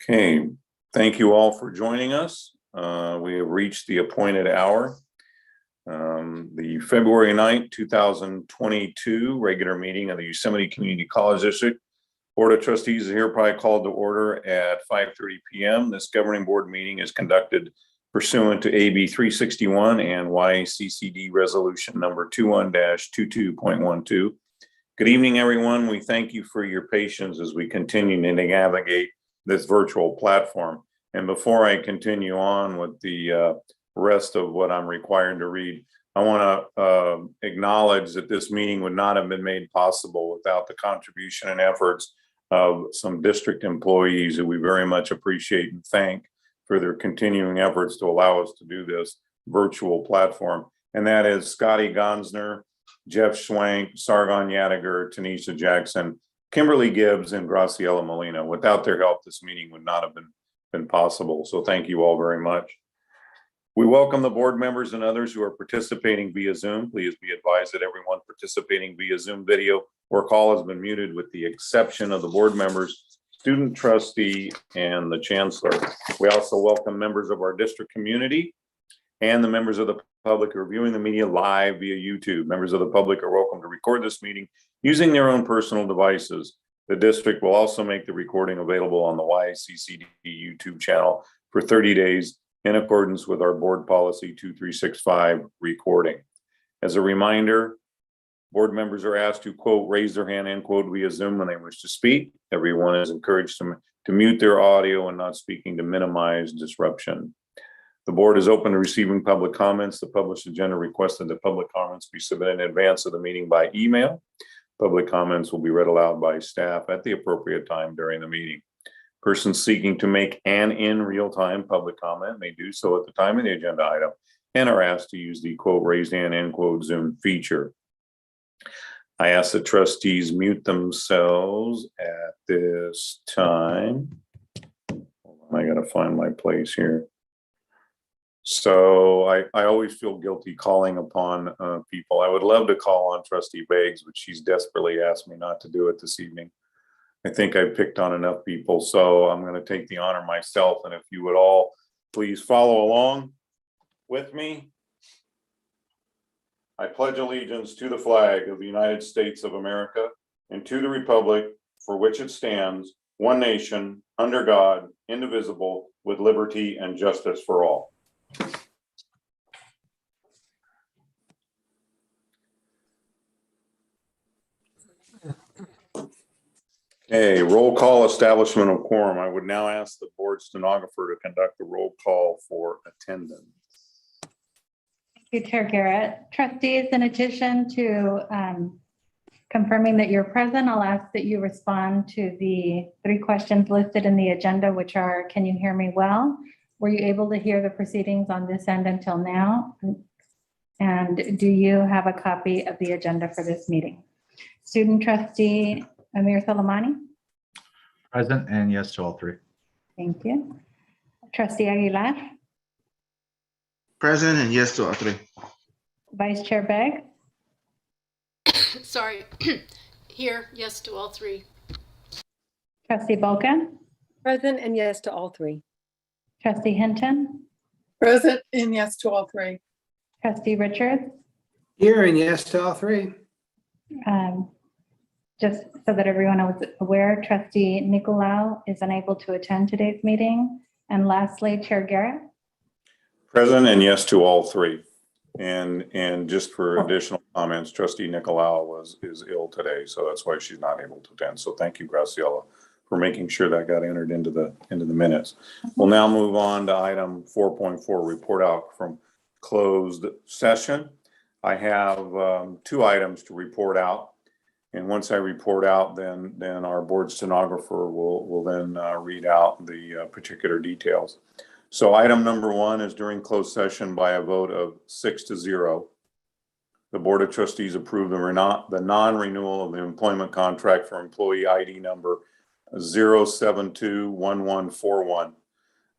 Okay, thank you all for joining us. We have reached the appointed hour. The February 9th, 2022 regular meeting of the Yosemite Community College District Board of Trustees is hereby called to order at 5:30 p.m. This governing board meeting is conducted pursuant to AB 361 and YCCD resolution number 21-22.12. Good evening, everyone. We thank you for your patience as we continue to navigate this virtual platform. And before I continue on with the rest of what I'm required to read, I want to acknowledge that this meeting would not have been made possible without the contribution and efforts of some district employees who we very much appreciate and thank for their continuing efforts to allow us to do this virtual platform. And that is Scotty Gonsner, Jeff Schwank, Sargon Yadiger, Tanisha Jackson, Kimberly Gibbs, and Graciela Molina. Without their help, this meeting would not have been possible. So thank you all very much. We welcome the board members and others who are participating via Zoom. Please be advised that everyone participating via Zoom video or call has been muted with the exception of the board members, student trustee, and the chancellor. We also welcome members of our district community and the members of the public who are viewing the media live via YouTube. Members of the public are welcome to record this meeting using their own personal devices. The district will also make the recording available on the YCCD YouTube channel for 30 days in accordance with our board policy 2365 recording. As a reminder, board members are asked to quote, raise their hand, end quote, via Zoom when they wish to speak. Everyone is encouraged to mute their audio and not speaking to minimize disruption. The board is open to receiving public comments. The published agenda requested that public comments be submitted in advance of the meeting by email. Public comments will be read aloud by staff at the appropriate time during the meeting. Persons seeking to make an in real-time public comment may do so at the time of the agenda item and are asked to use the quote raised hand end quote Zoom feature. I ask the trustees mute themselves at this time. I gotta find my place here. So I always feel guilty calling upon people. I would love to call on Trustee Beggs, but she's desperately asked me not to do it this evening. I think I picked on enough people, so I'm going to take the honor myself. And if you would all please follow along with me. I pledge allegiance to the flag of the United States of America and to the republic for which it stands, one nation, under God, indivisible, with liberty and justice for all. A roll call establishment of quorum. I would now ask the board stenographer to conduct the roll call for attendance. Thank you, Chair Garrett. Trustees, in addition to confirming that you're present, I'll ask that you respond to the 3 questions listed in the agenda, which are, can you hear me well? Were you able to hear the proceedings on this end until now? And do you have a copy of the agenda for this meeting? Student trustee Amir Salamani. Present and yes to all 3. Thank you. Trustee Aguilar. Present and yes to all 3. Vice Chair Beggs. Sorry, here, yes to all 3. Trustee Bolka. Present and yes to all 3. Trustee Hinton. Present and yes to all 3. Trustee Richards. Here and yes to all 3. Just so that everyone is aware, Trustee Nicolau is unable to attend today's meeting. And lastly, Chair Garrett. Present and yes to all 3. And just for additional comments, Trustee Nicolau is ill today, so that's why she's not able to attend. So thank you, Graciela, for making sure that got entered into the minutes. We'll now move on to item 4.4, report out from closed session. I have 2 items to report out. And once I report out, then our board stenographer will then read out the particular details. So item number 1 is during closed session by a vote of 6-0. The Board of Trustees approved the non-renewal of the employment contract for employee ID number 0721141.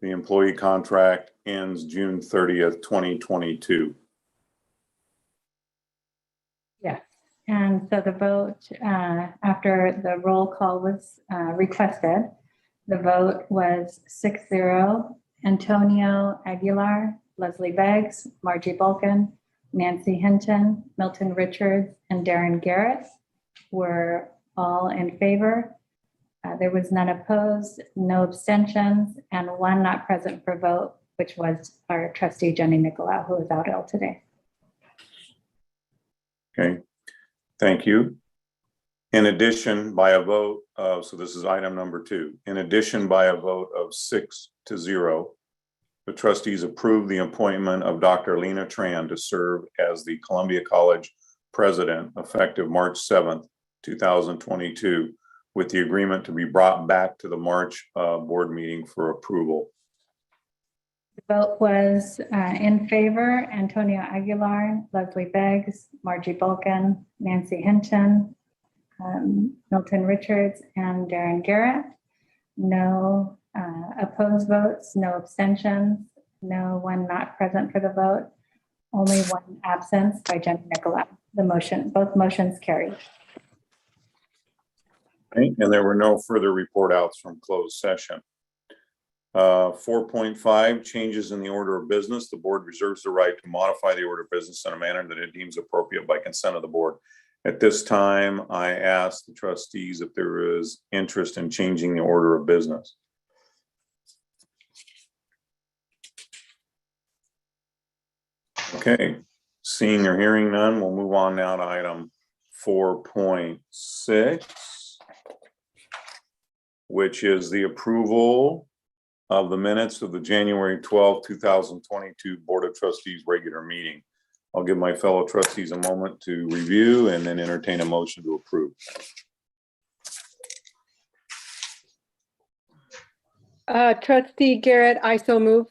The employee contract ends June 30th, 2022. Yes. And so the vote, after the roll call was requested, The vote was 6-0. Antonio Aguilar, Leslie Beggs, Margie Bulkin, Nancy Hinton, Milton Richards, and Darren Garrett were all in favor. There was none opposed, no abstentions, and one not present for vote, which was our trustee Jenny Nicolau, who is out ill today. Okay, thank you. In addition, by a vote of, so this is item number 2, in addition, by a vote of 6-0, the trustees approved the appointment of Dr. Lena Tran to serve as the Columbia College president effective March 7th, 2022, with the agreement to be brought back to the March board meeting for approval. The vote was in favor: Antonio Aguilar, Leslie Beggs, Margie Bulkin, Nancy Hinton, Milton Richards, and Darren Garrett. No opposed votes, no abstentions, no one not present for the vote, only one absence by Jenny Nicolau. Both motions carried. Okay, and there were no further report outs from closed session. 4.5, changes in the order of business. The board reserves the right to modify the order of business in a manner that it deems appropriate by consent of the board. At this time, I ask the trustees if there is interest in changing the order of business. Okay, seeing or hearing none, we'll move on now to item 4.6, which is the approval of the minutes of the January 12, 2022 Board of Trustees regular meeting. I'll give my fellow trustees a moment to review and then entertain a motion to approve. Trustee Garrett, I so move.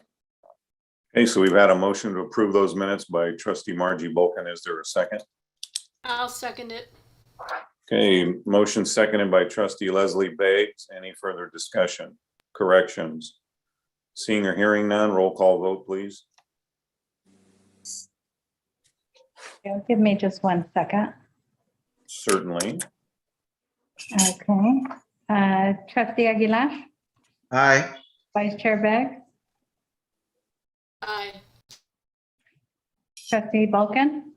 Okay, so we've had a motion to approve those minutes by trustee Margie Bulkin. Is there a second? I'll second it. Okay, motion seconded by trustee Leslie Beggs. Any further discussion, corrections? Seeing or hearing none, roll call vote, please. Give me just 1 second. Certainly. Okay. Trustee Aguilar, Aye. Vice Chair Beggs, Aye. Trustee Bulkin,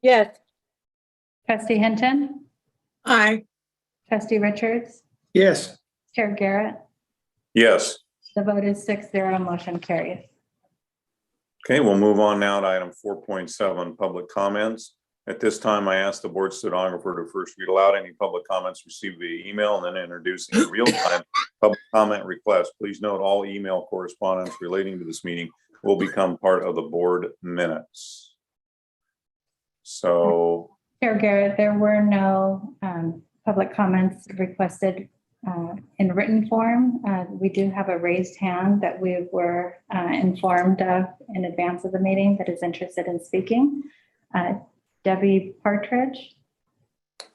Yes. Trustee Hinton, Aye. Trustee Richards, Yes. Chair Garrett. Yes. The vote is 6-0, motion carries. Okay, we'll move on now to item 4.7, public comments. At this time, I ask the board stenographer to first read aloud any public comments received via email and then introduce any real-time public comment requests. Please note all email correspondence relating to this meeting will become part of the board minutes. So, Chair Garrett, there were no public comments requested in written form. We do have a raised hand that we were informed of in advance of the meeting that is interested in speaking. Debbie Partridge.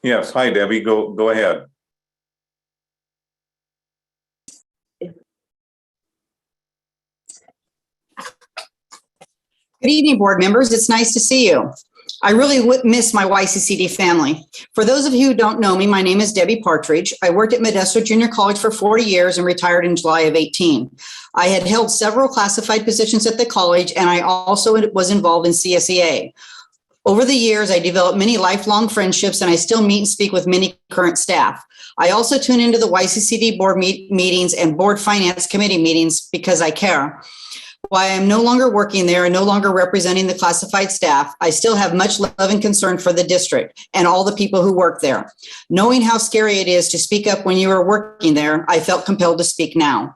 yes, hi Debbie, go ahead. Good evening, board members. It's nice to see you. I really would miss my YCCD family. For those of you who don't know me, my name is Debbie Partridge. I worked at Modesto Junior College for 40 years and retired in July of 18. I had held several classified positions at the college, and I also was involved in CSEA. Over the years, I developed many lifelong friendships, and I still meet and speak with many current staff. I also tune into the YCCD board meetings and board finance committee meetings because I care. While I am no longer working there and no longer representing the classified staff, I still have much love and concern for the district and all the people who work there. Knowing how scary it is to speak up when you are working there, I felt compelled to speak now.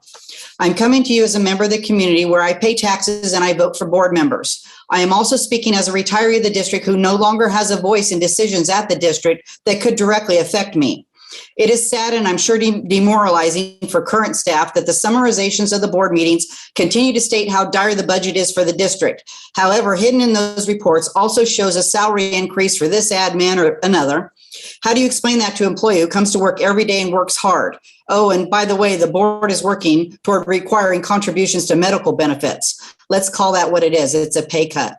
I'm coming to you as a member of the community where I pay taxes and I vote for board members. I am also speaking as a retiree of the district who no longer has a voice in decisions at the district that could directly affect me. It is sad and I'm sure demoralizing for current staff that the summarizations of the board meetings continue to state how dire the budget is for the district. However, hidden in those reports also shows a salary increase for this admin or another. How do you explain that to an employee who comes to work every day and works hard? Oh, and by the way, the board is working toward requiring contributions to medical benefits. Let's call that what it is. It's a pay cut.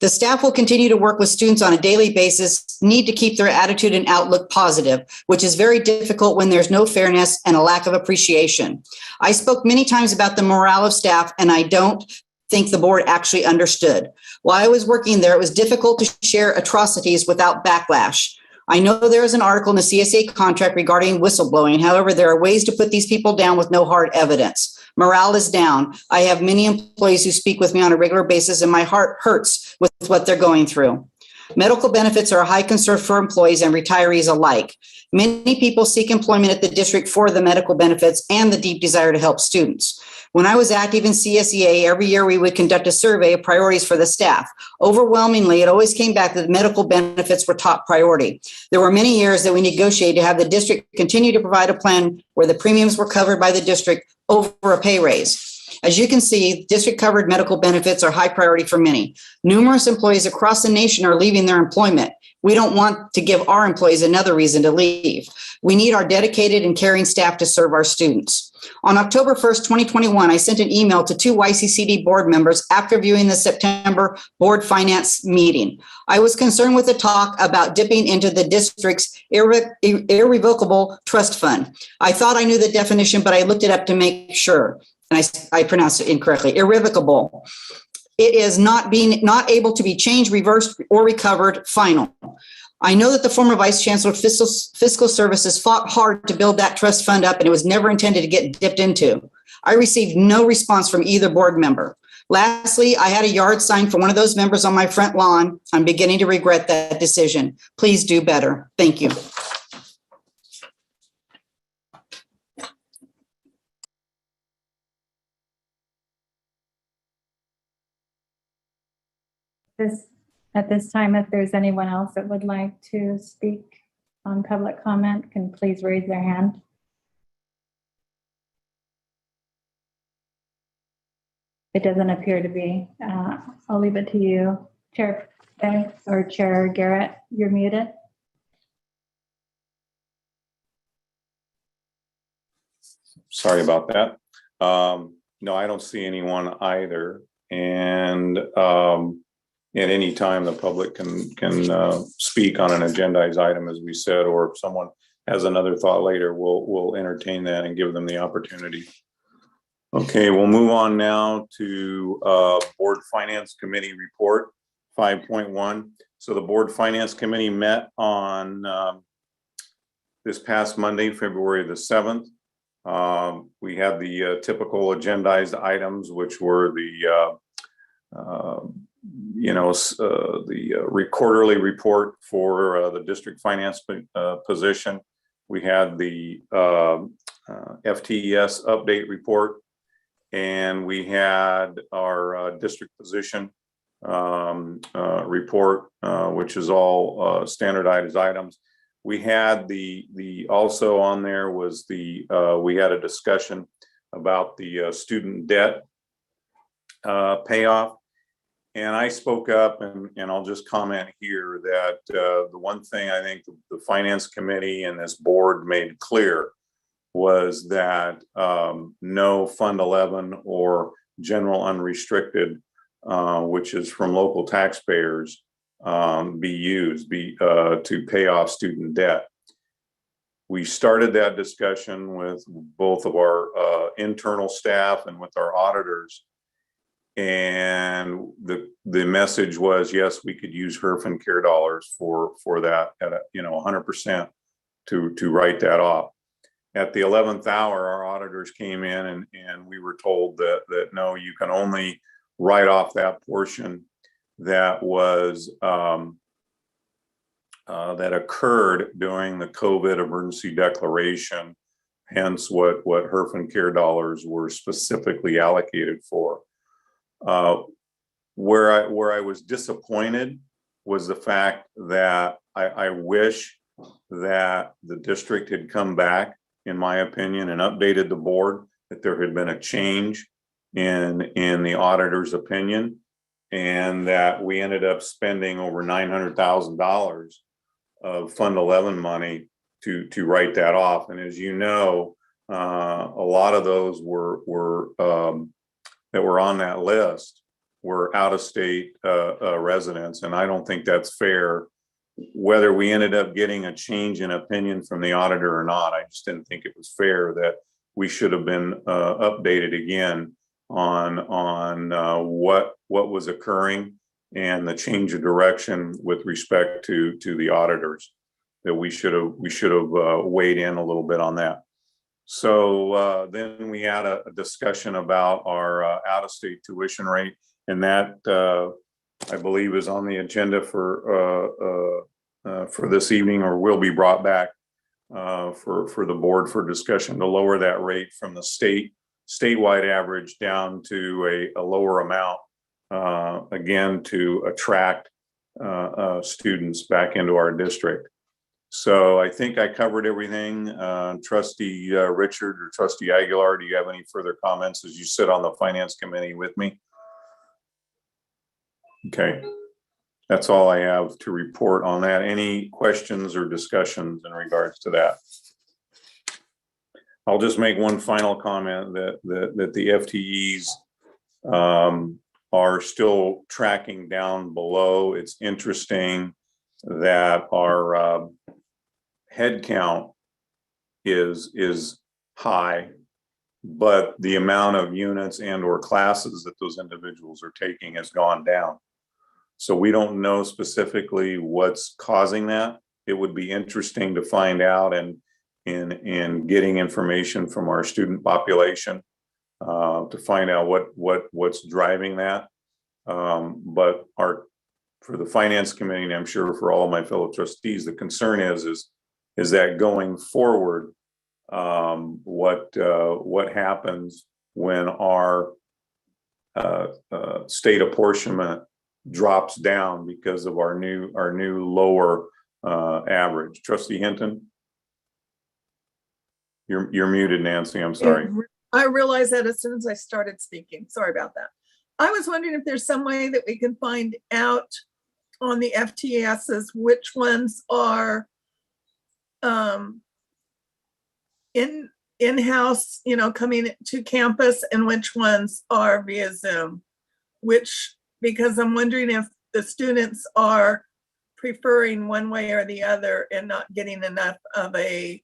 The staff will continue to work with students on a daily basis, need to keep their attitude and outlook positive, which is very difficult when there's no fairness and a lack of appreciation. I spoke many times about the morale of staff, and I don't think the board actually understood. While I was working there, it was difficult to share atrocities without backlash. I know there is an article in the CSA contract regarding whistleblowing. However, there are ways to put these people down with no hard evidence. Morale is down. I have many employees who speak with me on a regular basis, and my heart hurts with what they're going through. Medical benefits are a high concern for employees and retirees alike. Many people seek employment at the district for the medical benefits and the deep desire to help students. When I was active in CSEA, every year we would conduct a survey of priorities for the staff. Overwhelmingly, it always came back that medical benefits were top priority. There were many years that we negotiated to have the district continue to provide a plan where the premiums were covered by the district over a pay raise. As you can see, district-covered medical benefits are high priority for many. Numerous employees across the nation are leaving their employment. We don't want to give our employees another reason to leave. We need our dedicated and caring staff to serve our students. On October 1st, 2021, I sent an email to 2 YCCD board members after viewing the September board finance meeting. I was concerned with the talk about dipping into the district's irrevocable trust fund. I thought I knew the definition, but I looked it up to make sure. And I pronounced it incorrectly, irrevocable. It is not able to be changed, reversed, or recovered, final. I know that the former Vice Chancellor of Fiscal Services fought hard to build that trust fund up, and it was never intended to get dipped into. I received no response from either board member. Lastly, I had a yard sign for one of those members on my front lawn. I'm beginning to regret that decision. Please do better. Thank you. At this time, if there's anyone else that would like to speak on public comment, can please raise their hand. It doesn't appear to be. I'll leave it to you, Chair Fay or Chair Garrett. You're muted. Sorry about that. No, I don't see anyone either. And at any time, the public can speak on an agendized item, as we said, or if someone has another thought later, we'll entertain that and give them the opportunity. Okay, we'll move on now to Board Finance Committee report 5.1. So the Board Finance Committee met on this past Monday, February the 7th. We had the typical agendized items, which were the quarterly report for the district finance position. We had the FTES update report, and we had our district position report, which is all standardized items. We had the also on there was we had a discussion about the student debt payoff. And I spoke up, and I'll just comment here that the one thing I think the Finance Committee and this board made clear was that no Fund 11 or general unrestricted, which is from local taxpayers, be used to pay off student debt. We started that discussion with both of our internal staff and with our auditors. And the message was, yes, we could use HERF and CARE dollars for that at 100% to write that off. At the 11th hour, our auditors came in and we were told that no, you can only write off that portion that was that occurred during the COVID emergency declaration, hence what HERF and CARE dollars were specifically allocated for. Where I was disappointed was the fact that I wish that the district had come back, in my opinion, and updated the board, that there had been a change in the auditor's opinion, and that we ended up spending over $900,000 of Fund 11 money to write that off. And as you know, a lot of those were that were on that list were out-of-state residents, and I don't think that's fair. Whether we ended up getting a change in opinion from the auditor or not, I just didn't think it was fair that we should have been updated again on what was occurring and the change of direction with respect to the auditors. That we should have weighed in a little bit on that. So then we had a discussion about our out-of-state tuition rate, and that I believe is on the agenda for this evening, or will be brought back for the board for discussion to lower that rate from the statewide average down to a lower amount, again, to attract students back into our district. So I think I covered everything. Trustee Richard or Trustee Aguilar, do you have any further comments as you sit on the finance committee with me? Okay, that's all I have to report on that. Any questions or discussions in regards to that? I'll just make one final comment that the FTEs are still tracking down below. It's interesting that our head count is high, but the amount of units and or classes that those individuals are taking has gone down. So we don't know specifically what's causing that. It would be interesting to find out and in getting information from our student population to find out what's driving that. But for the finance committee, and I'm sure for all of my fellow trustees, the concern is that going forward, what happens when our state apportionment drops down because of our new lower average. Trustee Hinton? You're muted, Nancy. I'm sorry. I realized that as soon as I started speaking. Sorry about that. I was wondering if there's some way that we can find out on the FTSs which ones are in-house, coming to campus, and which ones are via Zoom. Because I'm wondering if the students are preferring one way or the other and not getting enough of a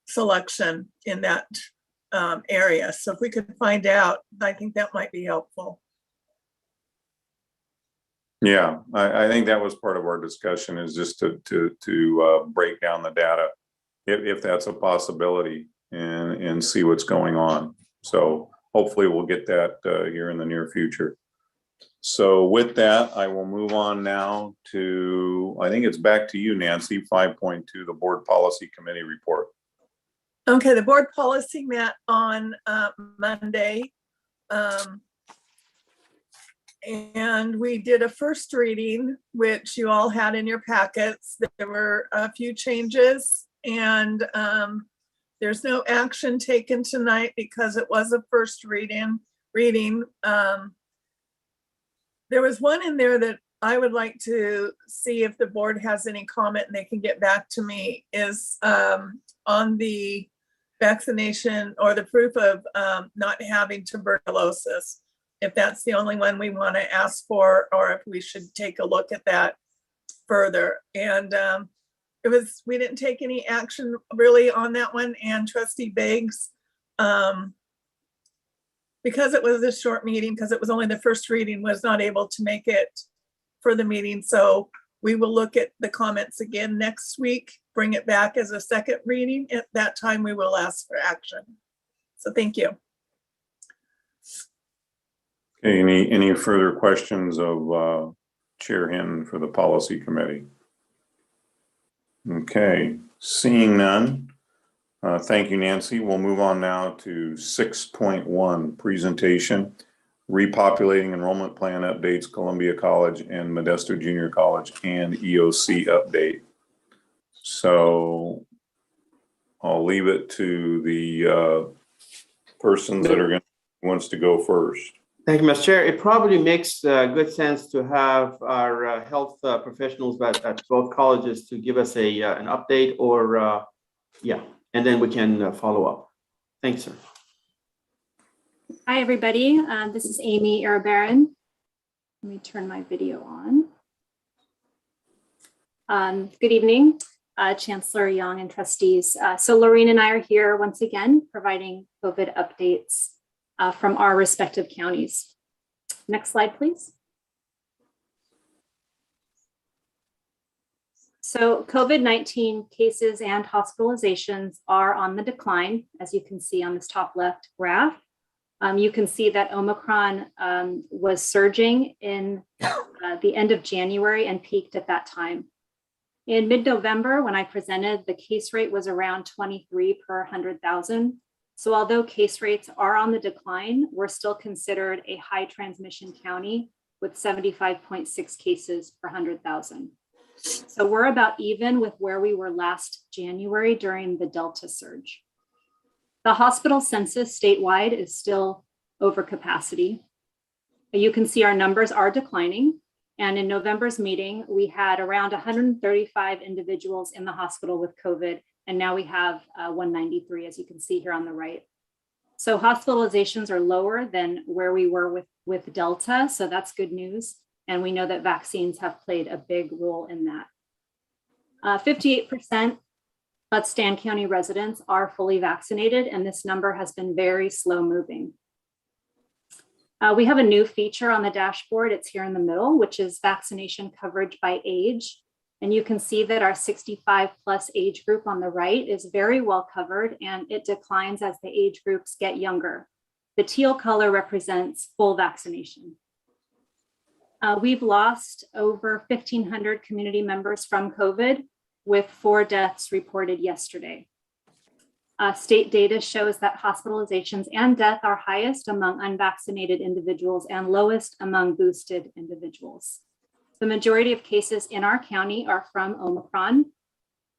selection in that area. So if we could find out, I think that might be helpful. Yeah, I think that was part of our discussion, is just to break down the data, if that's a possibility, and see what's going on. So hopefully we'll get that here in the near future. So with that, I will move on now to, I think it's back to you, Nancy, 5.2, the Board Policy Committee report. Okay, the board policy met on Monday. And we did a first reading, which you all had in your packets. There were a few changes, and there's no action taken tonight because it was a first reading. There was one in there that I would like to see if the board has any comment and they can get back to me, is on the vaccination or the proof of not having tuberculosis. If that's the only one we want to ask for, or if we should take a look at that further. And we didn't take any action really on that one. And Trustee Beggs, because it was a short meeting, because it was only the first reading, was not able to make it for the meeting. So we will look at the comments again next week, bring it back as a second reading. At that time, we will ask for action. So thank you. Okay, any further questions of Chair Hinton for the Policy Committee? Okay, seeing none. Thank you, Nancy. We'll move on now to 6.1, presentation, repopulating enrollment plan updates, Columbia College and Modesto Junior College, and EOC update. So I'll leave it to the persons that wants to go first. Thank you, Mr. Chair. It probably makes good sense to have our health professionals at both colleges to give us an update, or and then we can follow up. Thanks, sir. Hi, everybody. This is Amy Arabaran. Let me turn my video on. Good evening, Chancellor Young and trustees. So Lorene and I are here once again, providing COVID updates from our respective counties. Next slide, please. So COVID-19 cases and hospitalizations are on the decline, as you can see on this top left graph. You can see that Omicron was surging in the end of January and peaked at that time. In mid-November, when I presented, the case rate was around 23 per 100,000. So although case rates are on the decline, we're still considered a high transmission county with 75.6 cases per 100,000. So we're about even with where we were last January during the Delta surge. The hospital census statewide is still over capacity. You can see our numbers are declining. And in November's meeting, we had around 135 individuals in the hospital with COVID, and now we have 193, as you can see here on the right. So hospitalizations are lower than where we were with Delta, so that's good news. And we know that vaccines have played a big role in that. 58% of Stan County residents are fully vaccinated, and this number has been very slow moving. We have a new feature on the dashboard. It's here in the middle, which is vaccination coverage by age. And you can see that our 65 plus age group on the right is very well covered, and it declines as the age groups get younger. The teal color represents full vaccination. We've lost over 1,500 community members from COVID, with 4 deaths reported yesterday. State data shows that hospitalizations and death are highest among unvaccinated individuals and lowest among boosted individuals. The majority of cases in our county are from Omicron,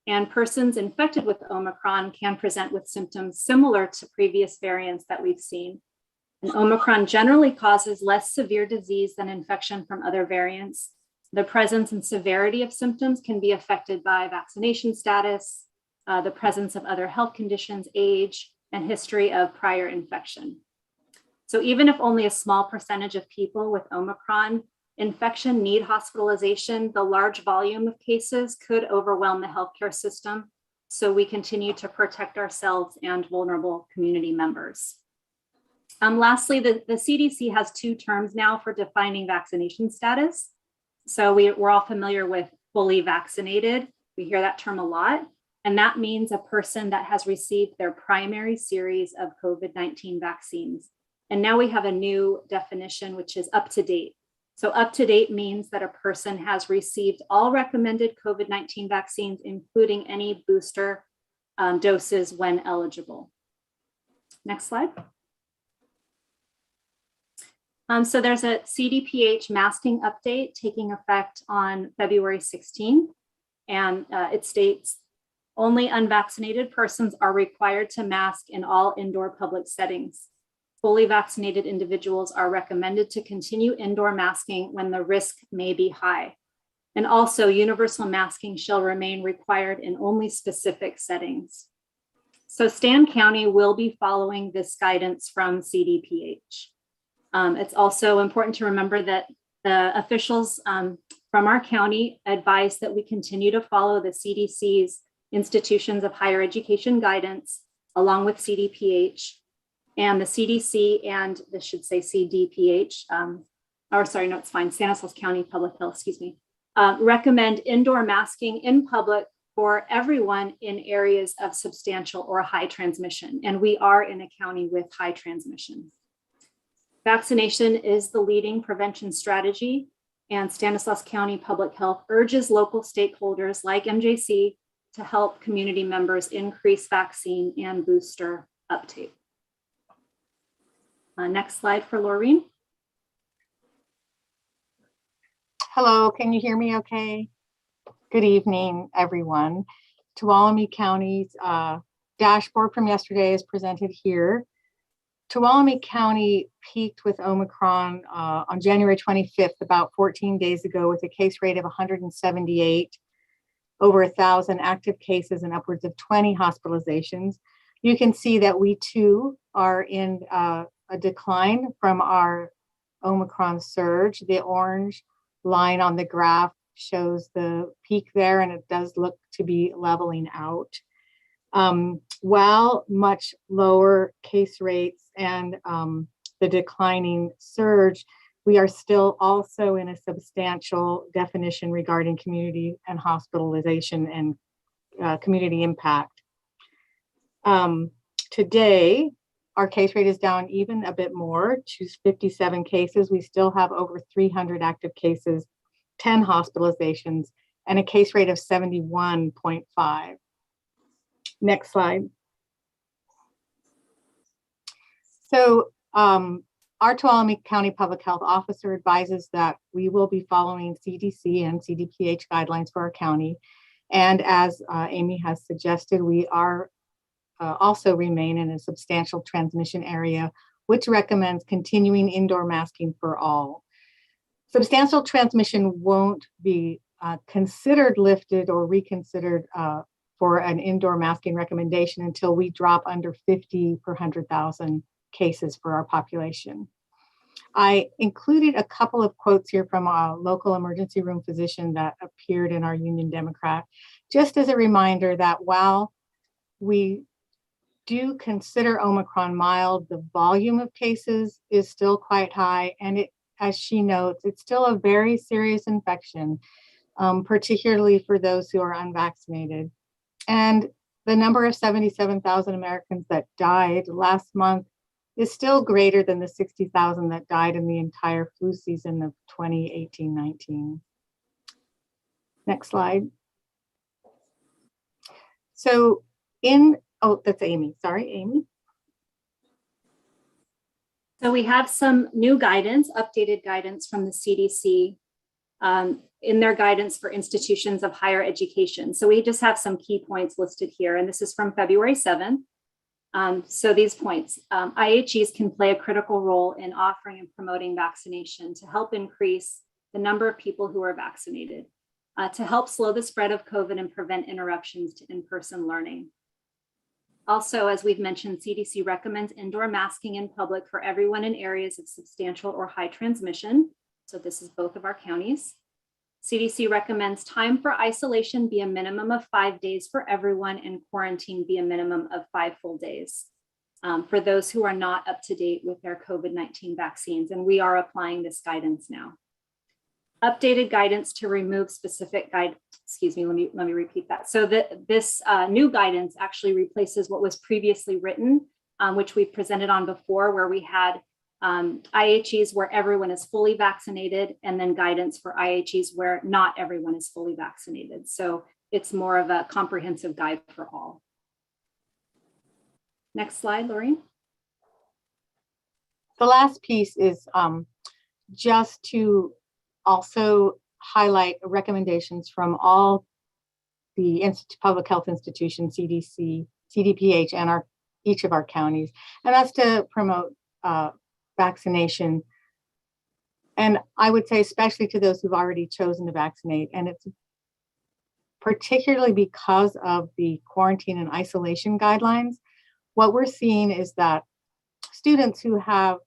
and persons infected with Omicron can present with symptoms similar to previous variants that we've seen. And Omicron generally causes less severe disease than infection from other variants. The presence and severity of symptoms can be affected by vaccination status, the presence of other health conditions, age, and history of prior infection. So even if only a small percentage of people with Omicron infection need hospitalization, the large volume of cases could overwhelm the healthcare system. So we continue to protect ourselves and vulnerable community members. Lastly, the CDC has 2 terms now for defining vaccination status. So we're all familiar with fully vaccinated. We hear that term a lot. And that means a person that has received their primary series of COVID-19 vaccines. And now we have a new definition, which is up to date. So up to date means that a person has received all recommended COVID-19 vaccines, including any booster doses when eligible. Next slide. So there's a CDPH masking update taking effect on February 16th, and it states only unvaccinated persons are required to mask in all indoor public settings. Fully vaccinated individuals are recommended to continue indoor masking when the risk may be high. And also universal masking shall remain required in only specific settings. So Stan County will be following this guidance from CDPH. It's also important to remember that the officials from our county advise that we continue to follow the CDC's Institutions of Higher Education guidance, along with CDPH, and the CDC and this should say CDPH, it's fine, Stanislaus County Public Health, excuse me, recommend indoor masking in public for everyone in areas of substantial or high transmission. And we are in a county with high transmission. Vaccination is the leading prevention strategy, and Stanislaus County Public Health urges local stakeholders like MJC to help community members increase vaccine and booster uptake. Next slide for Laureen. Hello, can you hear me okay? Good evening, everyone. Tuolumne County's dashboard from yesterday is presented here. Tuolumne County peaked with Omicron on January 25th, about 14 days ago, with a case rate of 178, over 1,000 active cases and upwards of 20 hospitalizations. You can see that we too are in a decline from our Omicron surge. The orange line on the graph shows the peak there, and it does look to be leveling out. While much lower case rates and the declining surge, we are still also in a substantial definition regarding community and hospitalization and community impact. Today, our case rate is down even a bit more to 57 cases. We still have over 300 active cases, 10 hospitalizations, and a case rate of 71.5. Next slide. So our Tuolumne County Public Health Officer advises that we will be following CDC and CDPH guidelines for our county. And as Amy has suggested, we are also remain in a substantial transmission area, which recommends continuing indoor masking for all. Substantial transmission won't be considered lifted or reconsidered for an indoor masking recommendation until we drop under 50 per 100,000 cases for our population. I included a couple of quotes here from a local emergency room physician that appeared in our Union Democrat, just as a reminder that while we do consider Omicron mild, the volume of cases is still quite high. And it, as she notes, it's still a very serious infection, particularly for those who are unvaccinated. And the number of 77,000 Americans that died last month is still greater than the 60,000 that died in the entire flu season of 2018-19. Next slide. So oh, that's Amy. Sorry, Amy. So we have some new guidance, updated guidance from the CDC in their guidance for institutions of higher education. So we just have some key points listed here, and this is from February 7th. So these points, IHEs can play a critical role in offering and promoting vaccination to help increase the number of people who are vaccinated, to help slow the spread of COVID and prevent interruptions to in-person learning. Also, as we've mentioned, CDC recommends indoor masking in public for everyone in areas of substantial or high transmission. So this is both of our counties. CDC recommends time for isolation be a minimum of 5 days for everyone and quarantine be a minimum of 5 full days for those who are not up to date with their COVID-19 vaccines. And we are applying this guidance now. Updated guidance to remove specific excuse me, let me repeat that. So this new guidance actually replaces what was previously written, which we presented on before, where we had IHEs where everyone is fully vaccinated, and then guidance for IHEs where not everyone is fully vaccinated. So it's more of a comprehensive guide for all. Next slide, Lorraine. The last piece is just to also highlight recommendations from all the public health institutions, CDC, CDPH, and each of our counties, and that's to promote vaccination. And I would say, especially to those who've already chosen to vaccinate, and it's particularly because of the quarantine and isolation guidelines. What we're seeing is that students who have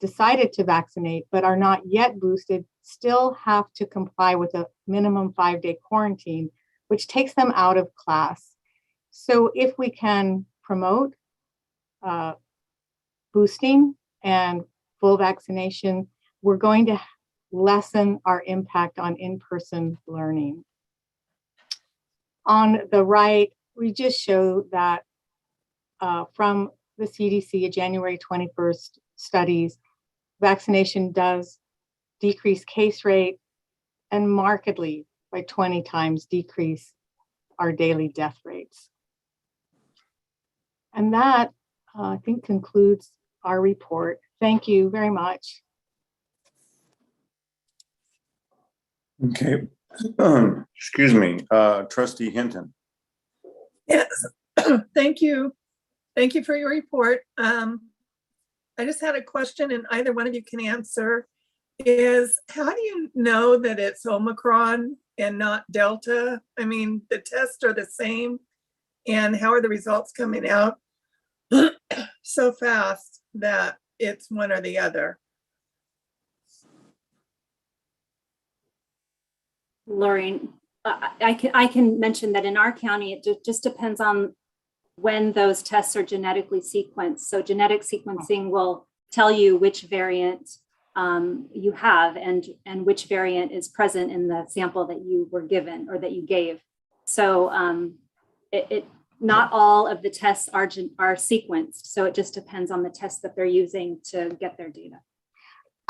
decided to vaccinate but are not yet boosted still have to comply with a minimum 5-day quarantine, which takes them out of class. So if we can promote boosting and full vaccination, we're going to lessen our impact on in-person learning. On the right, we just show that from the CDC January 21st studies, vaccination does decrease case rate and markedly by 20 times decrease our daily death rates. And that I think concludes our report. Thank you very much. Okay. Excuse me, Trustee Hinton. Yes, thank you. Thank you for your report. I just had a question, and either one of you can answer, is how do you know that it's Omicron and not Delta? I mean, the tests are the same, and how are the results coming out so fast that it's one or the other. Lorraine, I can mention that in our county, it just depends on when those tests are genetically sequenced. So genetic sequencing will tell you which variant you have and which variant is present in the sample that you were given or that you gave. So not all of the tests are sequenced. So it just depends on the test that they're using to get their data.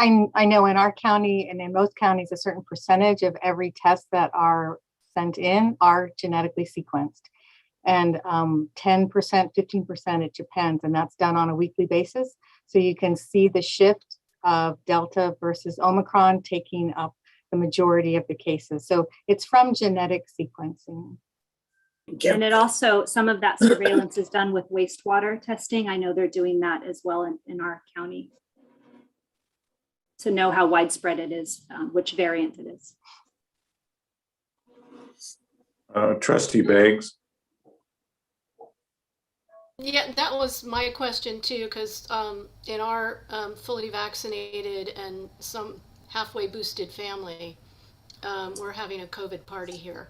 I know in our county and in most counties, a certain percentage of every test that are sent in are genetically sequenced. And 10%, 15%, it depends. And that's done on a weekly basis. So you can see the shift of Delta versus Omicron taking up the majority of the cases. So it's from genetic sequencing. And it also, some of that surveillance is done with wastewater testing. I know they're doing that as well in our county to know how widespread it is, which variant it is. Trustee Beggs. Yeah, that was my question too, because in our fully vaccinated and some halfway boosted family, we're having a COVID party here.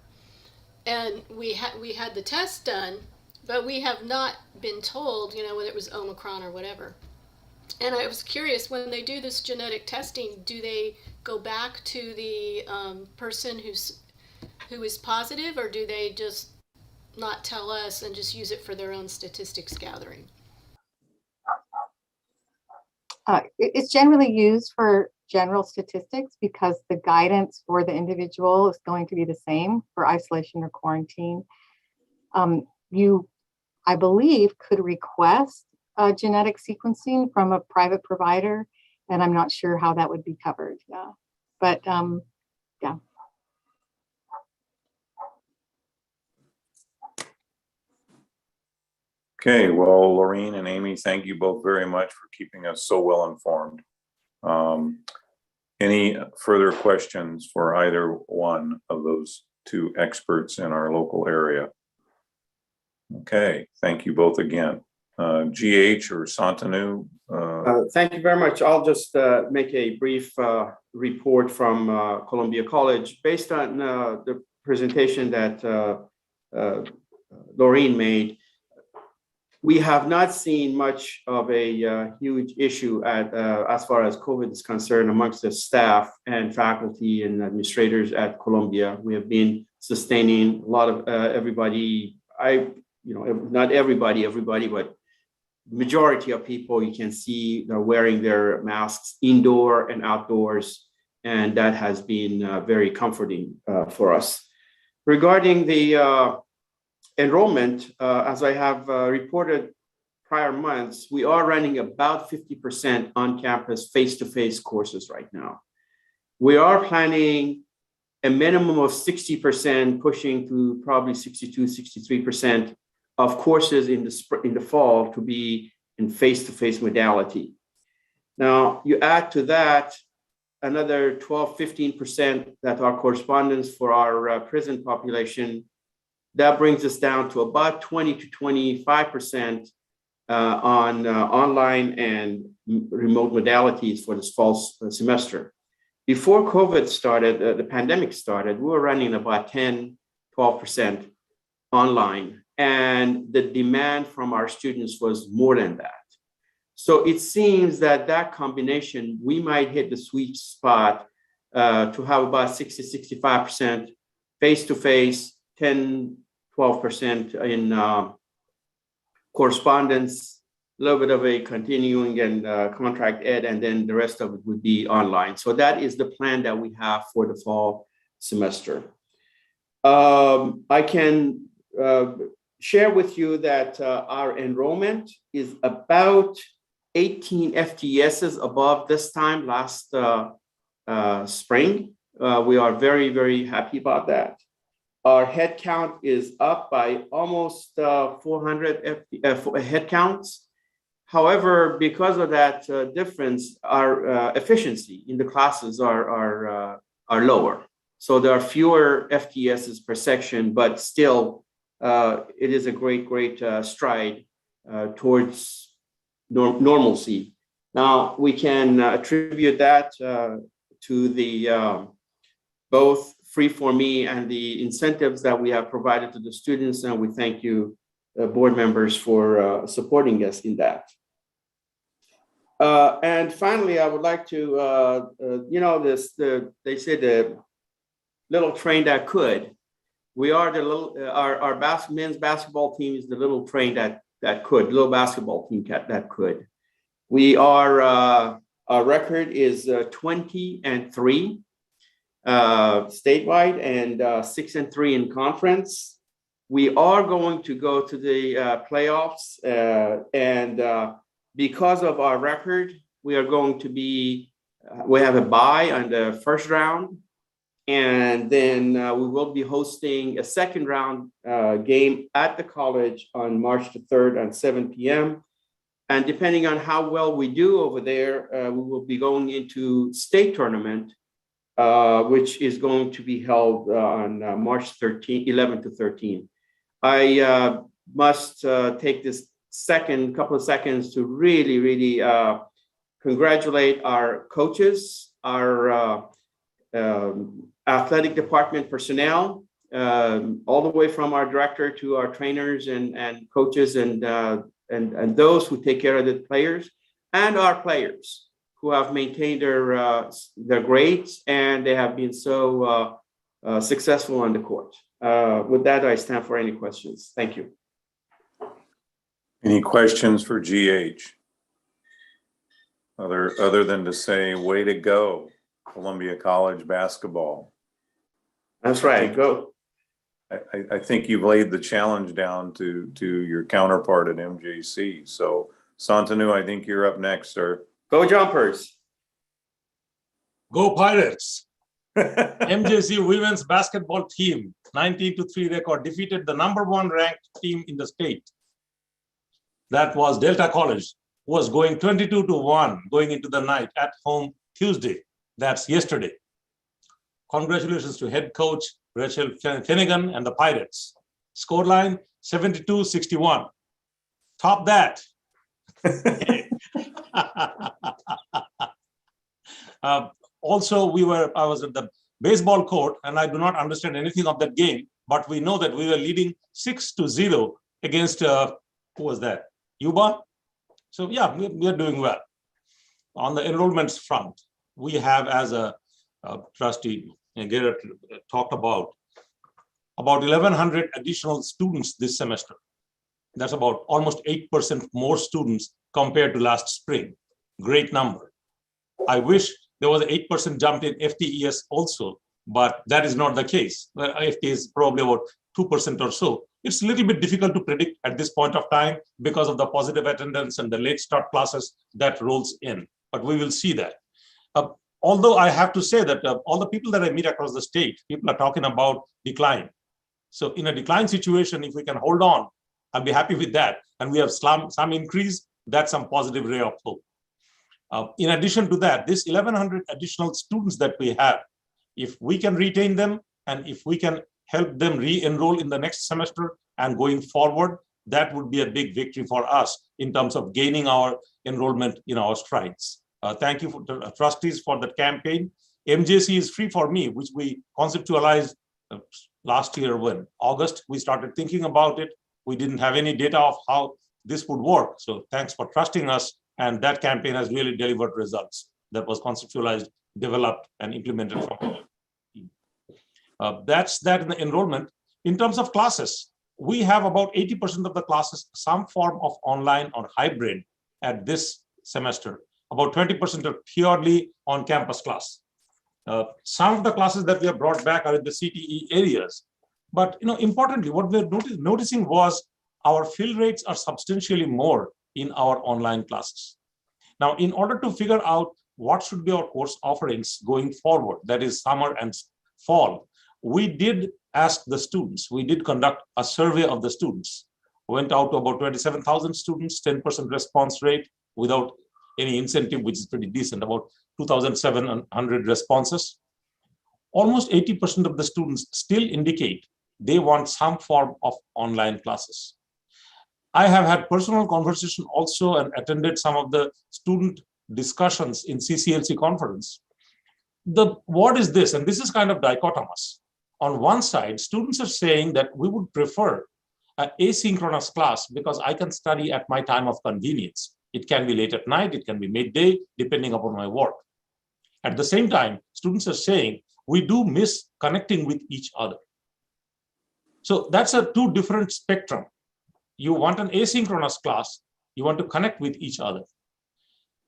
And we had the test done, but we have not been told, whether it was Omicron or whatever. And I was curious, when they do this genetic testing, do they go back to the person who is positive, or do they just not tell us and just use it for their own statistics gathering? It's generally used for general statistics because the guidance for the individual is going to be the same for isolation or quarantine. You, I believe, could request genetic sequencing from a private provider, and I'm not sure how that would be covered. Yeah, but yeah. Okay, well, Lorraine and Amy, thank you both very much for keeping us so well informed. Any further questions for either one of those two experts in our local area? Okay, thank you both again. GH or Santanu? Thank you very much. I'll just make a brief report from Columbia College based on the presentation that Lorraine made. We have not seen much of a huge issue as far as COVID is concerned amongst the staff and faculty and administrators at Columbia. We have been sustaining a lot of everybody. Not everybody, but majority of people you can see they're wearing their masks indoor and outdoors, and that has been very comforting for us. Regarding the enrollment, as I have reported prior months, we are running about 50% on-campus face-to-face courses right now. We are planning a minimum of 60%, pushing to probably 62, 63% of courses in the fall to be in face-to-face modality. Now, you add to that another 12, 15% that are correspondence for our prison population. That brings us down to about 20 to 25% on online and remote modalities for this fall semester. Before COVID started, the pandemic started, we were running about 10, 12% online, and the demand from our students was more than that. So it seems that combination, we might hit the sweet spot to have about 60, 65% face-to-face, 10, 12% in correspondence, a little bit of a continuing and contract ed, and then the rest of it would be online. So that is the plan that we have for the fall semester. I can share with you that our enrollment is about 18 FTEs above this time last spring. We are very, very happy about that. Our head count is up by almost 400 head counts. However, because of that difference, our efficiency in the classes are lower. So there are fewer FTEs per section, but still it is a great stride towards normalcy. Now, we can attribute that to the both Free for Me and the incentives that we have provided to the students, and we thank you, board members, for supporting us in that. And finally, I would like to, they say the little train that could. We are the little, our men's basketball team is the little train that could, little basketball team that could. We are, our record is 20-3 statewide and 6-3 in conference. We are going to go to the playoffs, and because of our record, we are going to be, we have a bye on the first round, and then we will be hosting a second round game at the college on March the 3rd at 7 p.m. And depending on how well we do over there, we will be going into state tournament, which is going to be held on March 11 to 13. I must take this couple of seconds to really congratulate our coaches, our athletic department personnel, all the way from our director to our trainers and coaches and those who take care of the players, and our players who have maintained their grades, and they have been so successful on the court. With that, I stand for any questions. Thank you. Any questions for GH? Other than to say, way to go, Columbia College basketball. That's right, go. I think you've laid the challenge down to your counterpart at MJC. So Santanu, I think you're up next, sir. Go Jumpers. Go Pirates. MJC women's basketball team, 19-3 record, defeated the #1 ranked team in the state. That was Delta College, who was going 22-1 going into the night at home Tuesday. That's yesterday. Congratulations to head coach Rachel Finnegan and the Pirates. Scoreline 72-61. Top that. Also, I was at the baseball court, and I do not understand anything of that game, but we know that we were leading 6-0 against, who was that? Yuba? So yeah, we are doing well. On the enrollments front, we have, as a trustee Garrett talked about 1,100 additional students this semester. That's about almost 8% more students compared to last spring. Great number. I wish there was an 8% jump in FTES also, but that is not the case. FTE is probably about 2% or so. It's a little bit difficult to predict at this point of time because of the positive attendance and the late start classes that rolls in, but we will see that. Although I have to say that all the people that I meet across the state, people are talking about decline. So in a decline situation, if we can hold on, I'll be happy with that. And we have some increase, that's some positive ray of hope. In addition to that, this 1,100 additional students that we have, if we can retain them and if we can help them re-enroll in the next semester and going forward, that would be a big victory for us in terms of gaining our enrollment in our strides. Thank you for the trustees for that campaign. MJC is Free for Me, which we conceptualized last year when August, we started thinking about it. We didn't have any data of how this would work. So thanks for trusting us. And that campaign has really delivered results that was conceptualized, developed, and implemented from our team. That's that in the enrollment. In terms of classes, we have about 80% of the classes, some form of online or hybrid at this semester. About 20% are purely on-campus class. Some of the classes that we have brought back are in the CTE areas. But importantly, what we're noticing was our fill rates are substantially more in our online classes. Now, in order to figure out what should be our course offerings going forward, that is summer and fall, we did ask the students, we did conduct a survey of the students, went out to about 27,000 students, 10% response rate without any incentive, which is pretty decent, about 2,700 responses. Almost 80% of the students still indicate they want some form of online classes. I have had personal conversation also and attended some of the student discussions in CCLC conference, what is this? And this is kind of dichotomous. On one side, students are saying that we would prefer an asynchronous class because I can study at my time of convenience. It can be late at night, it can be midday, depending upon my work. At the same time, students are saying we do miss connecting with each other. So that's a two different spectrum. You want an asynchronous class, you want to connect with each other.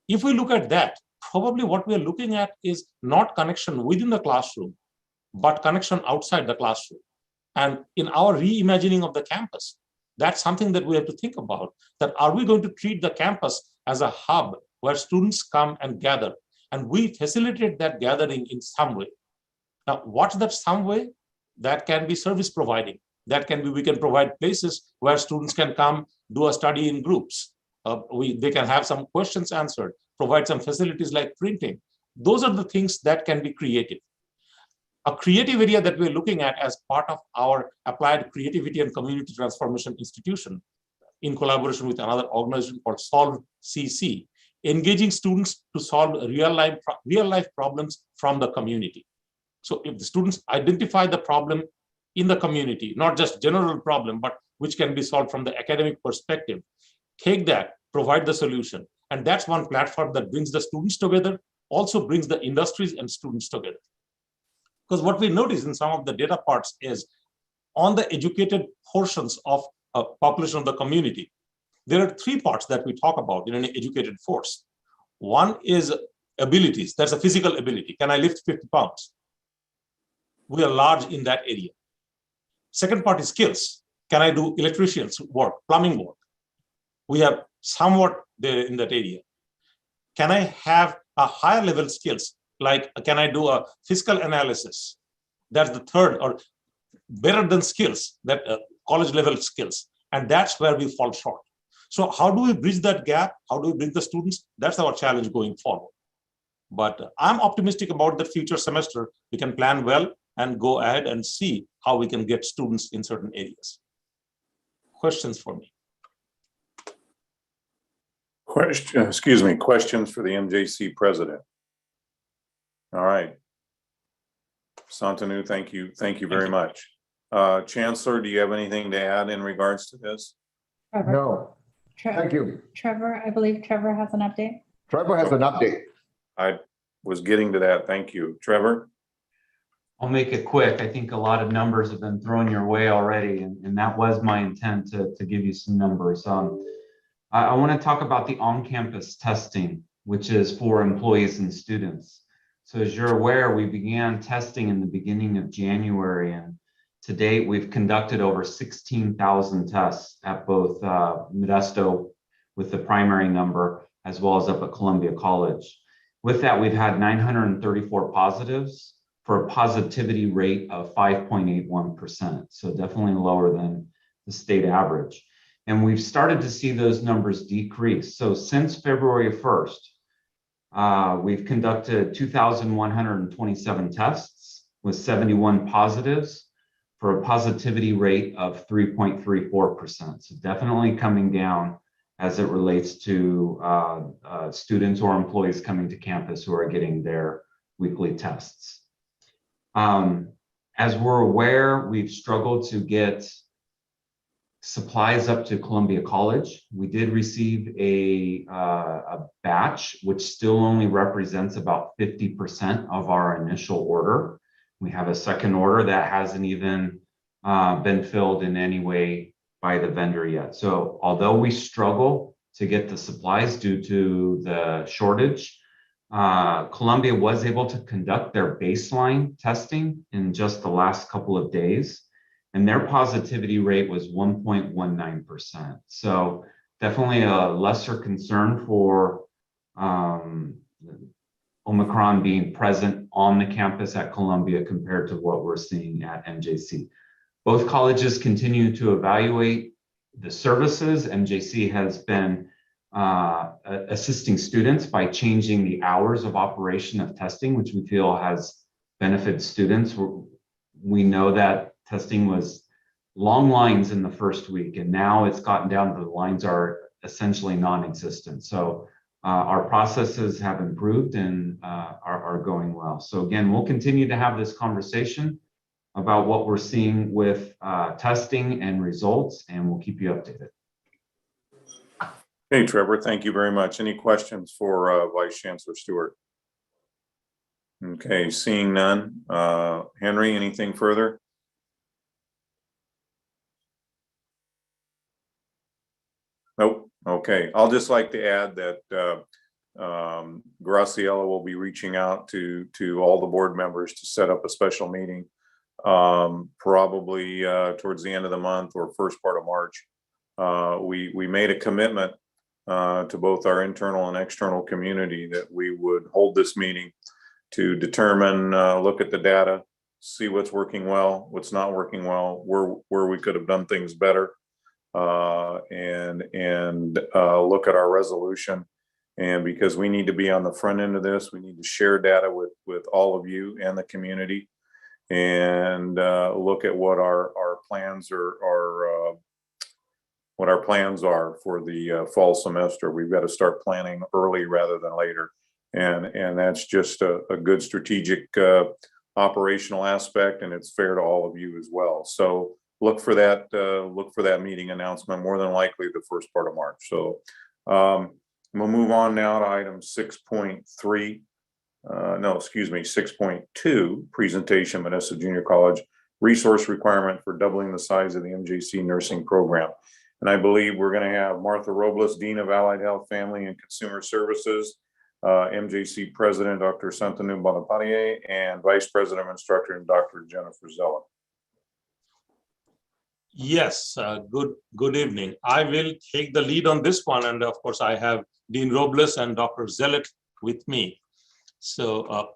If we look at that, probably what we are looking at is not connection within the classroom, but connection outside the classroom. And in our reimagining of the campus, that's something that we have to think about, that are we going to treat the campus as a hub where students come and gather, and we facilitate that gathering in some way. Now, what's that some way? That can be service providing. That can be, we can provide places where students can come do a study in groups. They can have some questions answered, provide some facilities like printing. Those are the things that can be creative. A creative area that we're looking at as part of our Applied Creativity and Community Transformation Institution, in collaboration with another organization called Solve CC, engaging students to solve real life problems from the community. So if the students identify the problem in the community, not just general problem, but which can be solved from the academic perspective, take that, provide the solution. And that's one platform that brings the students together, also brings the industries and students together. Because what we notice in some of the data parts is on the educated portions of a population of the community, there are three parts that we talk about in an educated force. One is abilities. That's a physical ability. Can I lift 50 pounds? We are large in that area. Second part is skills. Can I do electrician's work, plumbing work? We have somewhat there in that area. Can I have a higher level skills? Like, can I do a fiscal analysis? That's the third, or better than skills, that college level skills. And that's where we fall short. So how do we bridge that gap? How do we bring the students? That's our challenge going forward. But I'm optimistic about the future semester. We can plan well and go ahead and see how we can get students in certain areas. Questions for me? Questions for the MJC president? All right. Santanu, thank you. Thank you very much. Chancellor, do you have anything to add in regards to this? Trevor. No, thank you. Trevor, I believe Trevor has an update. Trevor has an update. I was getting to that. Thank you. Trevor? I'll make it quick. I think a lot of numbers have been thrown your way already, and that was my intent to give you some numbers. I want to talk about the on-campus testing, which is for employees and students. So as you're aware, we began testing in the beginning of January, and to date, we've conducted over 16,000 tests at both Modesto with the primary number, as well as up at Columbia College. With that, we've had 934 positives for a positivity rate of 5.81%. So definitely lower than the state average. And we've started to see those numbers decrease. So since February 1st, we've conducted 2,127 tests with 71 positives for a positivity rate of 3.34%. So definitely coming down as it relates to students or employees coming to campus who are getting their weekly tests. As we're aware, we've struggled to get supplies up to Columbia College. We did receive a batch, which still only represents about 50% of our initial order. We have a second order that hasn't even been filled in any way by the vendor yet. So although we struggle to get the supplies due to the shortage, Columbia was able to conduct their baseline testing in just the last couple of days, and their positivity rate was 1.19%. So definitely a lesser concern for Omicron being present on the campus at Columbia compared to what we're seeing at MJC. Both colleges continue to evaluate the services. MJC has been assisting students by changing the hours of operation of testing, which we feel has benefited students. We know that testing was long lines in the first week, and now it's gotten down to the lines are essentially non-existent. So Our processes have improved and are going well. So again, we'll continue to have this conversation about what we're seeing with testing and results, and we'll keep you updated. Hey, Trevor, thank you very much. Any questions for Vice Chancellor Stewart? Okay, seeing none. Henry, anything further? Nope. Okay, I'll just like to add that Graciela will be reaching out to all the board members to set up a special meeting probably towards the end of the month or first part of March. We made a commitment to both our internal and external community that we would hold this meeting to determine, look at the data, see what's working well, what's not working well, where we could have done things better, and look at our resolution. And because we need to be on the front end of this, we need to share data with all of you and the community, and look at what our plans are, what our plans are for the fall semester. We've got to start planning early rather than later. And that's just a good strategic operational aspect, and it's fair to all of you as well. So look for that meeting announcement, more than likely the first part of March. So we'll move on now to item 6.3. No, excuse me, 6.2, presentation, Modesto Junior College resource requirement for doubling the size of the MJC nursing program. And I believe we're going to have Martha Robles, Dean of Allied Health, Family and Consumer Services, MJC President, Dr. Santanu Bonaparte, and Vice President of Instruction, Dr. Jennifer Zella. Yes, good evening. I will take the lead on this one. And of course, I have Dean Robles and Dr. Zealot with me. So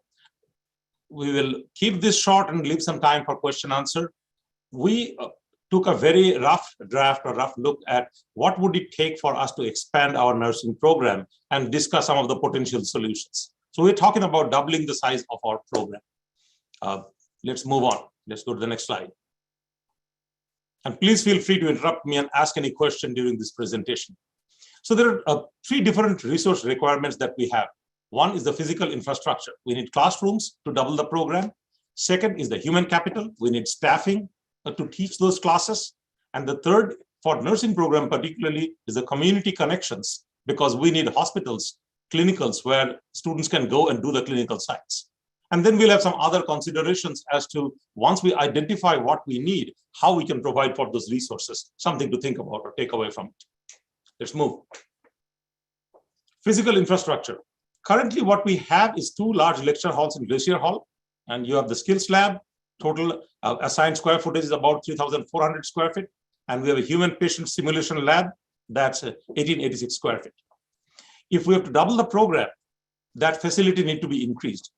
we will keep this short and leave some time for question answer. We took a very rough draft or rough look at what would it take for us to expand our nursing program and discuss some of the potential solutions. So we're talking about doubling the size of our program. Let's move on. Let's go to the next slide. And please feel free to interrupt me and ask any question during this presentation. So there are 3 different resource requirements that we have. One is the physical infrastructure. We need classrooms to double the program. Second is the human capital. We need staffing to teach those classes. And the third, for nursing program particularly, is the community connections, because we need hospitals, clinicals, where students can go and do the clinical science. And then we'll have some other considerations as to, once we identify what we need, how we can provide for those resources, something to think about or take away from it. Let's move. Physical infrastructure. Currently, what we have is 2 large lecture halls in Glacier Hall, and you have the skills lab. Total assigned square footage is about 3,400 square feet. And we have a human patient simulation lab that's 1,886 square feet. If we have to double the program, that facility need to be increased.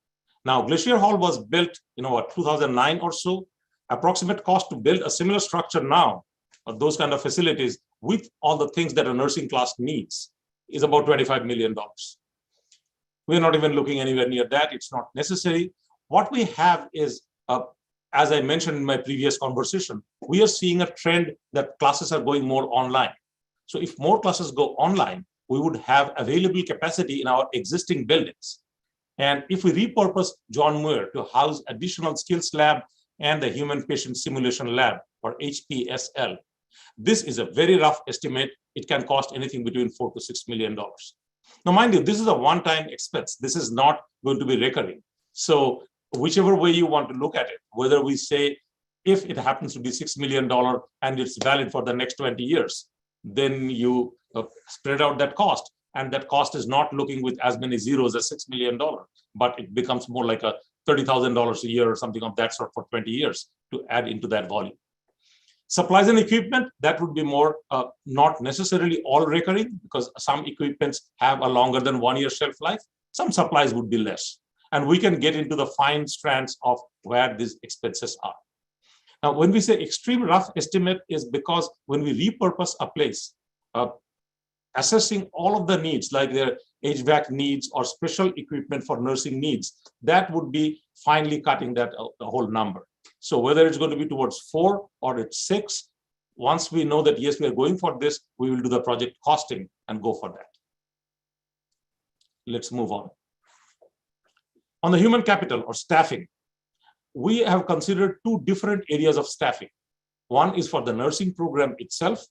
Now, Glacier Hall was built, 2009 or so. Approximate cost to build a similar structure now, of those kind of facilities with all the things that a nursing class needs, is about $25 million. We're not even looking anywhere near that. It's not necessary. What we have is, as I mentioned in my previous conversation, we are seeing a trend that classes are going more online. So if more classes go online, we would have available capacity in our existing buildings. And if we repurpose John Muir to house additional skills lab and the human patient simulation lab, or HPSL, this is a very rough estimate. It can cost anything between $4 to $6 million. Now, mind you, this is a one-time expense. This is not going to be recurring. So whichever way you want to look at it, whether we say if it happens to be $6 million and it's valid for the next 20 years, then you spread out that cost. And that cost is not looking with as many zeros as $6 million, but it becomes more like a $30,000 a year or something of that sort for 20 years to add into that volume. Supplies and equipment, that would be more not necessarily all recurring, because some equipments have a longer than 1 year shelf life. Some supplies would be less. And we can get into the fine strands of where these expenses are. Now, when we say extreme rough estimate, is because when we repurpose a place, assessing all of the needs, like their HVAC needs or special equipment for nursing needs, that would be finely cutting that the whole number. So whether it's going to be towards 4 or it's 6, once we know that, yes, we are going for this, we will do the project costing and go for that. Let's move on. On the human capital or staffing, we have considered two different areas of staffing. One is for the nursing program itself,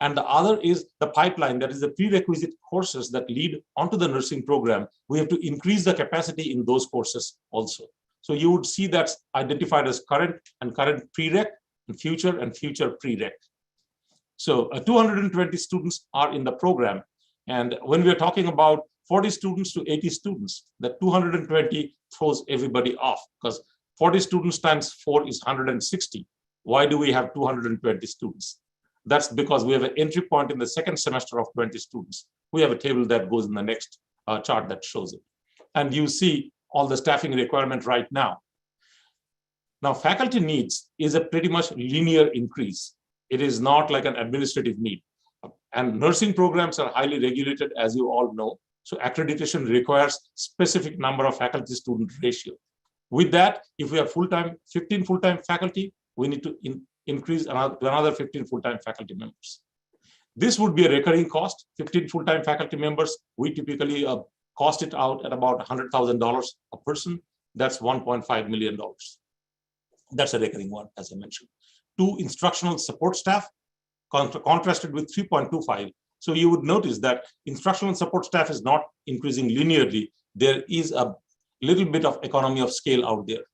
and the other is the pipeline, that is the prerequisite courses that lead onto the nursing program. We have to increase the capacity in those courses also. So you would see that's identified as current and current prereq and future prereq. So 220 students are in the program. And when we're talking about 40 students to 80 students, the 220 throws everybody off, because 40 students times 4 is 160. Why do we have 220 students? That's because we have an entry point in the second semester of 20 students. We have a table that goes in the next chart that shows it. And you see all the staffing requirement right now. Now, faculty needs is a pretty much linear increase. It is not like an administrative need. And nursing programs are highly regulated, as you all know. So accreditation requires specific number of faculty student ratio. With that, if we have 15 full-time faculty, we need to increase another 15 full-time faculty members. This would be a recurring cost. 15 full-time faculty members, we typically cost it out at about $100,000 a person. That's $1.5 million. That's a recurring one, as I mentioned. 2 instructional support staff, contrasted with 3.25. So you would notice that instructional support staff is not increasing linearly. There is a little bit of economy of scale out there,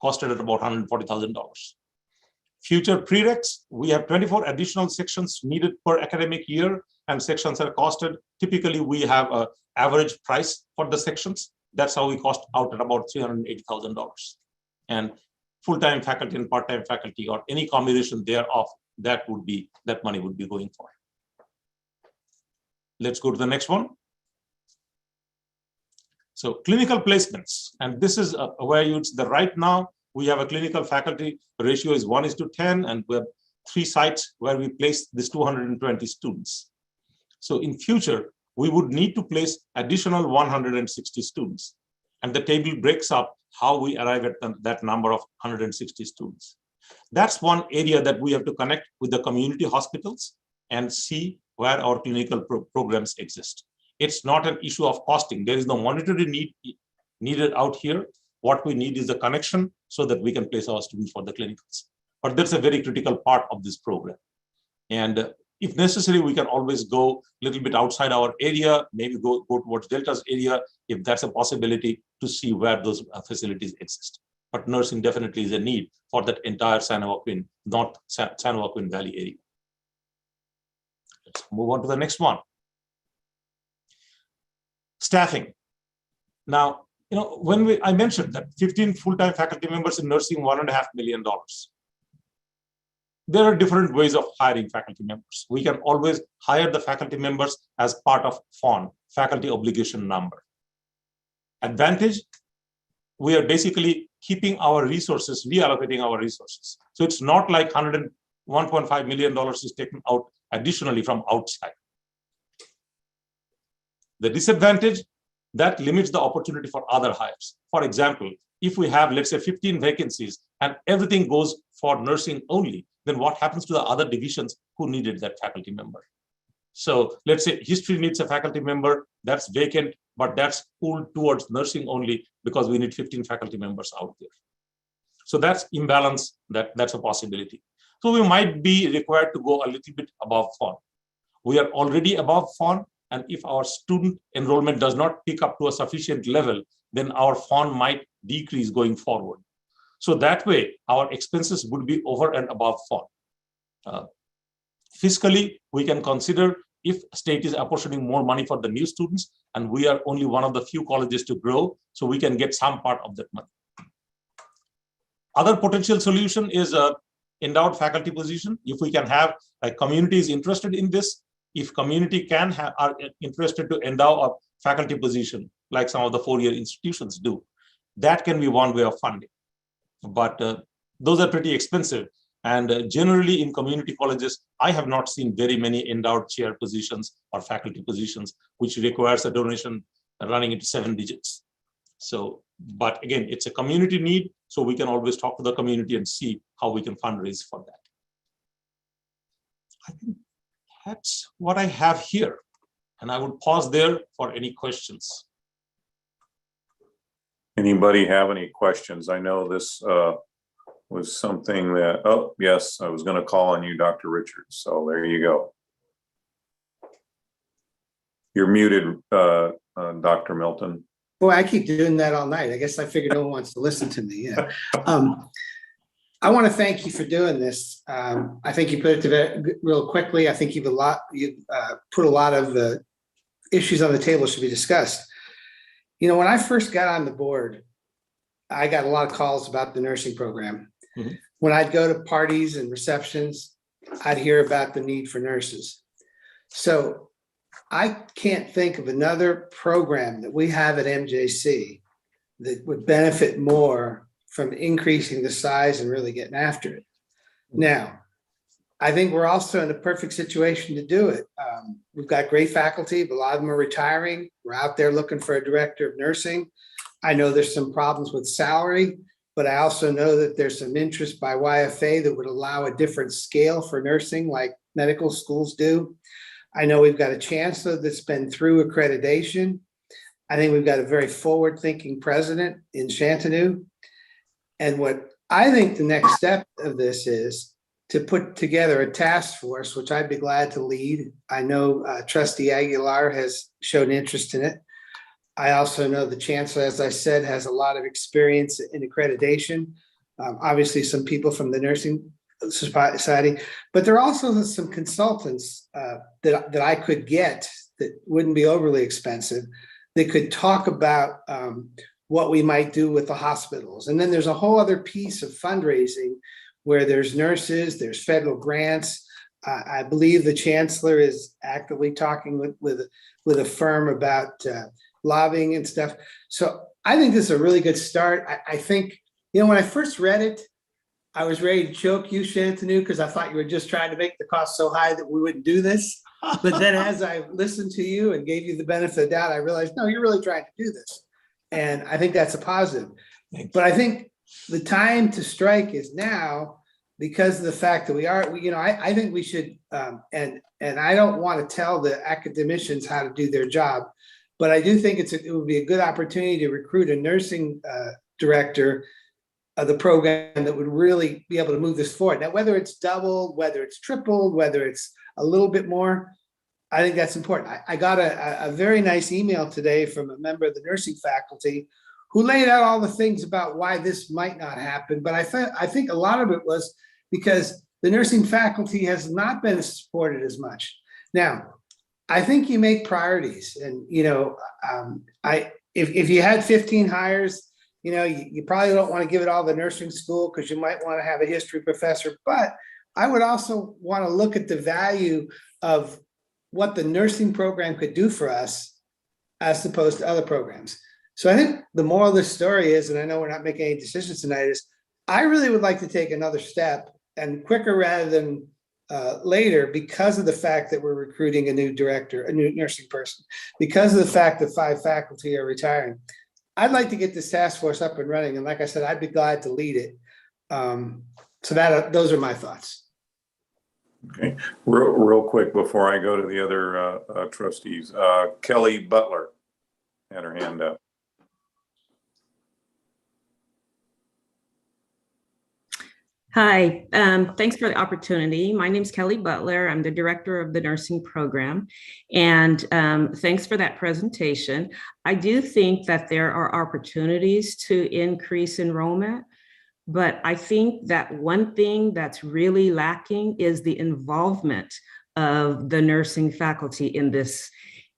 costed at about $140,000. Future prereqs, we have 24 additional sections needed per academic year, and sections are costed. Typically, we have an average price for the sections. That's how we cost out at about $380,000. And full-time faculty and part-time faculty, or any combination thereof, that money would be going for. Let's go to the next one. So clinical placements, and this is where right now we have a clinical faculty ratio is 1:10, and we have 3 sites where we place this 220 students. So in future, we would need to place additional 160 students. And the table breaks up how we arrive at that number of 160 students. That's one area that we have to connect with the community hospitals and see where our clinical programs exist. It's not an issue of costing. There is no monetary need needed out here. What we need is a connection so that we can place our students for the clinicals. But that's a very critical part of this program. And if necessary, we can always go a little bit outside our area, maybe go towards Delta's area, if that's a possibility, to see where those facilities exist. But nursing definitely is a need for that entire San Joaquin, North San Joaquin Valley area. Let's move on to the next one. Staffing. Now, when I mentioned that 15 full-time faculty members in nursing, $1.5 million. There are different ways of hiring faculty members. We can always hire the faculty members as part of FON, faculty obligation number. Advantage, we are basically keeping our resources, reallocating our resources. So it's not like $1.5 million is taken out additionally from outside. The disadvantage, that limits the opportunity for other hires. For example, if we have, let's say, 15 vacancies and everything goes for nursing only, then what happens to the other divisions who needed that faculty member? So let's say history needs a faculty member, that's vacant, but that's pulled towards nursing only because we need 15 faculty members out there. So that's imbalance, that's a possibility. So we might be required to go a little bit above FON. We are already above FON, and if our student enrollment does not pick up to a sufficient level, then our FON might decrease going forward. So that way, our expenses would be over and above FON. Fiscally, we can consider if state is apportioning more money for the new students, and we are only one of the few colleges to grow, so we can get some part of that money. Other potential solution is a endowed faculty position. If we can have a community is interested in this, if community are interested to endow a faculty position, like some of the 4-year institutions do, that can be one way of funding. But those are pretty expensive. And generally in community colleges, I have not seen very many endowed chair positions or faculty positions, which requires a donation running into 7 digits. So, but again, it's a community need, so we can always talk to the community and see how we can fundraise for that. I think that's what I have here. And I would pause there for any questions. Anybody have any questions? I know this was something that, oh, yes, I was going to call on you, Dr. Richards. So there you go. You're muted, Dr. Milton. Boy, I keep doing that all night. I guess I figured no one wants to listen to me. Yeah. I want to thank you for doing this. I think you put it to real quickly. I think you put a lot of the issues on the table should be discussed. You know, when I first got on the board, I got a lot of calls about the nursing program. Mhm. When I'd go to parties and receptions, I'd hear about the need for nurses. So I can't think of another program that we have at MJC that would benefit more from increasing the size and really getting after it. Now, I think we're also in a perfect situation to do it. We've got great faculty, but a lot of them are retiring. We're out there looking for a director of nursing. I know there's some problems with salary, but I also know that there's some interest by YFA that would allow a different scale for nursing like medical schools do. I know we've got a chancellor that's been through accreditation. I think we've got a very forward-thinking president in Chantilly. And what I think the next step of this is to put together a task force, which I'd be glad to lead. I know Trustee Aguilar has shown interest in it. I also know the chancellor, as I said, has a lot of experience in accreditation. Obviously, some people from the Nursing Society, but there are also some consultants that I could get that wouldn't be overly expensive that could talk about what we might do with the hospitals. And then there's a whole other piece of fundraising where there's nurses, there's federal grants. I believe the chancellor is actively talking with a firm about lobbying and stuff. So I think this is a really good start. I think, you know, when I first read it, I was ready to choke you, Shantanu, because I thought you were just trying to make the cost so high that we wouldn't do this. But then as I listened to you and gave you the benefit of the doubt, I realized, no, you're really trying to do this. And I think that's a positive. But I think the time to strike is now because of the fact that I think we should, and I don't want to tell the academicians how to do their job, but I do think it would be a good opportunity to recruit a nursing director of the program that would really be able to move this forward. Now, whether it's doubled, whether it's tripled, whether it's a little bit more, I think that's important. I got a very nice email today from a member of the nursing faculty who laid out all the things about why this might not happen. But I think a lot of it was because the nursing faculty has not been supported as much. Now, I think you make priorities, and if you had 15 hires, you probably don't want to give it all to nursing school because you might want to have a history professor. But I would also want to look at the value of what the nursing program could do for us as opposed to other programs. So I think the moral of the story is, and I know we're not making any decisions tonight, is I really would like to take another step and quicker rather than later, because of the fact that we're recruiting a new director, a new nursing person, because of the fact that 5 faculty are retiring. I'd like to get this task force up and running. And like I said, I'd be glad to lead it. Those are my thoughts. Okay, real quick before I go to the other trustees, Kelly Butler had her hand up. Hi, thanks for the opportunity. My name is Kelly Butler. I'm the director of the nursing program. And thanks for that presentation. I do think that there are opportunities to increase enrollment, but I think that one thing that's really lacking is the involvement of the nursing faculty in this.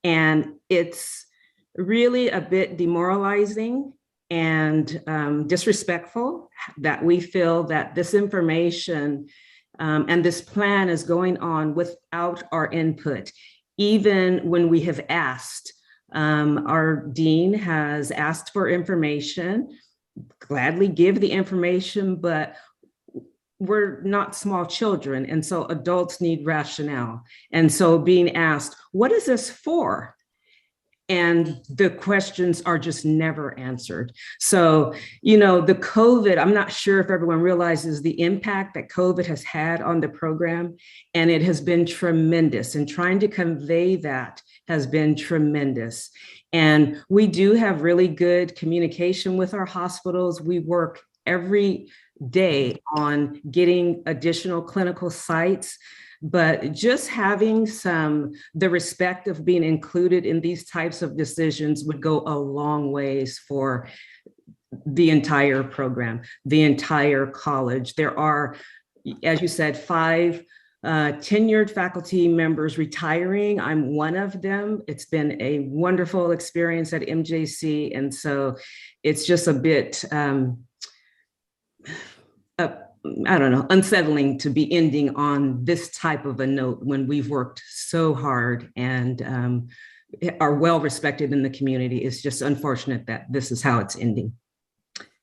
And it's really a bit demoralizing and disrespectful that we feel that this information and this plan is going on without our input, even when we have asked. Our dean has asked for information, gladly give the information, but we're not small children. And so adults need rationale. And so being asked, what is this for? and the questions are just never answered. So, the COVID, I'm not sure if everyone realizes the impact that COVID has had on the program, and it has been tremendous, and trying to convey that has been tremendous. And we do have really good communication with our hospitals. We work every day on getting additional clinical sites, but just having the respect of being included in these types of decisions would go a long ways for the entire program, the entire college. There are, as you said, 5 tenured faculty members retiring. I'm one of them. It's been a wonderful experience at MJC. And so it's just a bit, I don't know, unsettling to be ending on this type of a note when we've worked so hard and are well respected in the community. It's just unfortunate that this is how it's ending.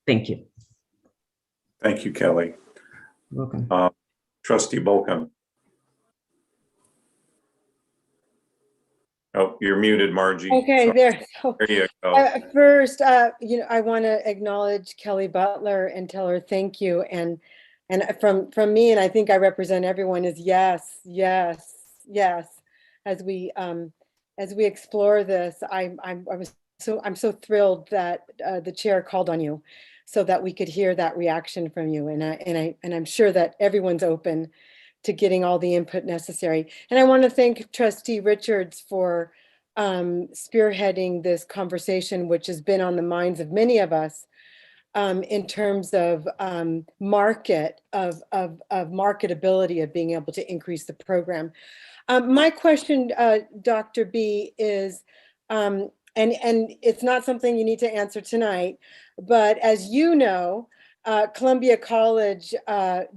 Thank you. Thank you, Kelly. You're welcome. Trustee Bolkin. Oh, you're muted, Margie. Okay, there. So, There you go. first, I want to acknowledge Kelly Butler and tell her thank you. And from me, and I think I represent everyone, is yes, yes, yes. As we explore this, I'm so thrilled that the chair called on you, so that we could hear that reaction from you. And I'm sure that everyone's open to getting all the input necessary. And I want to thank Trustee Richards for spearheading this conversation, which has been on the minds of many of us in terms of marketability of being able to increase the program. My question, Dr. B, is, and it's not something you need to answer tonight, but as you know, Columbia College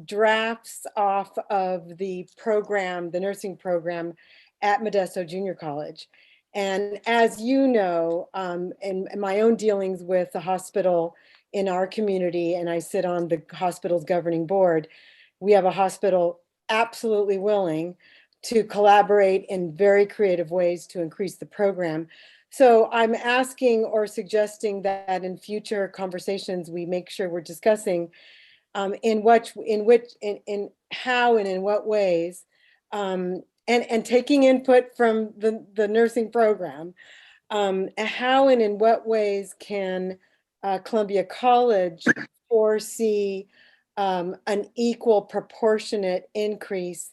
drafts off of the program, the nursing program at Modesto Junior College. And as you know, in my own dealings with the hospital in our community, and I sit on the hospital's governing board, we have a hospital absolutely willing to collaborate in very creative ways to increase the program. So I'm asking or suggesting that in future conversations, we make sure we're discussing how and in what ways, and taking input from the nursing program, how and in what ways can Columbia College foresee an equal proportionate increase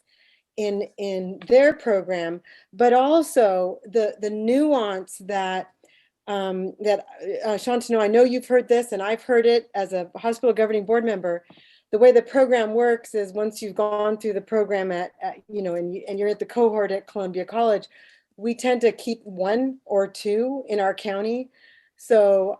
in their program, but also the nuance that Shantanu, I know you've heard this and I've heard it as a hospital governing board member. The way the program works is once you've gone through the program and you're at the cohort at Columbia College, we tend to keep 1 or 2 in our county. So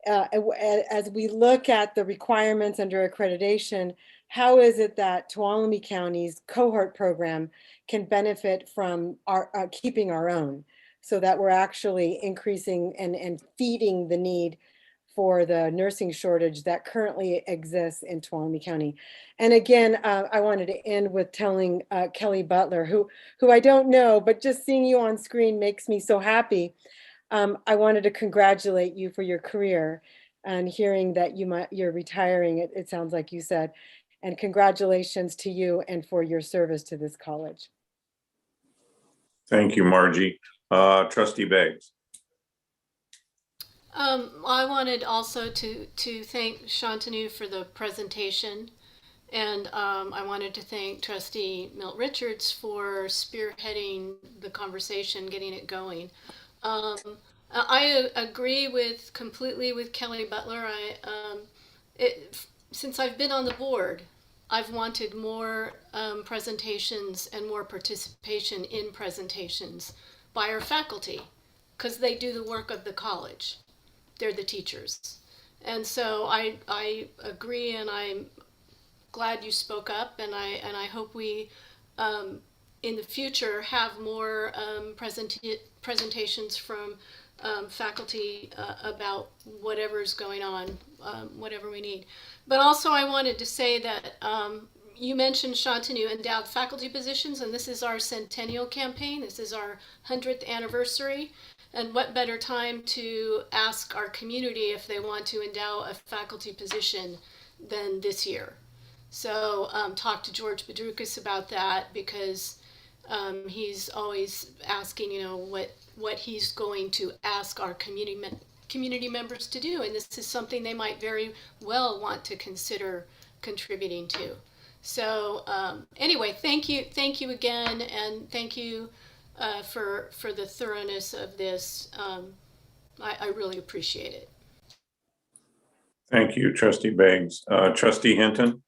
as we look at the requirements under accreditation, how is it that Tuolumne County's cohort program can benefit from our keeping our own, so that we're actually increasing and feeding the need for the nursing shortage that currently exists in Tuolumne County? And again, I wanted to end with telling Kelly Butler, who I don't know, but just seeing you on screen makes me so happy. I wanted to congratulate you for your career and hearing that you're retiring, it sounds like you said, and congratulations to you and for your service to this college. Thank you, Margie. Trustee Beggs. I wanted also to thank Shantanu for the presentation, and I wanted to thank Trustee Milt Richards for spearheading the conversation, getting it going. I agree completely with Kelly Butler. Since I've been on the board, I've wanted more presentations and more participation in presentations by our faculty, because they do the work of the college. They're the teachers. And so I agree, and I'm glad you spoke up, and I hope we in the future have more presentations from faculty about whatever's going on, whatever we need. But also I wanted to say that you mentioned, Shantanu, endowed faculty positions, and this is our centennial campaign. This is our 100th anniversary. And what better time to ask our community if they want to endow a faculty position than this year? So talk to George Bedrukis about that, because he's always asking, what he's going to ask our community members to do. And this is something they might very well want to consider contributing to. So anyway, thank you again, and thank you for the thoroughness of this. I really appreciate it. Thank you, Trustee Beggs. Trustee Hinton?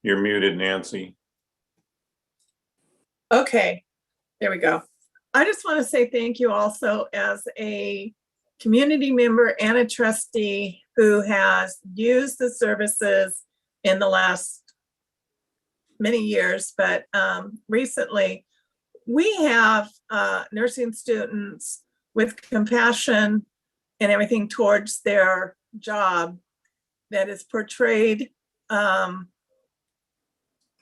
You're muted, Nancy. Okay, there we go. I just want to say thank you also as a community member and a trustee who has used the services in the last many years, but recently we have nursing students with compassion and everything towards their job that is portrayed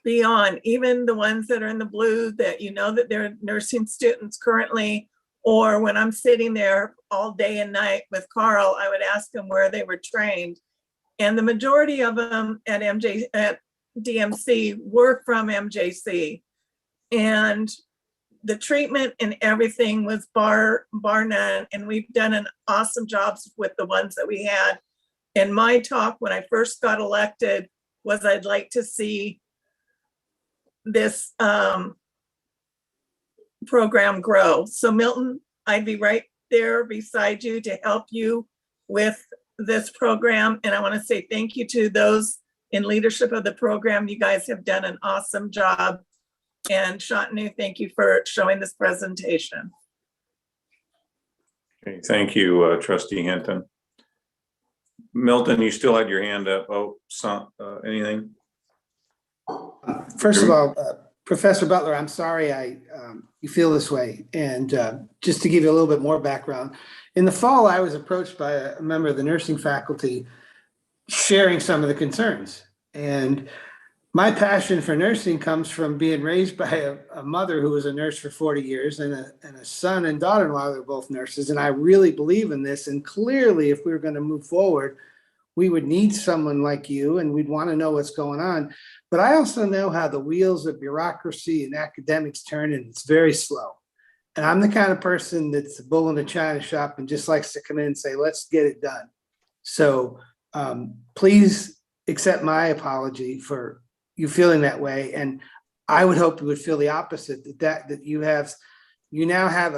beyond even the ones that are in the blue, that that they're nursing students currently. Or when I'm sitting there all day and night with Carl, I would ask them where they were trained. And the majority of them at DMC were from MJC. And the treatment and everything was bar none. And we've done an awesome job with the ones that we had. And my talk when I first got elected was I'd like to see this program grow. So Milton, I'd be right there beside you to help you with this program. And I want to say thank you to those in leadership of the program. You guys have done an awesome job. And Shantanu, thank you for showing this presentation. Okay, thank you, Trustee Hinton. Milton, you still had your hand up. Oh, anything? First of all, Professor Butler, I'm sorry you feel this way. And just to give you a little bit more background, in the fall, I was approached by a member of the nursing faculty sharing some of the concerns. And my passion for nursing comes from being raised by a mother who was a nurse for 40 years and a son and daughter-in-law that are both nurses. And I really believe in this. And clearly, if we were going to move forward, we would need someone like you, and we'd want to know what's going on. But I also know how the wheels of bureaucracy and academics turn, and it's very slow. And I'm the kind of person that's a bull in a china shop and just likes to come in and say, let's get it done. So please accept my apology for you feeling that way. And I would hope you would feel the opposite, that you now have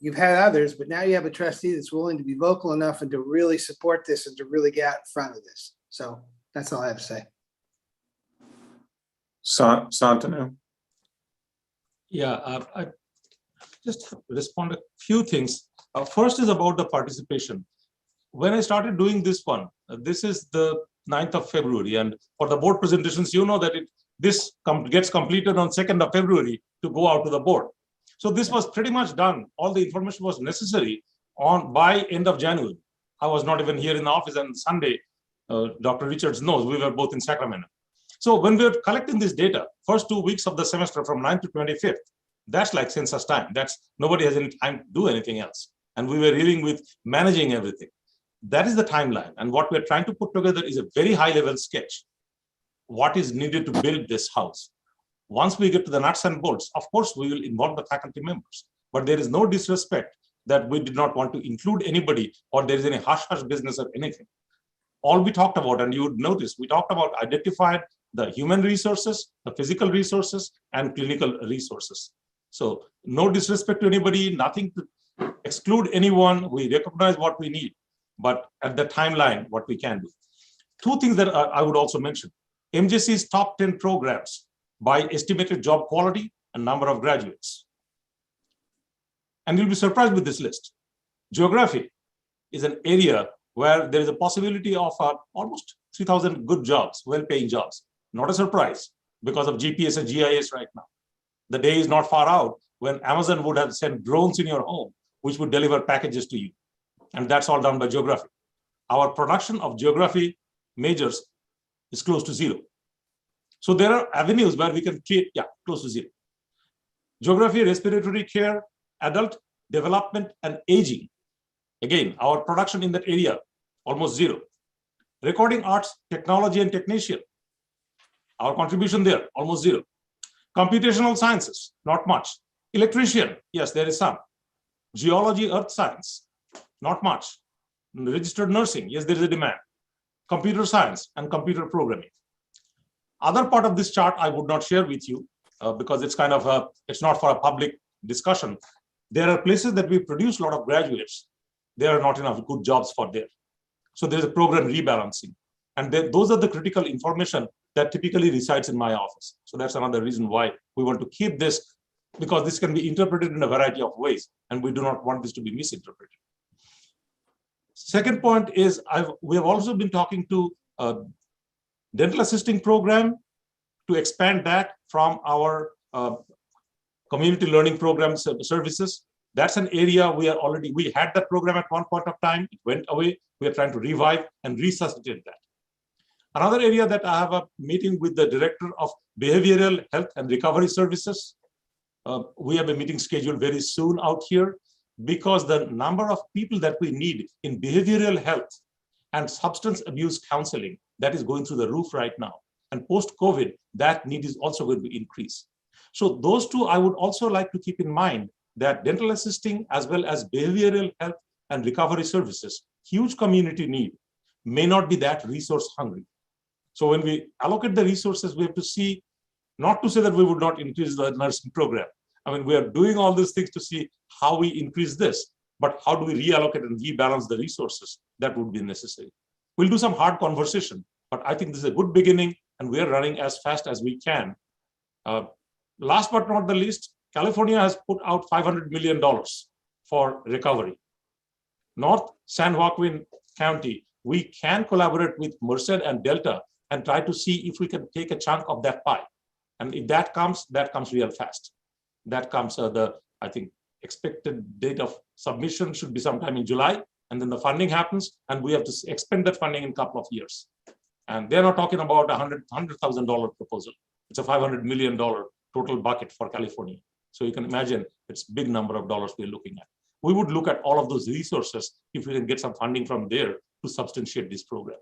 you've had others, but now you have a trustee that's willing to be vocal enough and to really support this and to really get out in front of this. So that's all I have to say. Shantanu? Yeah, I just respond to a few things. First is about the participation. When I started doing this one, this is the 9th of February, and for the board presentations, you know that this gets completed on 2nd of February to go out to the board. So this was pretty much done. All the information was necessary by end of January. I was not even here in the office, and Sunday, Dr. Richards knows we were both in Sacramento. So when we were collecting this data, first 2 weeks of the semester from 9th to 25th, that's like census time. That's nobody has any time to do anything else. And we were dealing with managing everything. That is the timeline. And what we're trying to put together is a very high level sketch. What is needed to build this house? Once we get to the nuts and bolts, of course, we will involve the faculty members. But there is no disrespect that we did not want to include anybody or there is any hush-hush business or anything. All we talked about, and you would notice, we talked about identified the human resources, the physical resources, and clinical resources. So no disrespect to anybody, nothing to exclude anyone. We recognize what we need, but at the timeline, what we can do. Two things that I would also mention. MJC's top 10 programs by estimated job quality and number of graduates. And you'll be surprised with this list. Geography is an area where there is a possibility of almost 3,000 good jobs, well-paying jobs. Not a surprise because of GPS and GIS right now. The day is not far out when Amazon would have sent drones in your home, which would deliver packages to you. And that's all done by geography. Our production of geography majors is close to zero. So there are avenues where we can create, close to zero. Geography, respiratory care, adult development and aging. Again, our production in that area, almost zero. Recording arts, technology and technician. Our contribution there, almost zero. Computational sciences, not much. Electrician, yes, there is some. Geology, earth science, not much. Registered nursing, yes, there is a demand. Computer science and computer programming. Other part of this chart I would not share with you because it's kind of it's not for a public discussion. There are places that we produce a lot of graduates. There are not enough good jobs for there. So there's a program rebalancing. And those are the critical information that typically resides in my office. So that's another reason why we want to keep this, because this can be interpreted in a variety of ways, and we do not want this to be misinterpreted. Second point is we have also been talking to dental assisting program to expand that from our community learning programs services. That's an area we had that program at one point of time, it went away. We are trying to revive and resuscitate that. Another area that I have a meeting with the Director of Behavioral Health and Recovery Services. We have a meeting scheduled very soon out here because the number of people that we need in behavioral health and substance abuse counseling, that is going through the roof right now. And post-COVID, that need is also going to increase. So those two, I would also like to keep in mind that dental assisting as well as behavioral health and recovery services, huge community need, may not be that resource hungry. So when we allocate the resources, we have to see, not to say that we would not increase the nursing program. I mean, we are doing all these things to see how we increase this, but how do we reallocate and rebalance the resources that would be necessary? We'll do some hard conversation, but I think this is a good beginning and we are running as fast as we can. Last but not the least, California has put out $500 million for recovery. North San Joaquin County, we can collaborate with Merced and Delta and try to see if we can take a chunk of that pie. And if that comes real fast. That comes, I think, expected date of submission should be sometime in July, and then the funding happens, and we have to expend that funding in a couple of years. And they're not talking about a $100,000 proposal. It's a $500 million total bucket for California. So you can imagine it's a big number of dollars we're looking at. We would look at all of those resources if we can get some funding from there to substantiate this program.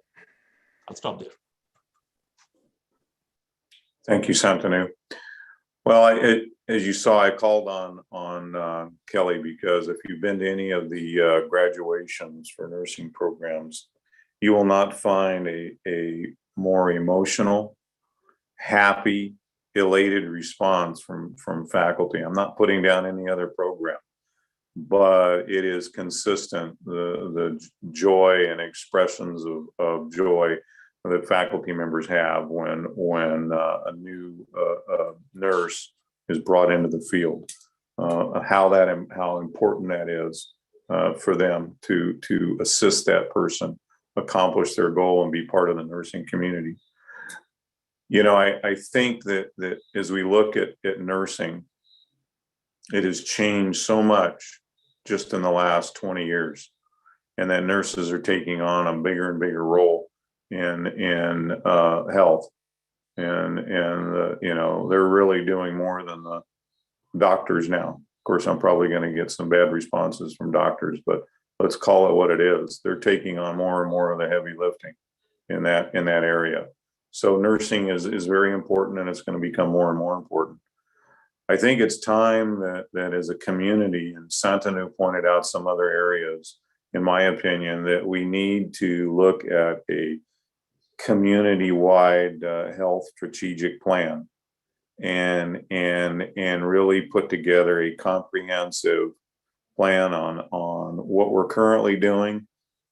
I'll stop there. Thank you, Santanu. Well, as you saw, I called on Kelly because if you've been to any of the graduations for nursing programs, you will not find a more emotional, happy, elated response from faculty. I'm not putting down any other program, but it is consistent, the joy and expressions of joy that faculty members have when a new nurse is brought into the field, how important that is for them to assist that person accomplish their goal and be part of the nursing community. You know, I think that as we look at nursing, it has changed so much just in the last 20 years, and that nurses are taking on a bigger and bigger role in health, and you know, they're really doing more than the doctors now. Of course, I'm probably going to get some bad responses from doctors, but let's call it what it is. They're taking on more and more of the heavy lifting in that area. So nursing is very important, and it's going to become more and more important. I think it's time that as a community, and Santanu pointed out some other areas, in my opinion, that we need to look at a community-wide health strategic plan and really put together a comprehensive plan on what we're currently doing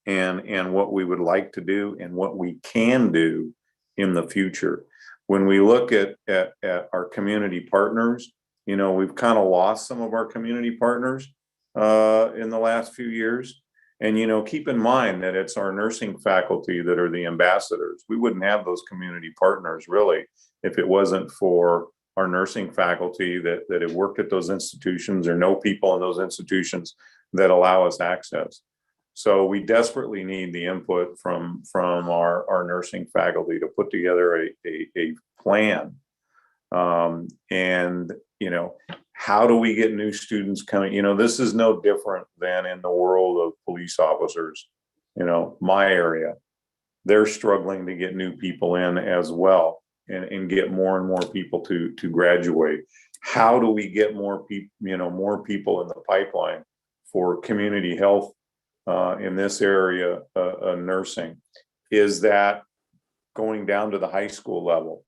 and what we would like to do and what we can do in the future. When we look at our community partners, you know, we've kind of lost some of our community partners in the last few years. And, you know, keep in mind that it's our nursing faculty that are the ambassadors. We wouldn't have those community partners really if it wasn't for our nursing faculty that have worked at those institutions or know people in those institutions that allow us access. So we desperately need the input from our nursing faculty to put together a plan. And, you know, How do we get new students coming? You know, this is no different than in the world of police officers. You know, my area, they're struggling to get new people in as well and get more and more people to graduate. How do we get more people, you know, more people in the pipeline for community health in this area, nursing? Is that going down to the high school level?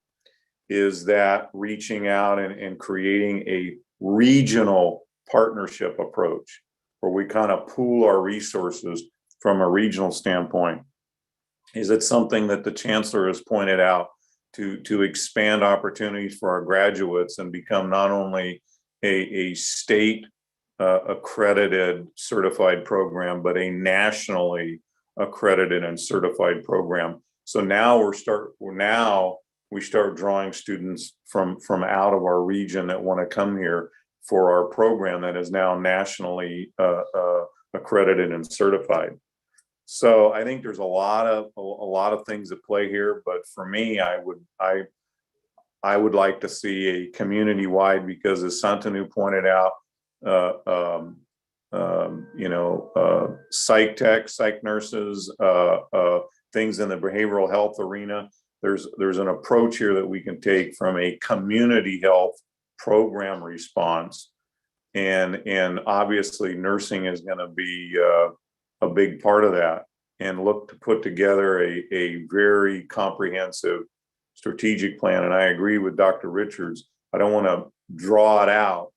Is that reaching out and creating a regional partnership approach where we kind of pool our resources from a regional standpoint? Is it something that the chancellor has pointed out to expand opportunities for our graduates and become not only a state accredited certified program, but a nationally accredited and certified program? So now we start drawing students from out of our region that want to come here for our program that is now nationally accredited and certified. So I think there's a lot of things at play here, but for me, I would like to see a community-wide, because as Santanu pointed out, psych tech, psych nurses, things in the behavioral health arena. There's an approach here that we can take from a community health program response, and obviously nursing is going to be a big part of that, and look to put together a very comprehensive strategic plan. And I agree with Dr. Richards. I don't want to draw it out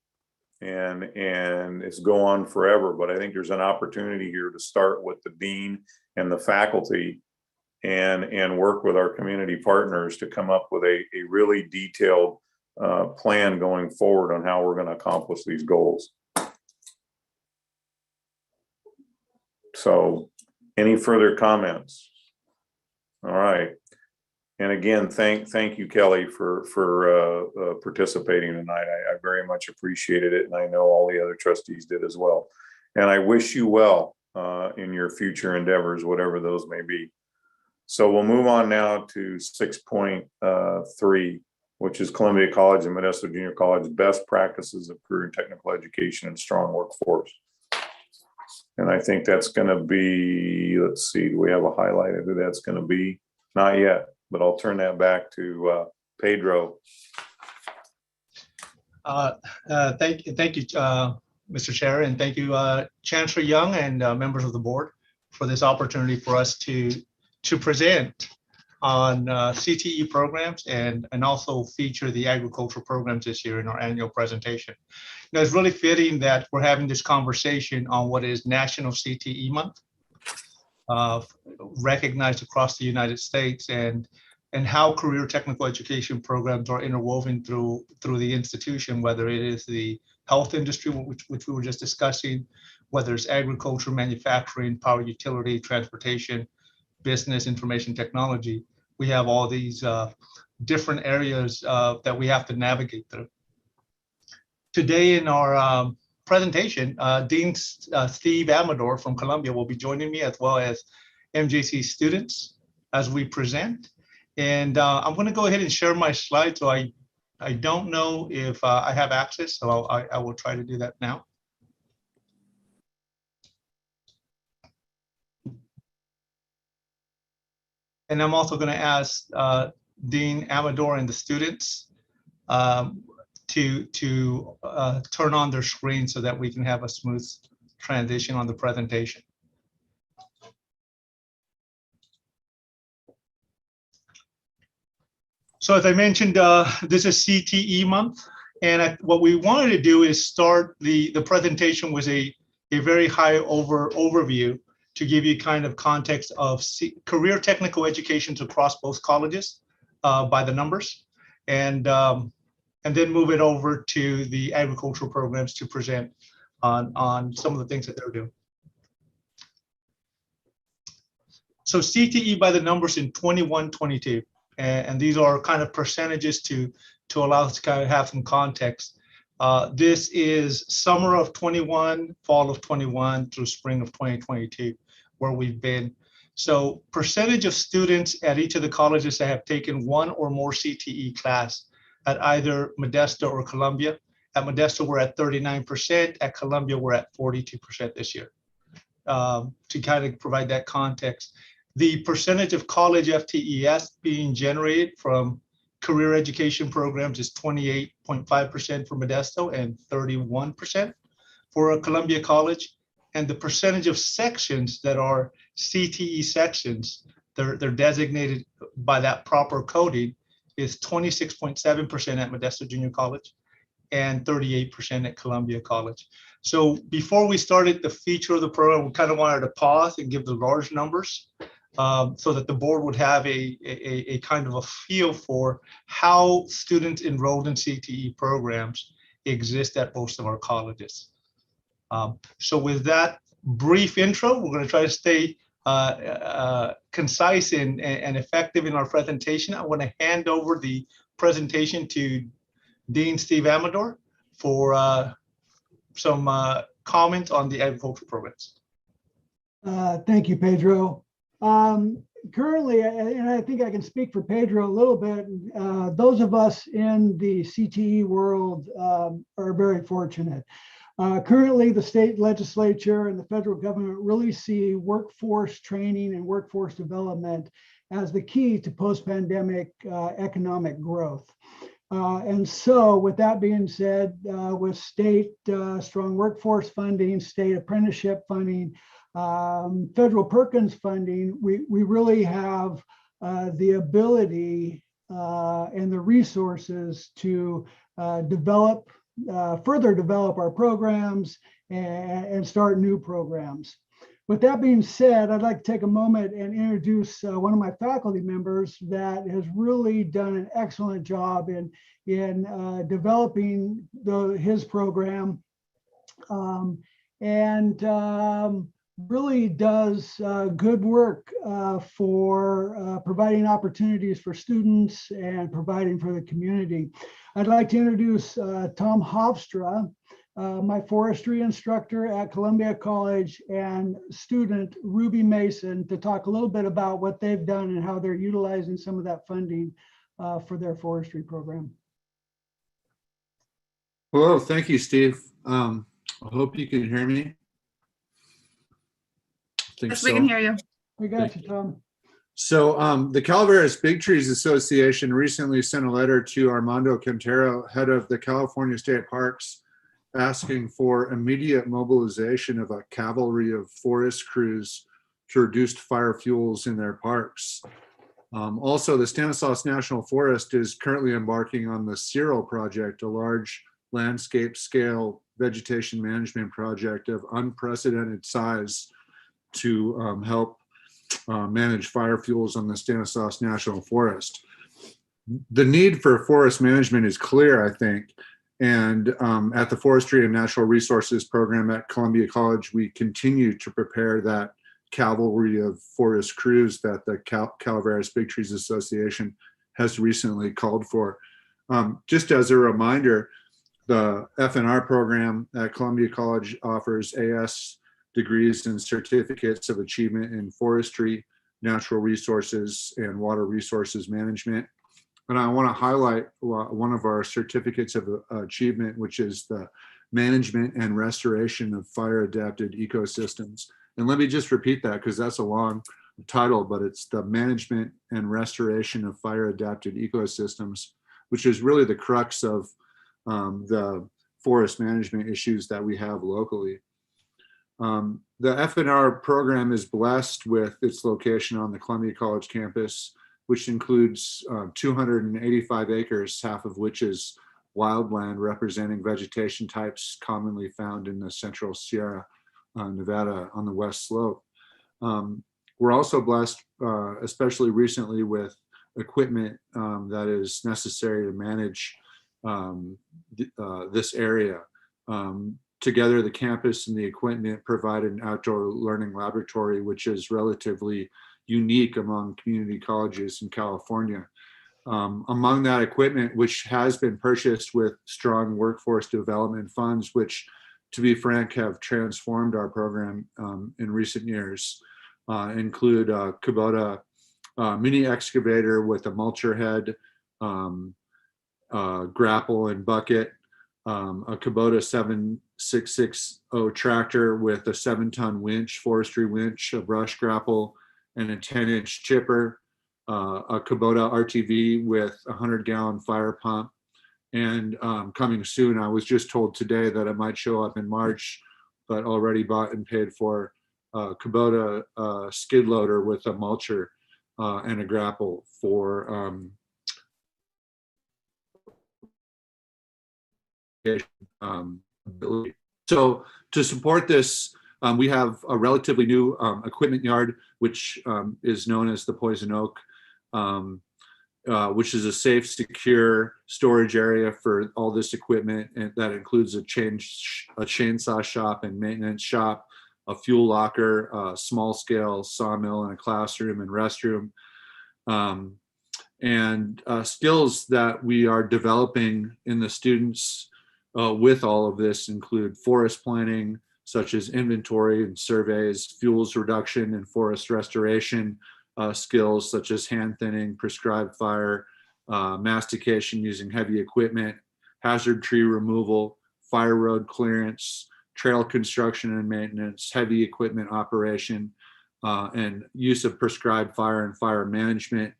and it's go on forever, but I think there's an opportunity here to start with the dean and the faculty and work with our community partners to come up with a really detailed plan going forward on how we're going to accomplish these goals. So any further comments? All right. And again, thank you, Kelly, for participating tonight. I very much appreciated it, and I know all the other trustees did as well. And I wish you well in your future endeavors, whatever those may be. So we'll move on now to 6.3, which is Columbia College and Modesto Junior College best practices of career and technical education and strong workforce. And I think that's going to be, let's see, do we have a highlight of who that's going to be? Not yet, but I'll turn that back to Pedro. Thank you, Mr. Chair, and thank you, Chancellor Young and members of the board for this opportunity for us to present on CTE programs and also feature the agricultural programs this year in our annual presentation. You know, it's really fitting that we're having this conversation on what is National CTE Month, recognized across the United States, and how career technical education programs are interwoven through the institution, whether it is the health industry, which we were just discussing, whether it's agriculture, manufacturing, power utility, transportation, business, information technology. We have all these different areas that we have to navigate through. Today in our presentation, Dean Steve Amador from Columbia will be joining me, as well as MJC students, as we present. And I'm going to go ahead and share my slides. So I don't know if I have access, so I will try to do that now. And I'm also going to ask Dean Amador and the students to turn on their screen so that we can have a smooth transition on the presentation. So as I mentioned, this is CTE month, and what we wanted to do is start the presentation with a very high overview to give you kind of context of career technical educations across both colleges by the numbers, and then move it over to the agricultural programs to present on some of the things that they're doing. So CTE by the numbers in 21-22, and these are kind of percentages to allow us to kind of have some context. This is summer of 21, fall of 21 through spring of 2022, where we've been. So percentage of students at each of the colleges that have taken one or more CTE class at either Modesto or Columbia At Modesto, we're at 39%. At Columbia, we're at 42% this year. To kind of provide that context, the percentage of college FTES being generated from career education programs is 28.5% for Modesto and 31% for Columbia College. And the percentage of sections that are CTE sections, they're designated by that proper coding, is 26.7% at Modesto Junior College and 38% at Columbia College. So before we started the feature of the program, we kind of wanted to pause and give the large numbers so that the board would have a kind of a feel for how students enrolled in CTE programs exist at most of our colleges. So with that brief intro, we're going to try to stay concise and effective in our presentation. I want to hand over the presentation to Dean Steve Amador for some comments on the agriculture programs. Thank you, Pedro. Currently, and I think I can speak for Pedro a little bit, those of us in the CTE world are very fortunate. Currently, the state legislature and the federal government really see workforce training and workforce development as the key to post-pandemic economic growth. And so with that being said, with state strong workforce funding, state apprenticeship funding, federal Perkins funding, we really have the ability and the resources to further develop our programs and start new programs. With that being said, I'd like to take a moment and introduce one of my faculty members that has really done an excellent job in developing his program and really does good work for providing opportunities for students and providing for the community. I'd like to introduce Tom Hofstra, my forestry instructor at Columbia College, and student Ruby Mason, to talk a little bit about what they've done and how they're utilizing some of that funding for their forestry program. Hello, thank you, Steve. I hope you can hear me. Yes, we can hear you. We got you, Tom. So the Calaveras Big Trees Association recently sent a letter to Armando Quintero, head of the California State Parks, asking for immediate mobilization of a cavalry of forest crews to reduce fire fuels in their parks. Also, the Stanislaus National Forest is currently embarking on the Cyril project, a large landscape scale vegetation management project of unprecedented size to help manage fire fuels on the Stanislaus National Forest. The need for forest management is clear, I think. And at the Forestry and Natural Resources program at Columbia College, we continue to prepare that cavalry of forest crews that the Calaveras Big Trees Association has recently called for. Just as a reminder, the FNR program at Columbia College offers AS degrees and certificates of achievement in forestry, natural resources, and water resources management. And I want to highlight one of our certificates of achievement, which is the management and restoration of fire adapted ecosystems. And let me just repeat that because that's a long title, but it's the management and restoration of fire adapted ecosystems, which is really the crux of the forest management issues that we have locally. The FNR program is blessed with its location on the Columbia College campus, which includes 285 acres, half of which is wildland representing vegetation types commonly found in the Central Sierra Nevada on the west slope. We're also blessed, especially recently, with equipment that is necessary to manage this area. Together, the campus and the equipment provide an outdoor learning laboratory, which is relatively unique among community colleges in California. Among that equipment, which has been purchased with strong workforce development funds, which, to be frank, have transformed our program in recent years, include a Kubota mini excavator with a mulcher head, grapple and bucket, a Kubota 7660 tractor with a 7-ton winch, forestry winch, a brush grapple, and a 10-inch chipper, a Kubota RTV with a 100-gallon fire pump. And coming soon, I was just told today that it might show up in March, but already bought and paid for, Kubota skid loader with a mulcher and a grapple for ability. So to support this, we have a relatively new equipment yard, which is known as the Poison Oak, which is a safe, secure storage area for all this equipment, and that includes a chainsaw shop and maintenance shop, a fuel locker, a small scale sawmill, and a classroom and restroom. And skills that we are developing in the students with all of this include forest planning, such as inventory and surveys, fuels reduction and forest restoration, skills such as hand thinning, prescribed fire, mastication using heavy equipment, hazard tree removal, fire road clearance, trail construction and maintenance, heavy equipment operation, and use of prescribed fire and fire management,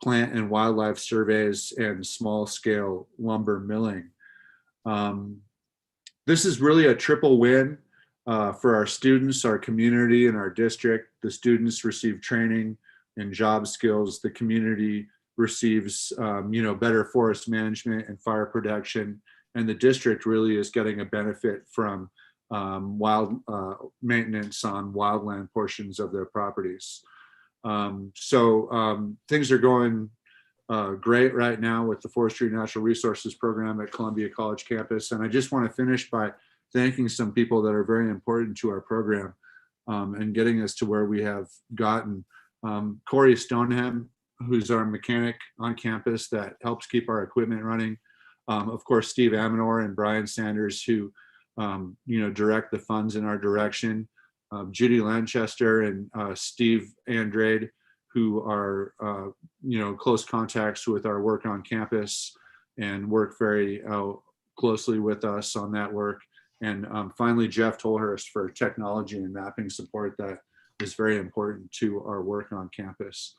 plant and wildlife surveys, and small scale lumber milling. This is really a triple win for our students, our community, and our district. The students receive training and job skills. The community receives, better forest management and fire protection, and the district really is getting a benefit from wild maintenance on wildland portions of their properties. So things are going great right now with the Forestry and Natural Resources program at Columbia College campus. And I just want to finish by thanking some people that are very important to our program and getting us to where we have gotten. Corey Stoneham, who's our mechanic on campus that helps keep our equipment running. Of course, Steve Amanor and Brian Sanders, who direct the funds in our direction. Judy Lanchester and Steve Andrade, who are close contacts with our work on campus and work very closely with us on that work. And finally, Jeff Tolhurst for technology and mapping support that is very important to our work on campus.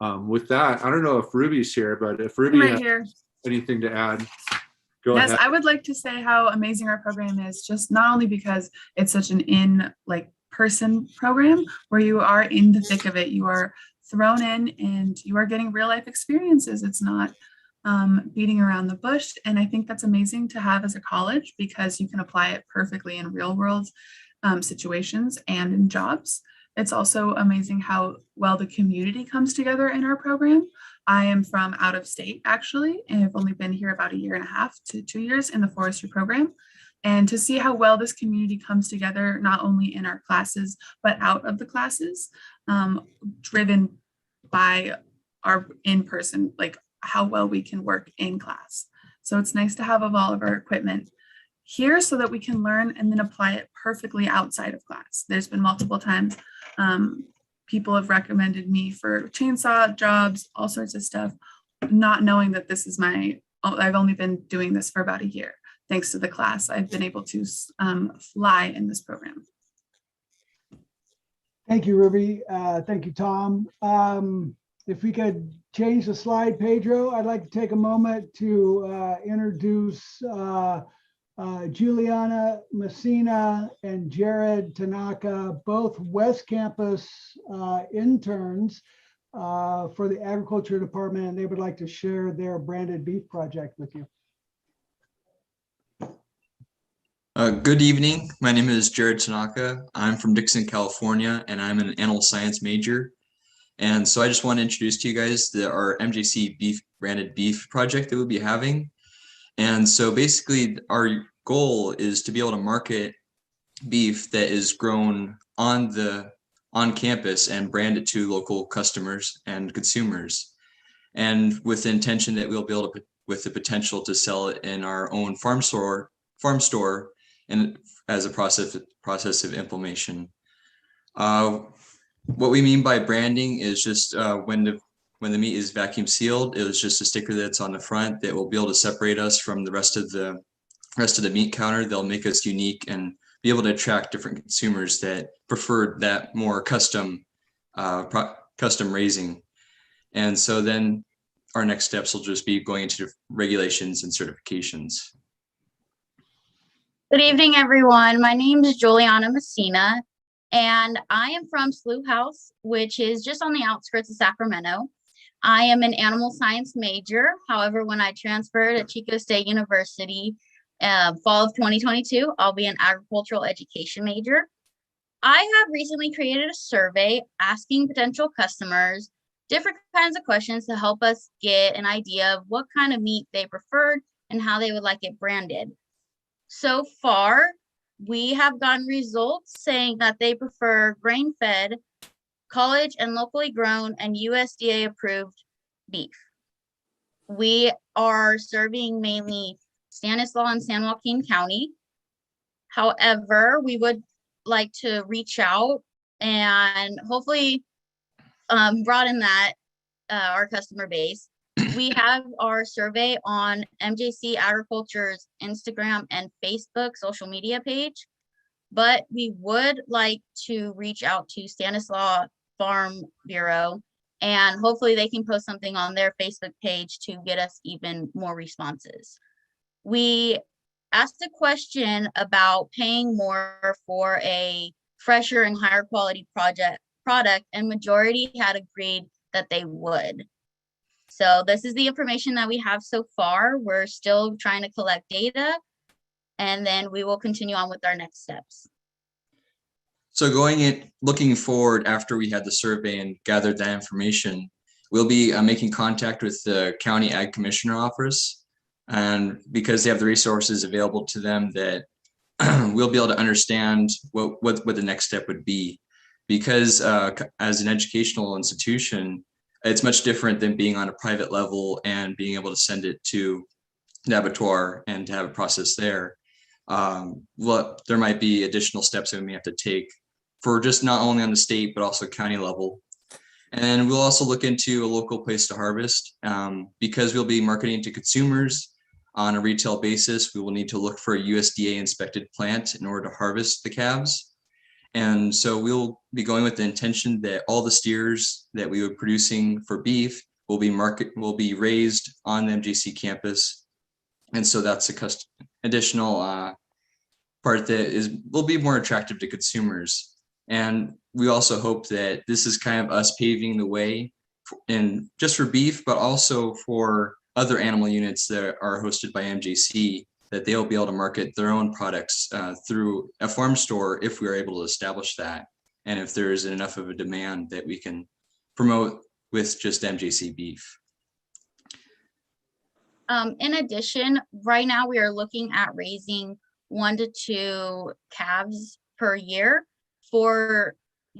With that, I don't know if Ruby's here, but if Ruby I'm right has here. anything to add, go Yes, ahead. I would like to say how amazing our program is, just not only because it's such an in-person program where you are in the thick of it, you are thrown in and you are getting real life experiences. It's not beating around the bush. And I think that's amazing to have as a college because you can apply it perfectly in real world situations and in jobs. It's also amazing how well the community comes together in our program. I am from out of state, actually, and I've only been here about 1.5 to 2 years in the forestry program. And to see how well this community comes together, not only in our classes, but out of the classes, driven by our in-person, like how well we can work in class. So it's nice to have all of our equipment here so that we can learn and then apply it perfectly outside of class. There's been multiple times people have recommended me for chainsaw jobs, all sorts of stuff, not knowing that this is I've only been doing this for about 1 year. Thanks to the class, I've been able to fly in this program. Thank you, Ruby. Thank you, Tom. If we could change the slide, Pedro, I'd like to take a moment to introduce Juliana Messina and Jared Tanaka, both West Campus interns for the Agriculture Department, and they would like to share their branded beef project with you. Good evening. My name is Jared Tanaka. I'm from Dixon, California, and I'm an animal science major. And so I just want to introduce to you guys our MJC branded beef project that we'll be having. And so basically our goal is to be able to market beef that is grown on campus and brand it to local customers and consumers. And with the intention that we'll be able to, with the potential to sell it in our own farm store, and as a process of implementation. What we mean by branding is just when the meat is vacuum sealed, it was just a sticker that's on the front that will be able to separate us from the rest of the rest of the meat counter. They'll make us unique and be able to attract different consumers that prefer that more custom raising. And so then our next steps will just be going into regulations and certifications. Good evening, everyone. My name is Juliana Messina, and I am from Slough House, which is just on the outskirts of Sacramento. I am an animal science major. However, when I transferred at Chico State University, fall of 2022, I'll be an agricultural education major. I have recently created a survey asking potential customers different kinds of questions to help us get an idea of what kind of meat they preferred and how they would like it branded. So far, we have gotten results saying that they prefer grain-fed, college and locally grown and USDA approved beef. We are serving mainly Stanislaus and San Joaquin County. However, we would like to reach out and hopefully broaden that our customer base. We have our survey on MJC Agriculture's Instagram and Facebook social media page, but we would like to reach out to Stanislaus Farm Bureau, and hopefully they can post something on their Facebook page to get us even more responses. We asked a question about paying more for a fresher and higher quality product, and majority had agreed that they would. So this is the information that we have so far. We're still trying to collect data, and then we will continue on with our next steps. So looking forward after we had the survey and gathered that information, we'll be making contact with the County Ag Commissioner Office, and because they have the resources available to them, that we'll be able to understand what the next step would be. Because as an educational institution, it's much different than being on a private level and being able to send it to the abattoir and to have a process there. There might be additional steps that we may have to take for just not only on the state, but also county level. And we'll also look into a local place to harvest. Because we'll be marketing to consumers on a retail basis, we will need to look for a USDA inspected plant in order to harvest the calves. And so we'll be going with the intention that all the steers that we were producing for beef will be raised on the MJC campus. And so that's a additional part that will be more attractive to consumers. And we also hope that this is kind of us paving the way and just for beef, but also for other animal units that are hosted by MJC, that they'll be able to market their own products through a farm store if we are able to establish that. And if there is enough of a demand that we can promote with just MJC beef. In addition, right now we are looking at raising 1 to 2 calves per year for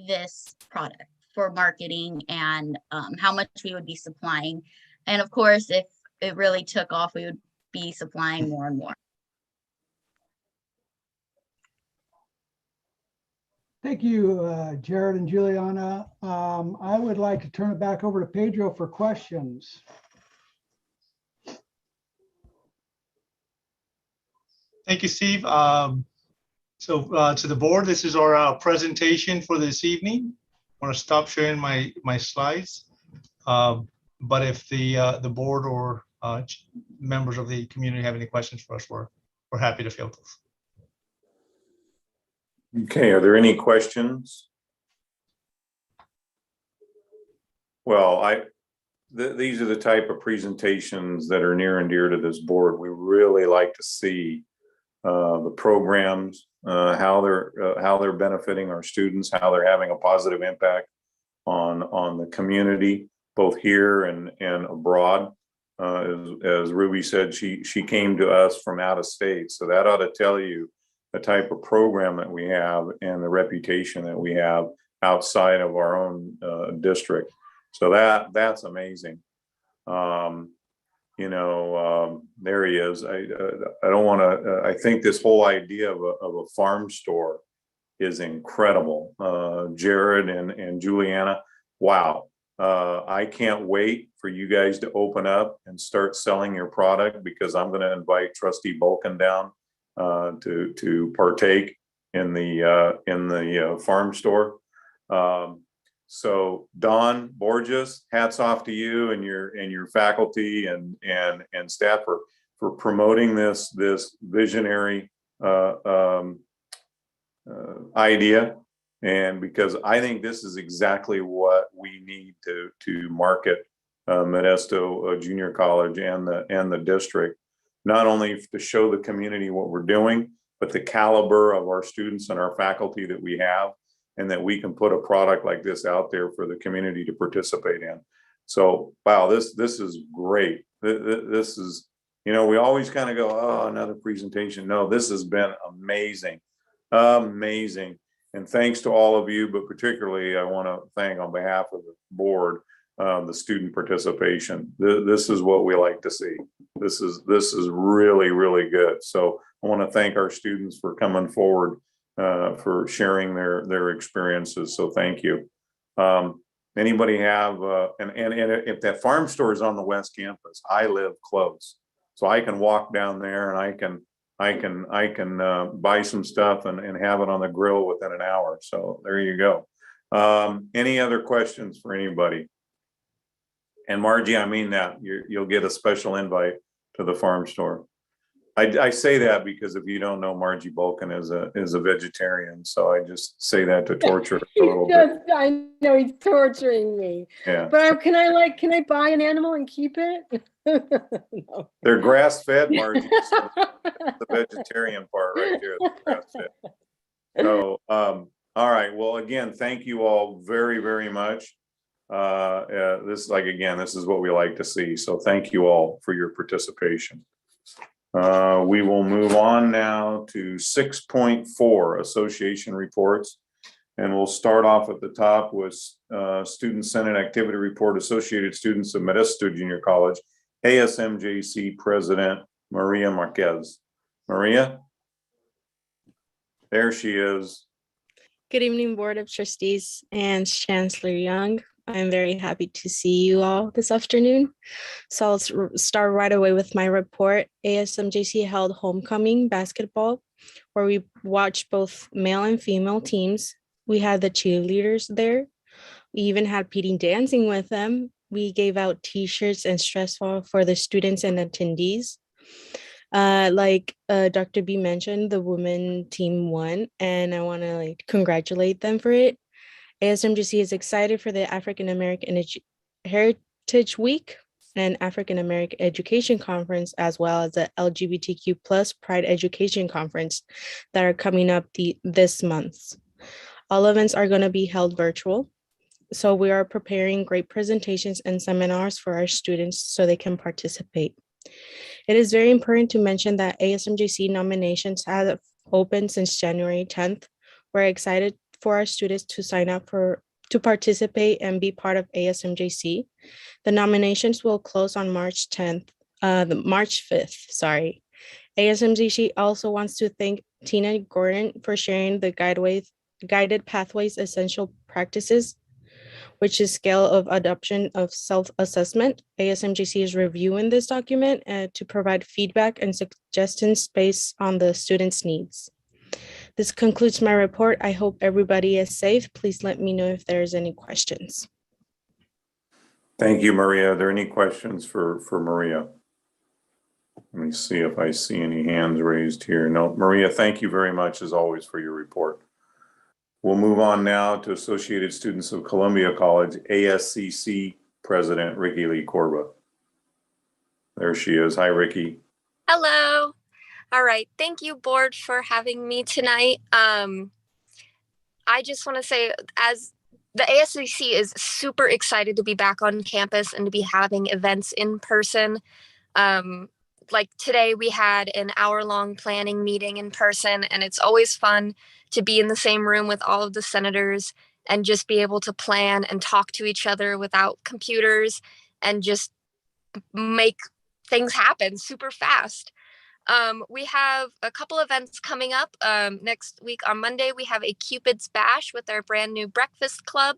this product, for marketing and how much we would be supplying. And of course, if it really took off, we would be supplying more and more. Thank you, Jared and Juliana. I would like to turn it back over to Pedro for questions. Thank you, Steve. To the board, this is our presentation for this evening. I want to stop sharing my slides. But if the board or members of the community have any questions for us, we're happy to field those. Okay, are there any questions? Well, these are the type of presentations that are near and dear to this board. We really like to see the programs, how they're benefiting our students, how they're having a positive impact on the community, both here and abroad. As Ruby said, she came to us from out of state, so that ought to tell you the type of program that we have and the reputation that we have outside of our own district. So that's amazing. There he is. I don't want to. I think this whole idea of a farm store is incredible. Jared and Juliana, wow. I can't wait for you guys to open up and start selling your product, because I'm going to invite Trustee Bulkin down to partake in the farm store. So Don Borges, hats off to you and your faculty and staff for promoting this visionary idea. And because I think this is exactly what we need to market Modesto Junior College and the district, not only to show the community what we're doing, but the caliber of our students and our faculty that we have, and that we can put a product like this out there for the community to participate in. So, wow, this is great. This is, we always kind of go, oh, another presentation. No, this has been amazing, amazing. And thanks to all of you, but particularly I want to thank on behalf of the board, the student participation. This is what we like to see. This is really, really good. So I want to thank our students for coming forward, for sharing their experiences. So thank you. Anybody have, and if that farm store is on the West Campus, I live close, so I can walk down there and I can buy some stuff and have it on the grill within an hour. So there you go. Any other questions for anybody? And Margie, I mean that you'll get a special invite to the farm store. I say that because if you don't know, Margie Bulkin is a vegetarian, so I just say that to torture her a little bit. I know he's torturing me. Yeah. But can I buy an animal and keep it? No. They're grass-fed, Margie. So the vegetarian part right there, the grass-fed. So, all right. Well, again, thank you all very, very much. This is what we like to see. So thank you all for your participation. We will move on now to 6.4 association reports. And we'll start off at the top with Student Senate Activity Report, Associated Students of Modesto Junior College, ASMJC President Maria Marquez. Maria? There she is. Good evening, Board of Trustees and Chancellor Young. I'm very happy to see you all this afternoon. So I'll start right away with my report. ASMJC held homecoming basketball, where we watched both male and female teams. We had the cheerleaders there. We even had PD dancing with them. We gave out t-shirts and stress ball for the students and attendees. Like Dr. B mentioned, the women team won, and I want to congratulate them for it. ASMJC is excited for the African American Heritage Week and African American Education Conference, as well as the LGBTQ+ Pride Education Conference that are coming up this month. All events are going to be held virtual. So we are preparing great presentations and seminars for our students so they can participate. It is very important to mention that ASMJC nominations have opened since January 10th. We're excited for our students to sign up to participate and be part of ASMJC. The nominations will close on March 5th, sorry. ASMJC also wants to thank Tina Gordon for sharing the Guided Pathways Essential Practices, which is scale of adoption of self-assessment. ASMJC is reviewing this document to provide feedback and suggestions based on the students' needs. This concludes my report. I hope everybody is safe. Please let me know if there's any questions. Thank you, Maria. Are there any questions for Maria? Let me see if I see any hands raised here. No, Maria, thank you very much as always for your report. We'll move on now to Associated Students of Columbia College, ASCC President Ricky Lee Corba. There she is. Hi, Ricky. Hello. All right. Thank you, board, for having me tonight. I just want to say, as the ASCC is super excited to be back on campus and to be having events in person. Like today we had an hour-long planning meeting in person, and it's always fun to be in the same room with all of the senators and just be able to plan and talk to each other without computers and just make things happen super fast. We have a couple events coming up. Next week on Monday, we have a Cupid's Bash with our brand new breakfast club,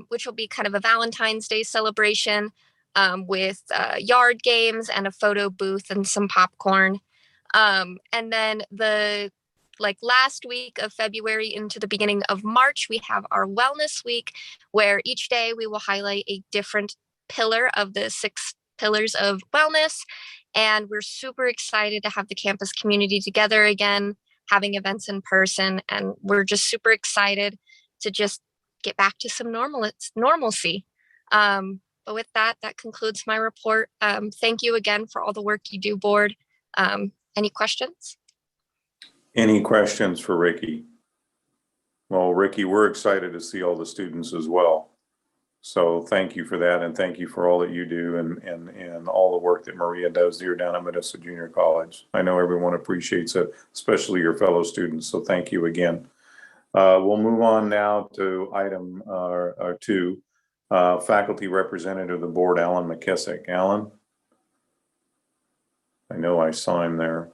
which will be kind of a Valentine's Day celebration with yard games and a photo booth and some popcorn. And then the last week of February into the beginning of March, we have our wellness week, where each day we will highlight a different pillar of the 6 pillars of wellness. And we're super excited to have the campus community together again, having events in person. And we're just super excited to just get back to some normalcy. But with that, that concludes my report. Thank you again for all the work you do, board. Any questions? Any questions for Ricky? Well, Ricky, we're excited to see all the students as well. So thank you for that, and thank you for all that you do and all the work that Maria does here down at Modesto Junior College. I know everyone appreciates it, especially your fellow students, so thank you again. We'll move on now to item 2, faculty representative of the board, Alan McKissick. Alan? I know I saw him there.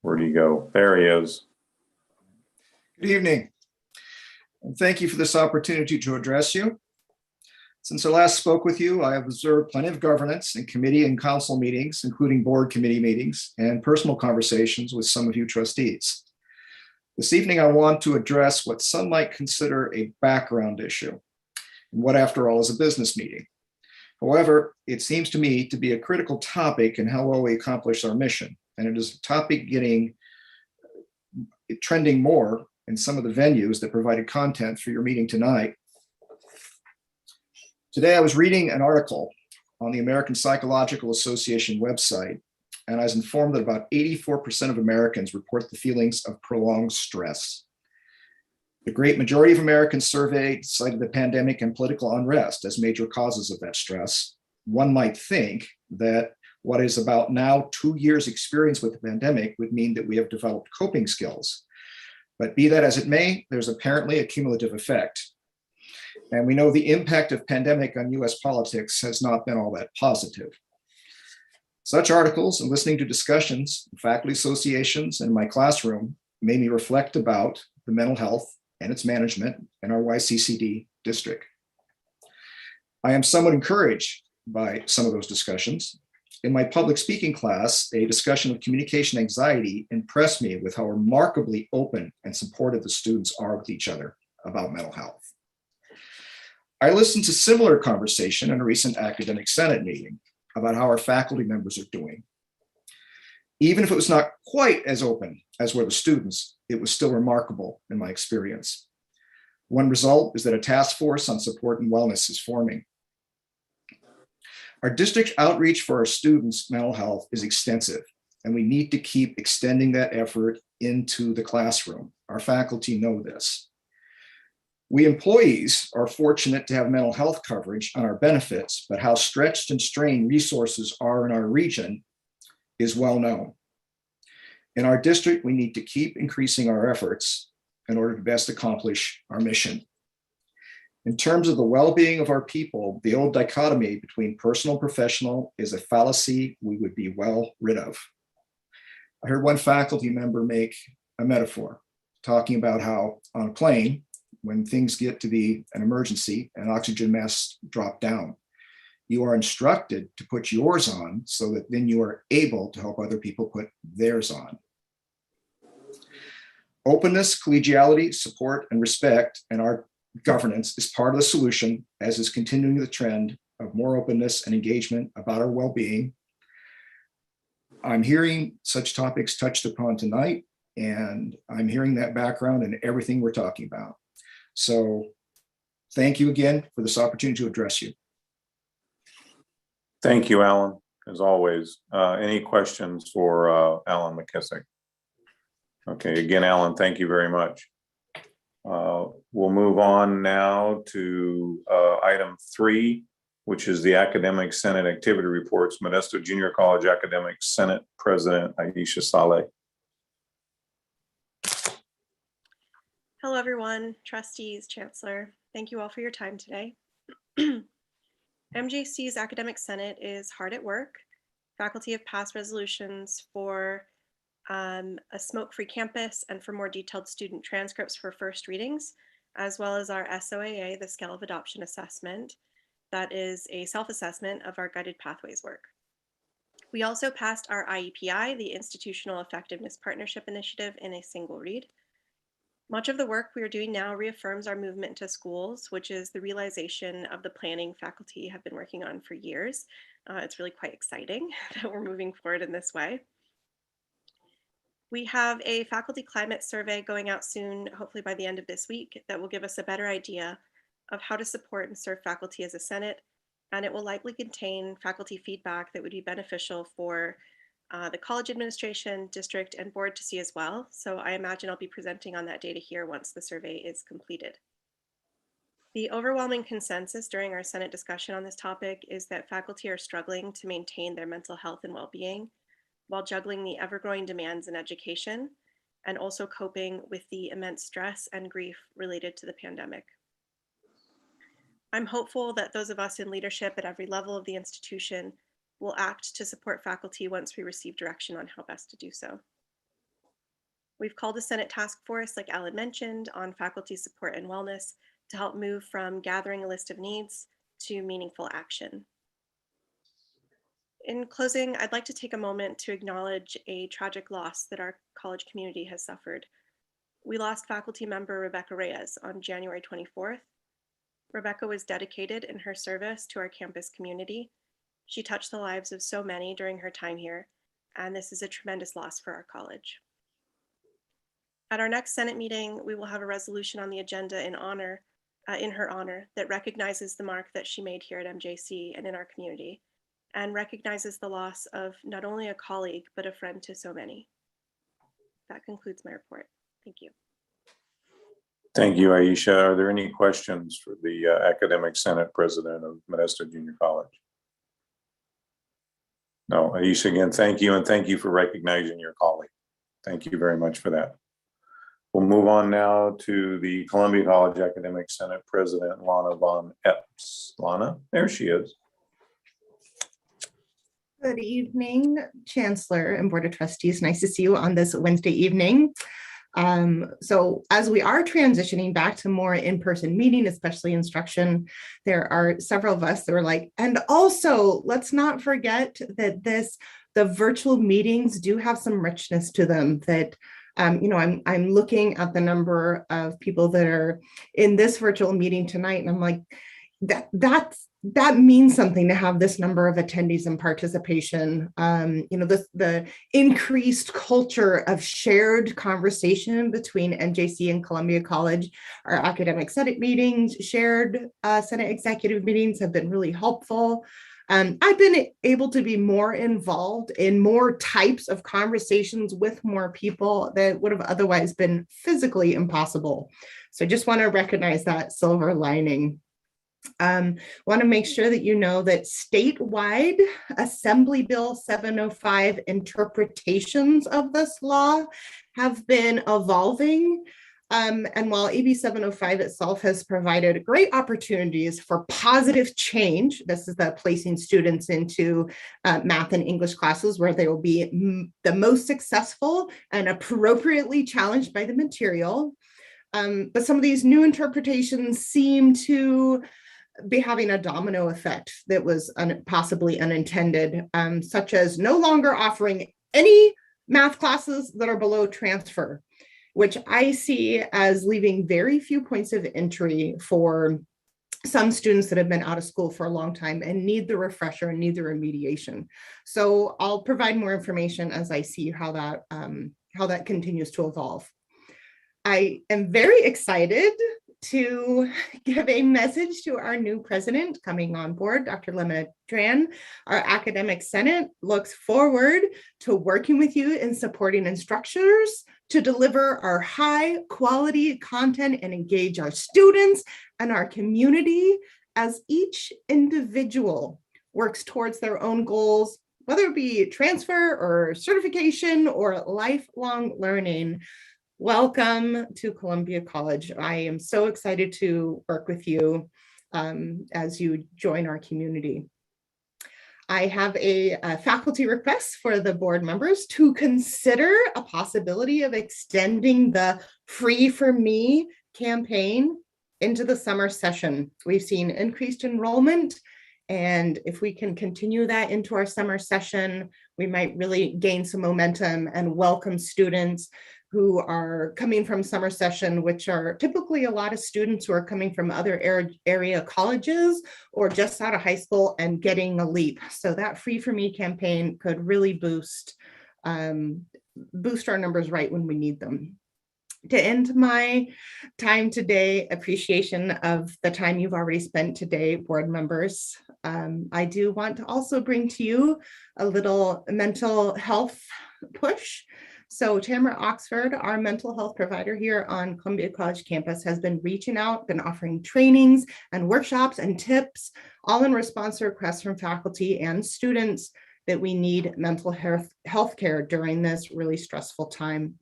Where'd he go? There he is. Good evening, and thank you for this opportunity to address you. Since I last spoke with you, I have observed plenty of governance in committee and council meetings, including board committee meetings and personal conversations with some of you trustees. This evening, I want to address what some might consider a background issue, and what, after all, is a business meeting. However, it seems to me to be a critical topic in how well we accomplish our mission. And it is a topic trending more in some of the venues that provided content for your meeting tonight. Today, I was reading an article on the American Psychological Association website, and I was informed that about 84% of Americans report the feelings of prolonged stress. The great majority of Americans surveyed cited the pandemic and political unrest as major causes of that stress. One might think that what is about now 2 years experience with the pandemic would mean that we have developed coping skills. But be that as it may, there's apparently a cumulative effect. And we know the impact of pandemic on US politics has not been all that positive. Such articles and listening to discussions, faculty associations, and my classroom made me reflect about the mental health and its management in our YCCD district. I am somewhat encouraged by some of those discussions. In my public speaking class, a discussion of communication anxiety impressed me with how remarkably open and supportive the students are with each other about mental health. I listened to similar conversation in a recent academic senate meeting about how our faculty members are doing. Even if it was not quite as open as were the students, it was still remarkable in my experience. One result is that a task force on support and wellness is forming. Our district outreach for our students' mental health is extensive, and we need to keep extending that effort into the classroom. Our faculty know this. We employees are fortunate to have mental health coverage on our benefits, but how stretched and strained resources are in our region is well known. In our district, we need to keep increasing our efforts in order to best accomplish our mission. In terms of the well-being of our people, the old dichotomy between personal and professional is a fallacy we would be well rid of. I heard one faculty member make a metaphor, talking about how on a plane, when things get to be an emergency and oxygen masks drop down, you are instructed to put yours on so that then you are able to help other people put theirs on. Openness, collegiality, support, and respect in our governance is part of the solution, as is continuing the trend of more openness and engagement about our well-being. I'm hearing such topics touched upon tonight, and I'm hearing that background in everything we're talking about. So thank you again for this opportunity to address you. Thank you, Alan, as always. Any questions for Alan McKissick? Okay, again, Alan, thank you very much. We'll move on now to item 3, which is the Academic Senate Activity Reports, Modesto Junior College Academic Senate President Aisha Saleh. Hello, everyone, trustees, chancellor. Thank you all for your time today. MJC's Academic Senate is hard at work. Faculty have passed resolutions for a smoke-free campus and for more detailed student transcripts for first readings, as well as our SOAA, the Scale of Adoption Assessment, That is a self-assessment of our guided pathways work. We also passed our IEPI, the Institutional Effectiveness Partnership Initiative, in a single read. Much of the work we are doing now reaffirms our movement to schools, which is the realization of the planning faculty have been working on for years. It's really quite exciting that we're moving forward in this way. We have a faculty climate survey going out soon, hopefully by the end of this week, that will give us a better idea of how to support and serve faculty as a Senate, and it will likely contain faculty feedback that would be beneficial for the college administration, district, and board to see as well. So I imagine I'll be presenting on that data here once the survey is completed. The overwhelming consensus during our Senate discussion on this topic is that faculty are struggling to maintain their mental health and well-being while juggling the ever-growing demands in education and also coping with the immense stress and grief related to the pandemic. I'm hopeful that those of us in leadership at every level of the institution will act to support faculty once we receive direction on how best to do so. We've called a Senate task force, like Alan mentioned, on faculty support and wellness to help move from gathering a list of needs to meaningful action. In closing, I'd like to take a moment to acknowledge a tragic loss that our college community has suffered. We lost faculty member Rebecca Reyes on January 24th. Rebecca was dedicated in her service to our campus community. She touched the lives of so many during her time here, and this is a tremendous loss for our college. At our next Senate meeting, we will have a resolution on the agenda in her honor that recognizes the mark that she made here at MJC and in our community, and recognizes the loss of not only a colleague, but a friend to so many. That concludes my report. Thank you. Thank you, Aisha. Are there any questions for the Academic Senate President of Modesto Junior College? No, Aisha, again, thank you, and thank you for recognizing your colleague. Thank you very much for that. We'll move on now to the Columbia College Academic Senate President, Lana Von Epps. Lana, there she is. Good evening, Chancellor and Board of Trustees. Nice to see you on this Wednesday evening. So as we are transitioning back to more in-person meeting, especially instruction, there are several of us that are like, and also let's not forget that the virtual meetings do have some richness to them that, I'm looking at the number of people that are in this virtual meeting tonight, and I'm like, that means something to have this number of attendees and participation. The increased culture of shared conversation between MJC and Columbia College. Our academic Senate meetings, shared Senate executive meetings have been really helpful. I've been able to be more involved in more types of conversations with more people that would have otherwise been physically impossible. So I just want to recognize that silver lining. Want to make sure that you know that statewide Assembly Bill 705 interpretations of this law have been evolving. And while AB 705 itself has provided great opportunities for positive change, this is the placing students into math and English classes where they will be the most successful and appropriately challenged by the material. But some of these new interpretations seem to be having a domino effect that was possibly unintended, such as no longer offering any math classes that are below transfer, which I see as leaving very few points of entry for some students that have been out of school for a long time and need the refresher and need the remediation. So I'll provide more information as I see how that continues to evolve. I am very excited to give a message to our new president coming on board, Dr. Lemma Tran. Our Academic Senate looks forward to working with you in supporting instructors to deliver our high quality content and engage our students and our community as each individual works towards their own goals, whether it be transfer or certification or lifelong learning. Welcome to Columbia College. I am so excited to work with you as you join our community. I have a faculty request for the board members to consider a possibility of extending the Free for Me campaign into the summer session. We've seen increased enrollment, and if we can continue that into our summer session, we might really gain some momentum and welcome students who are coming from summer session, which are typically a lot of students who are coming from other area colleges or just out of high school and getting a leap. So that Free For Me campaign could really boost our numbers right when we need them. To end my time today, appreciation of the time you've already spent today, board members. I do want to also bring to you a little mental health push. So Tamara Oxford, our mental health provider here on Columbia College campus, has been reaching out, been offering trainings and workshops and tips, all in response to requests from faculty and students that we need mental health care during this really stressful time.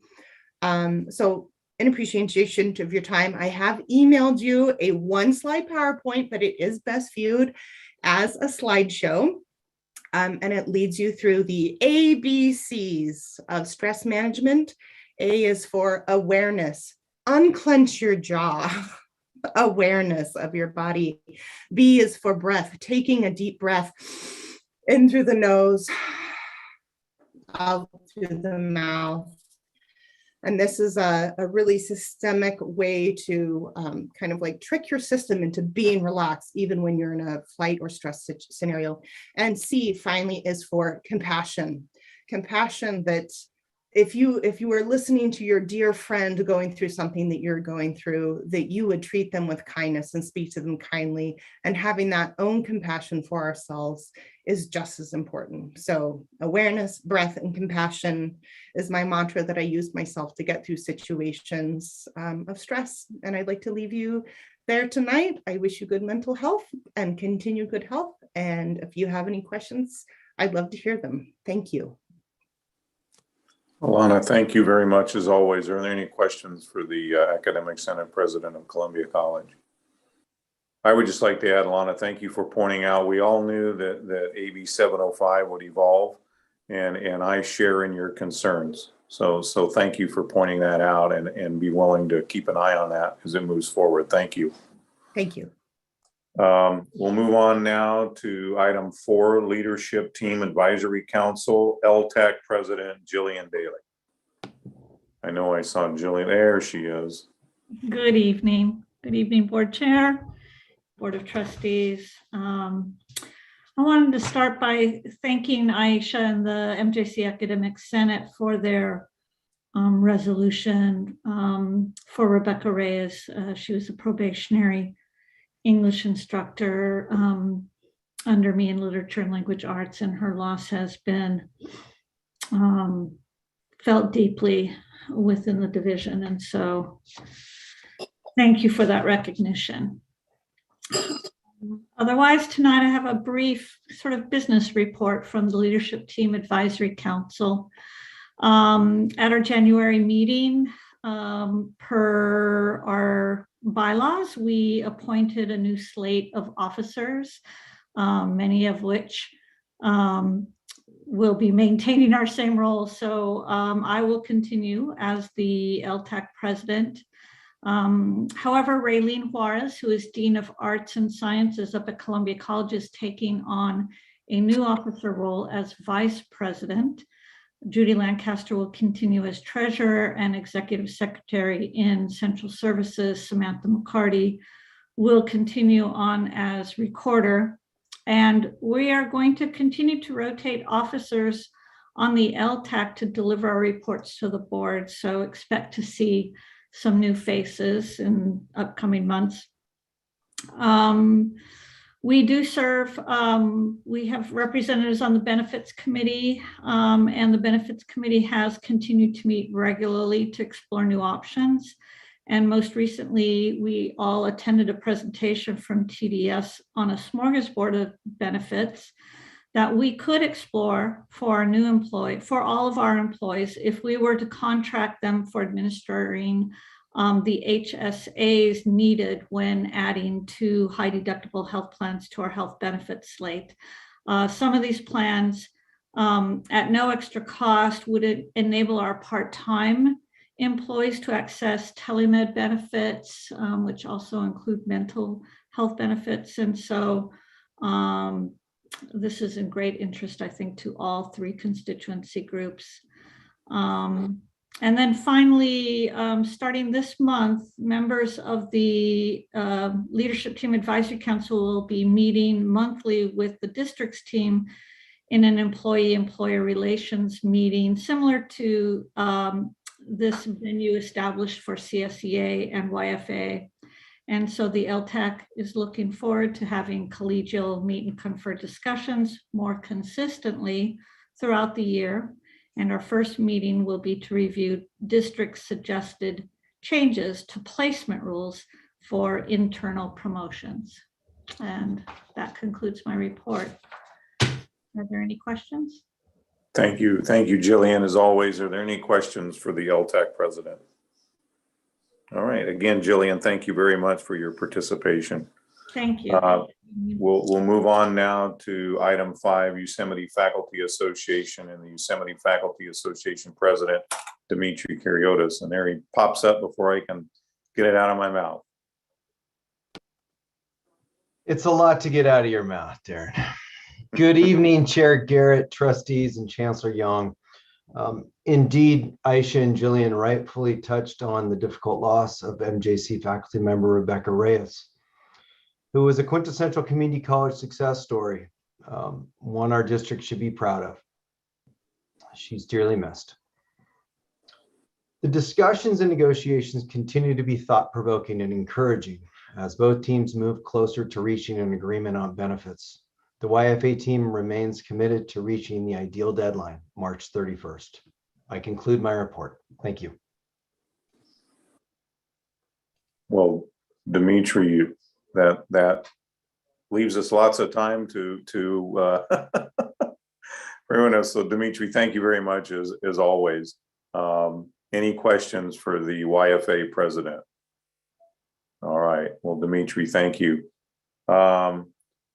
So in appreciation of your time, I have emailed you a 1-slide PowerPoint, but it is best viewed as a slideshow. And it leads you through the ABCs of stress management. A is for awareness, unclench your jaw, awareness of your body. B is for breath, taking a deep breath in through the nose, out through the mouth. And this is a really systemic way to kind of like trick your system into being relaxed, even when you're in a flight or stress scenario. And C finally is for compassion. Compassion that if you were listening to your dear friend going through something that you're going through, that you would treat them with kindness and speak to them kindly, and having that own compassion for ourselves is just as important. So awareness, breath, and compassion is my mantra that I use myself to get through situations of stress. And I'd like to leave you there tonight. I wish you good mental health and continued good health. And if you have any questions, I'd love to hear them. Thank you. Alana, thank you very much as always. Are there any questions for the Academic Senate President of Columbia College? I would just like to add, Alana, thank you for pointing out, we all knew that AB 705 would evolve, and I share in your concerns. So thank you for pointing that out and be willing to keep an eye on that as it moves forward. Thank you. Thank you. We'll move on now to item 4, Leadership Team Advisory Council, LTAC President Jillian Daly. I know I saw Jillian. There she is. Good evening. Good evening, Board Chair, Board of Trustees. I wanted to start by thanking Aisha and the MJC Academic Senate for their resolution for Rebecca Reyes. She was a probationary English instructor under me in literature and language arts, and her loss has been felt deeply within the division. And so thank you for that recognition. Otherwise, tonight I have a brief sort of business report from the Leadership Team Advisory Council. At our January meeting, per our bylaws, we appointed a new slate of officers, many of which will be maintaining our same role. So I will continue as the LTAC president. However, Raylene Juarez, who is Dean of Arts and Sciences up at Columbia College, is taking on a new officer role as vice president. Judy Lancaster will continue as treasurer, and executive secretary in central services, Samantha McCarty, will continue on as recorder. And we are going to continue to rotate officers on the LTAC to deliver our reports to the board. So expect to see some new faces in upcoming months. We do serve, we have representatives on the benefits committee, and the benefits committee has continued to meet regularly to explore new options. And most recently, we all attended a presentation from TDS on a smorgasbord of benefits that we could explore for our new employee, for all of our employees, if we were to contract them for administering the HSAs needed when adding 2 high deductible health plans to our health benefits slate. Some of these plans at no extra cost would enable our part-time employees to access telemed benefits, which also include mental health benefits. And so this is in great interest, I think, to all three constituency groups. And then finally, starting this month, members of the Leadership Team Advisory Council will be meeting monthly with the district's team in an employee-employer relations meeting, similar to this venue established for CSEA and YFA. And so the LTAC is looking forward to having collegial meet and confer discussions more consistently throughout the year. And our first meeting will be to review district suggested changes to placement rules for internal promotions. And that concludes my report. Are there any questions? Thank you, Jillian. As always, are there any questions for the LTAC president? All right, again, Jillian, thank you very much for your participation. Thank you. We'll move on now to item 5, Yosemite Faculty Association and the Yosemite Faculty Association President, Dimitri Kariotis. And there he pops up before I can get it out of my mouth. It's a lot to get out of your mouth, Darren. Good evening, Chair Garrett, trustees, and Chancellor Young. Indeed, Aisha and Jillian rightfully touched on the difficult loss of MJC faculty member Rebecca Reyes, who was a quintessential community college success story, one our district should be proud of. She's dearly missed. The discussions and negotiations continue to be thought-provoking and encouraging as both teams move closer to reaching an agreement on benefits. The YFA team remains committed to reaching the ideal deadline, March 31st. I conclude my report. Thank you. Well, Dimitri, that leaves us lots of time to ruin us. So Dimitri, thank you very much as always. Any questions for the YFA president? All right, well, Dimitri, thank you.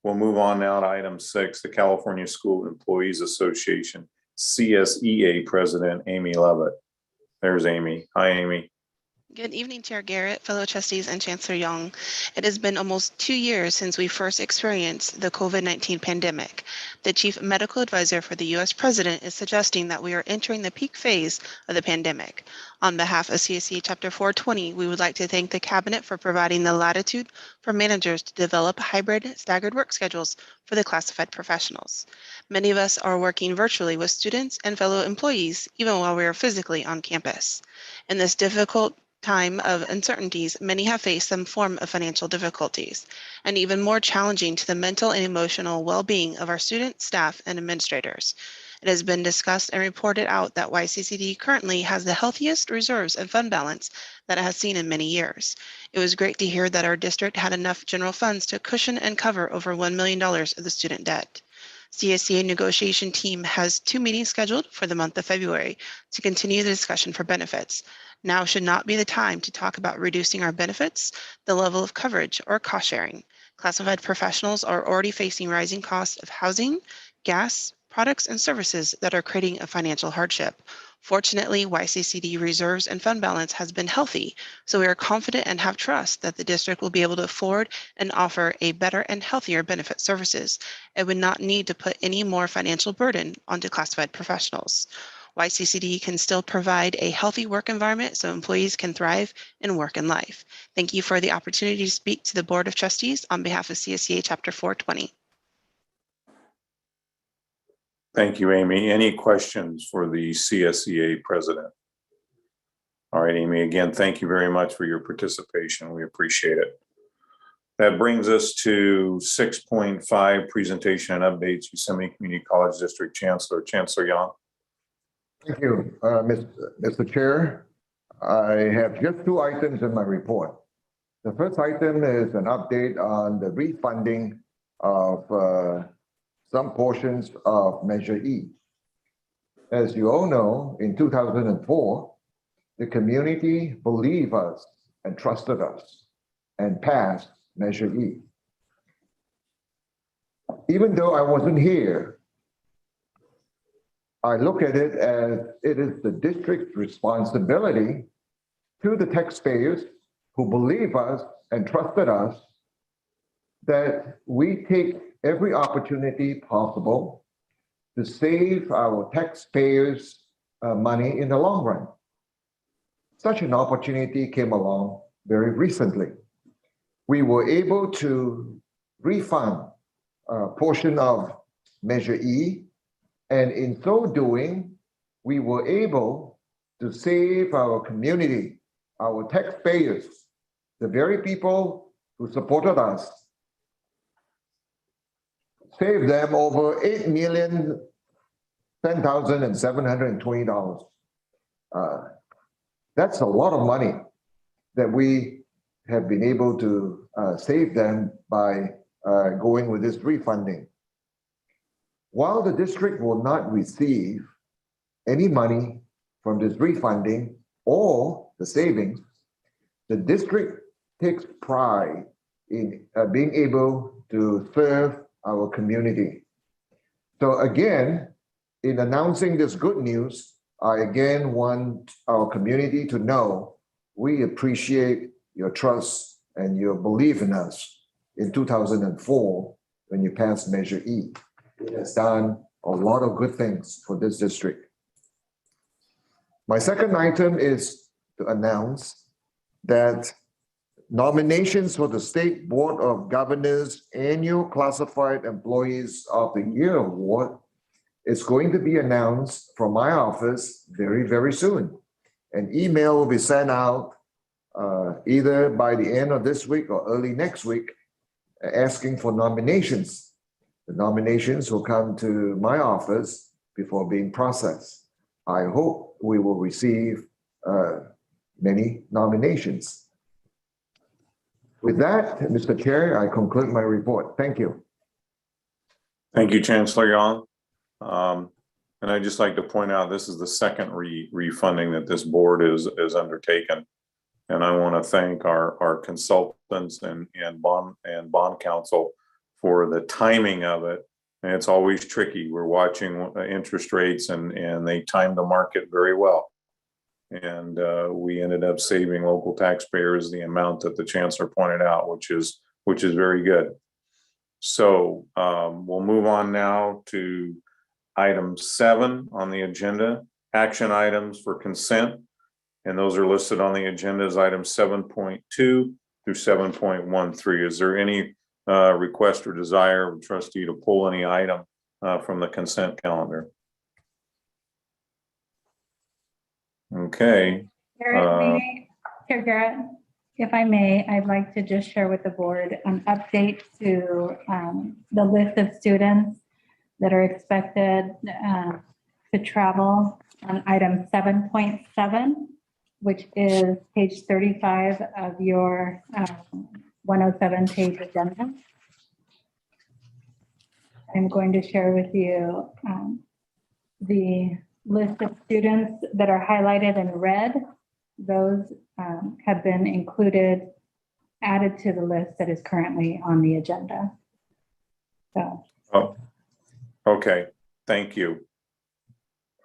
We'll move on now to item 6, the California School Employees Association, CSEA President, Amy Levitt. There's Amy. Hi, Amy. Good evening, Chair Garrett, fellow trustees, and Chancellor Young. It has been almost 2 years since we first experienced the COVID-19 pandemic. The Chief Medical Advisor for the U.S. President is suggesting that we are entering the peak phase of the pandemic. On behalf of CSEA Chapter 420, we would like to thank the Cabinet for providing the latitude for managers to develop hybrid, staggered work schedules for the classified professionals. Many of us are working virtually with students and fellow employees, even while we are physically on campus. In this difficult time of uncertainties, many have faced some form of financial difficulties, and even more challenging to the mental and emotional well-being of our students, staff, and administrators. It has been discussed and reported out that YCCD currently has the healthiest reserves and fund balance that it has seen in many years. It was great to hear that our district had enough general funds to cushion and cover over $1 million of the student debt. CSEA negotiation team has 2 meetings scheduled for the month of February to continue the discussion for benefits. Now should not be the time to talk about reducing our benefits, the level of coverage, or cost sharing. Classified professionals are already facing rising costs of housing, gas, products, and services that are creating a financial hardship. Fortunately, YCCD reserves and fund balance has been healthy, so we are confident and have trust that the district will be able to afford and offer a better and healthier benefit services. It would not need to put any more financial burden onto classified professionals. YCCD can still provide a healthy work environment so employees can thrive in work and life. Thank you for the opportunity to speak to the Board of Trustees on behalf of CSEA Chapter 420. Thank you, Amy. Any questions for the CSEA president? All right, Amy, again, thank you very much for your participation. We appreciate it. That brings us to 6.5, presentation and updates, Yosemite Community College District Chancellor Young. Thank you, Mr. Chair. I have just 2 items in my report. The first item is an update on the refunding of some portions of Measure E. As you all know, in 2004, the community believed us and trusted us and passed Measure E. Even though I wasn't here, I look at it as it is the district's responsibility to the taxpayers who believe us and trusted us that we take every opportunity possible to save our taxpayers money in the long run. Such an opportunity came along very recently. We were able to refund a portion of Measure E, and in so doing, we were able to save our community, our taxpayers, the very people who supported us, save them over $8,010,720. That's a lot of money that we have been able to save them by going with this refunding. While the district will not receive any money from this refunding or the savings, the district takes pride in being able to serve our community. So again, in announcing this good news, I again want our community to know we appreciate your trust and your belief in us in 2004 when you passed Measure E. It has done a lot of good things for this district. My second item is to announce that nominations for the State Board of Governors Annual Classified Employees of the Year Award is going to be announced from my office very, very soon. An email will be sent out either by the end of this week or early next week asking for nominations. The nominations will come to my office before being processed. I hope we will receive many nominations. With that, Mr. Chair, I conclude my report. Thank you. Thank you, Chancellor Yang. And I'd just like to point out, this is the second refunding that this board is undertaken. And I want to thank our consultants and bond counsel for the timing of it. And it's always tricky. We're watching interest rates and they time the market very well. And we ended up saving local taxpayers the amount that the chancellor pointed out, which is very good. So we'll move on now to item 7 on the agenda, action items for consent. And those are listed on the agenda as items 7.2 through 7.13. Is there any request or desire of trustee to pull any item from the consent calendar? Okay. Chair Garrett, if I may, I'd like to just share with the board an update to the list of students that are expected to travel on item 7.7, which is page 35 of your 107-page agenda. I'm going to share with you the list of students that are highlighted in red. Those have been added to the list that is currently on the agenda. So. Oh, okay. Thank you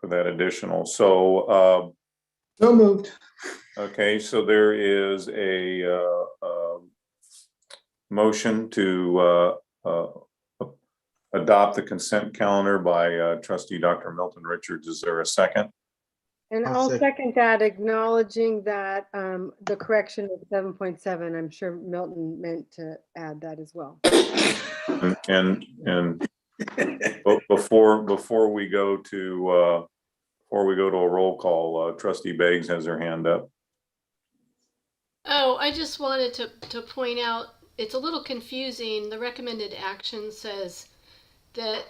for that additional. So moved. Okay, so there is a motion to adopt the consent calendar by trustee Dr. Milton Richards. Is there a second? And I'll second that, acknowledging that the correction of 7.7, I'm sure Milton meant to add that as well. And before we go to a roll call, trustee Beggs has her hand up. Oh, I just wanted to point out, it's a little confusing. The recommended action says that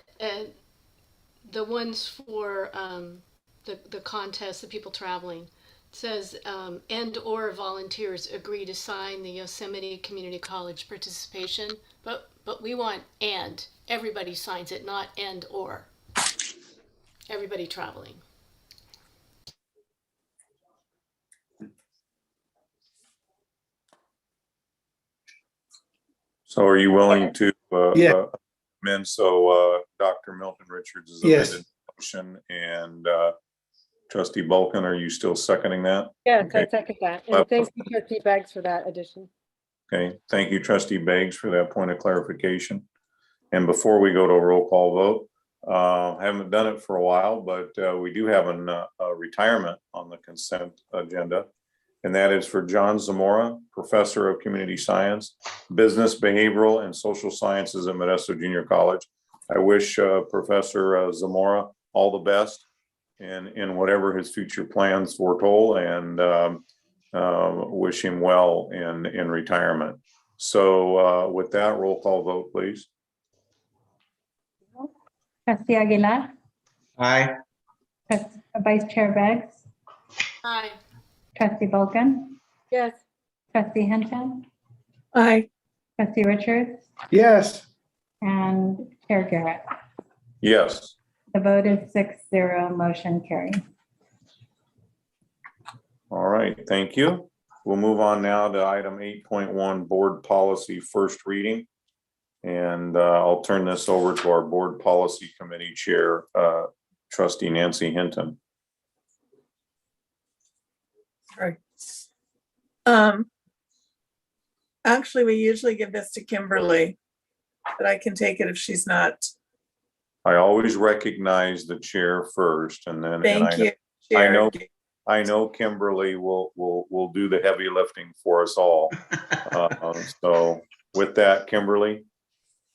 the ones for the contest, the people traveling, says and or volunteers agree to sign the Yosemite Community College participation, but we want and. Everybody signs it, not and or. Everybody traveling. So are you willing to Yeah. amend so Dr. Milton Richards is Yes. amended motion, and trustee Bulkin, are you still seconding that? Yes, I Okay. second that. And thank you, trustee Beggs, for that addition. Okay, thank you, trustee Beggs, for that point of clarification. And before we go to a roll call vote, haven't done it for a while, but we do have a retirement on the consent agenda. And that is for John Zamora, Professor of Community Science, Business, Behavioral, and Social Sciences at Modesto Junior College. I wish Professor Zamora all the best in whatever his future plans foretold, and wish him well in retirement. So with that, roll call vote, please. Trustee Aguilar, Aye. Vice Chair Beggs, Aye. Trustee Vulcan, Yes. Trustee Hinton, Aye. Trustee Richards, Yes. and Chair Garrett. Yes. The vote is 6-0, motion carried. All right, thank you. We'll move on now to item 8.1, Board Policy First Reading. And I'll turn this over to our Board Policy Committee Chair, Trustee Nancy Hinton. Right. Actually, we usually give this to Kimberly, but I can take it if she's not. I always recognize the chair first, and then Thank you, I Chair. know Kimberly will do the heavy lifting for us all. So with that, Kimberly.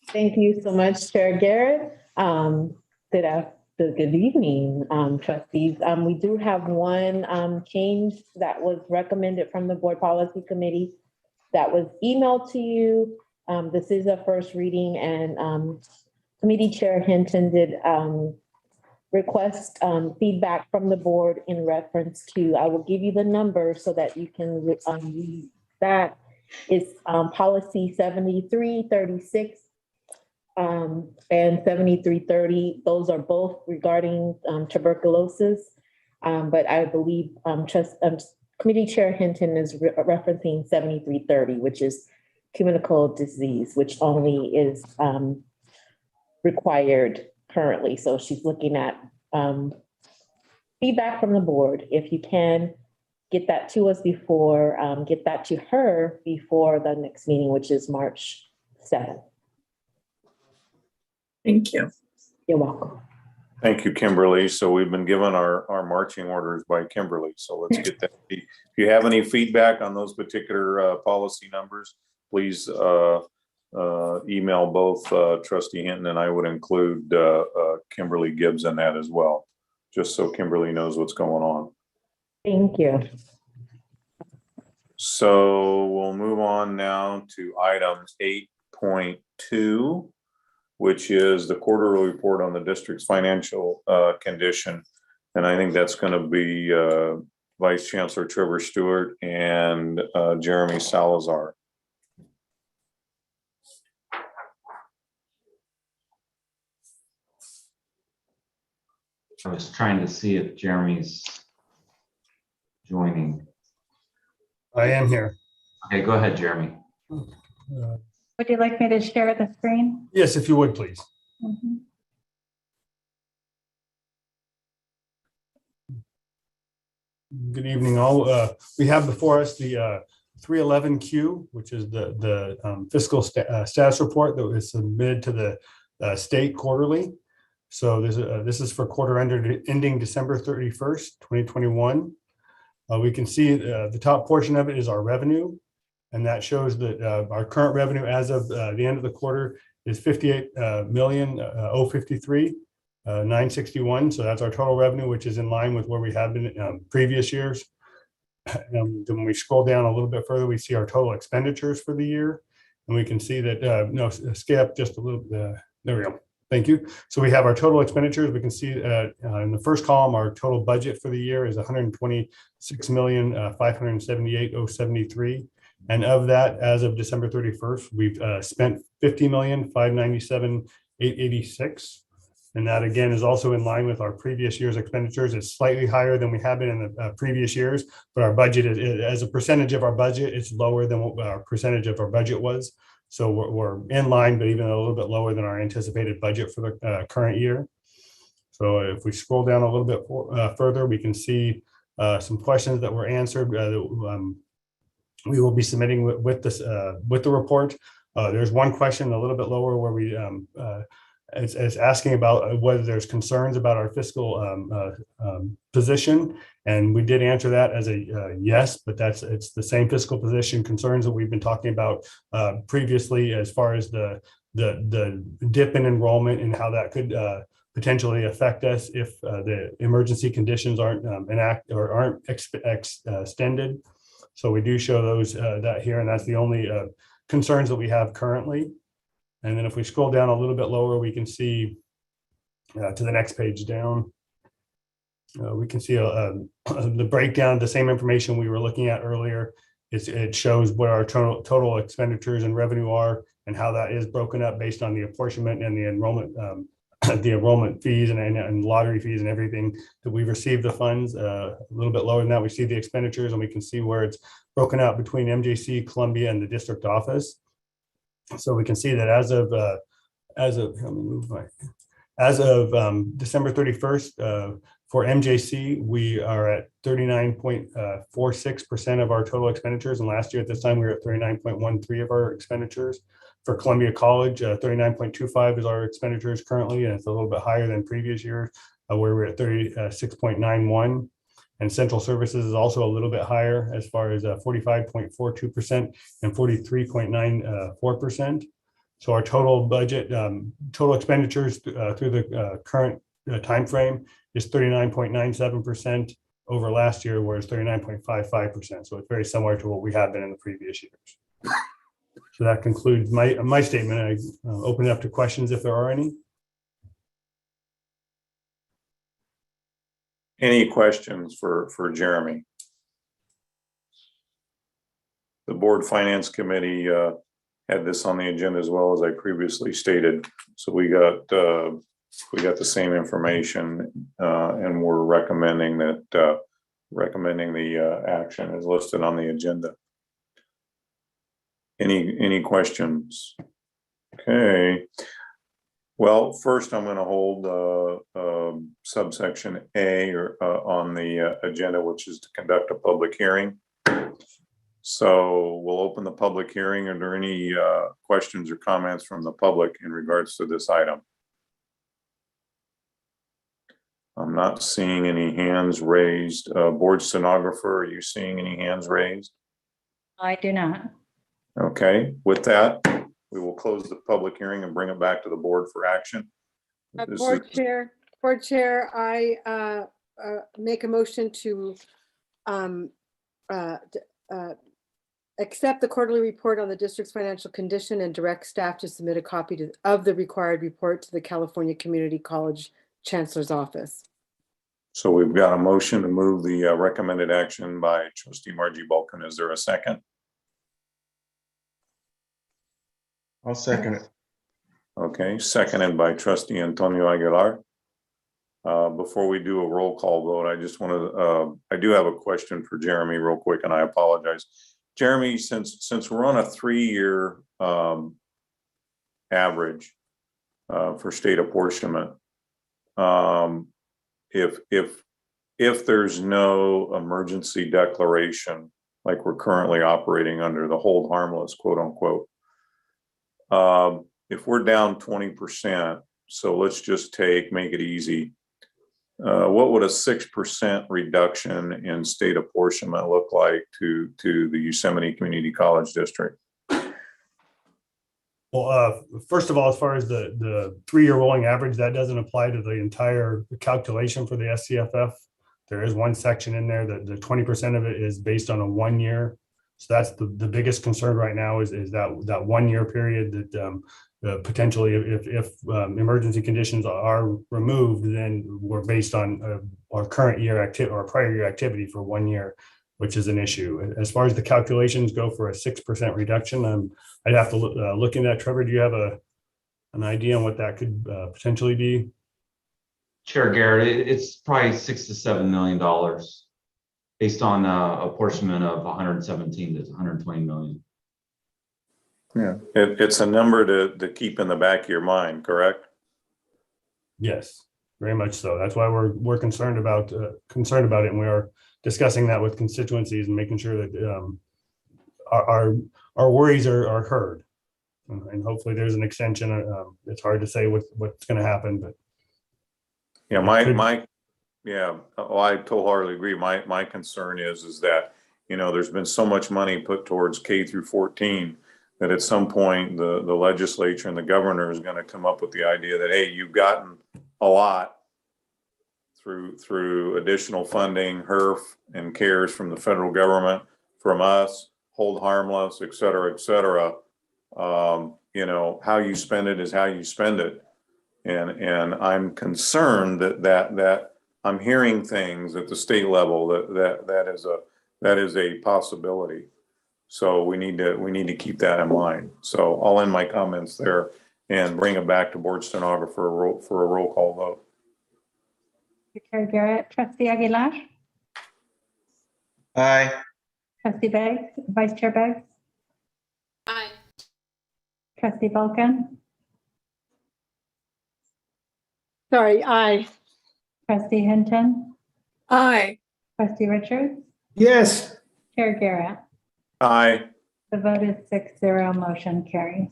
Thank you so much, Chair Garrett. Good evening, trustees. We do have one change that was recommended from the Board Policy Committee that was emailed to you. This is a first reading, and Committee Chair Hinton did request feedback from the board in reference to, I will give you the number so that you can read that. It's policy 7336 and 7330. Those are both regarding tuberculosis. But I believe Committee Chair Hinton is referencing 7330, which is communicable disease, which only is required currently. So she's looking at feedback from the board. If you can get that to us before, get that to her before the next meeting, which is March 7th. Thank you. You're welcome. Thank you, Kimberly. So we've been given our marching orders by Kimberly. So let's get that. If you have any feedback on those particular policy numbers, please email both Trustee Hinton, and I would include Kimberly Gibbs in that as well, just so Kimberly knows what's going on. Thank you. So we'll move on now to item 8.2, which is the quarterly report on the district's financial condition. And I think that's going to be Vice Chancellor Trevor Stewart and Jeremy Salazar. I was trying to see if Jeremy's joining. I am here. Okay, go ahead, Jeremy. Would you like me to share the screen? Yes, if you would, please. Mhm. Good evening, all. We have before us the 311Q, which is the fiscal status report that was submitted to the state quarterly. So this is for quarter ending December 31st, 2021. We can see the top portion of it is our revenue, and that shows that our current revenue as of the end of the quarter is 58,053,961. So that's our total revenue, which is in line with where we have been in previous years. Then when we scroll down a little bit further, we see our total expenditures for the year, and we can see that scale up just a little. There we go. Thank you. So we have our total expenditures. We can see in the first column, our total budget for the year is 126,578,073. And of that, as of December 31st, we've spent 50,597,886. And that again is also in line with our previous year's expenditures. It's slightly higher than we have been in the previous years, but our budget is, as a percentage of our budget, it's lower than what our percentage of our budget was. So we're in line, but even a little bit lower than our anticipated budget for the current year. So if we scroll down a little bit further, we can see some questions that were answered that we will be submitting with the report. There's one question a little bit lower where we it's asking about whether there's concerns about our fiscal position, and we did answer that as a yes, but it's the same fiscal position concerns that we've been talking about previously, as far as the dip in enrollment and how that could potentially affect us if the emergency conditions aren't extended. So we do show those that here, and that's the only concerns that we have currently. And then if we scroll down a little bit lower, we can see to the next page down, we can see the breakdown, the same information we were looking at earlier. It shows what our total expenditures and revenue are, and how that is broken up based on the apportionment and the enrollment fees and lottery fees and everything that we've received the funds. A little bit lower than that, we see the expenditures, and we can see where it's broken out between MJC, Columbia, and the district office. So we can see that as of December 31st, for MJC, we are at 39.46% of our total expenditures. And last year at this time, we were at 39.13% of our expenditures. For Columbia College, 39.25% is our expenditures currently, and it's a little bit higher than previous years, where we're at 36.91%. And Central Services is also a little bit higher, as far as 45.42% and 43.94%. So our total budget, total expenditures through the current time frame is 39.97% over last year, whereas 39.55%. So it's very similar to what we have been in the previous years. So that concludes my statement. I open it up to questions if there are any. Any questions for Jeremy? The Board Finance Committee had this on the agenda as well, as I previously stated. So we got the same information, and we're recommending that the action is listed on the agenda. Any questions? Okay. Well, first I'm going to hold subsection A on the agenda, which is to conduct a public hearing. So we'll open the public hearing. Are there any questions or comments from the public in regards to this item? I'm not seeing any hands raised. Board stenographer, are you seeing any hands raised? I do not. Okay, with that, we will close the public hearing and bring it back to the board for action. Board Chair, I make a motion to accept the quarterly report on the district's financial condition and direct staff to submit a copy of the required report to the California Community College Chancellor's Office. So we've got a motion to move the recommended action by Trustee Margie Balkin. Is there a second? I'll second it. Okay, seconded by Trustee Antonio Aguilar. Before we do a roll call vote, I just want to, I do have a question for Jeremy real quick, and I apologize. Jeremy, since we're on a 3-year average for state apportionment, if there's no emergency declaration, like we're currently operating under the hold harmless, quote unquote, if we're down 20%, so let's just make it easy. What would a 6% reduction in state apportionment look like to the Yosemite Community College District? Well, first of all, as far as the 3-year rolling average, that doesn't apply to the entire calculation for the SCFF. There is one section in there that the 20% of it is based on a 1 year. So that's the biggest concern right now is that 1 year period that potentially if emergency conditions are removed, then we're based on our current year activity or prior year activity for 1 year, which is an issue. As far as the calculations go for a 6% reduction, I'd have to look into that. Trevor, do you have an idea on what that could potentially be? Chair Garrett, it's probably $6 to $7 million based on apportionment of 117 to 120 million. Yeah, it's a number to keep in the back of your mind, correct? Yes. very much so. That's why we're concerned about it, and we are discussing that with constituencies and making sure that our worries are heard. And hopefully there's an extension. It's hard to say what's going to happen, but Yeah, I wholeheartedly agree. My concern is that, there's been so much money put towards K through 14 that at some point the legislature and the governor is going to come up with the idea that, hey, you've gotten a lot through additional funding, HERF and CARES from the federal government, from us, hold harmless, et cetera, et cetera. How you spend it is how you spend it. And I'm concerned that I'm hearing things at the state level that is a possibility. So we need to keep that in mind. So I'll end my comments there and bring it back to board stenographer for a roll call vote. Chair Garrett, Trustee Aguilar, Aye. Trustee Beggs, Vice Chair Beggs, Aye. Trustee Vulcan, Sorry, aye. Trustee Hinton, Aye. Trustee Richards, Yes. Chair Garrett. Aye. The vote is 6-0, motion carries.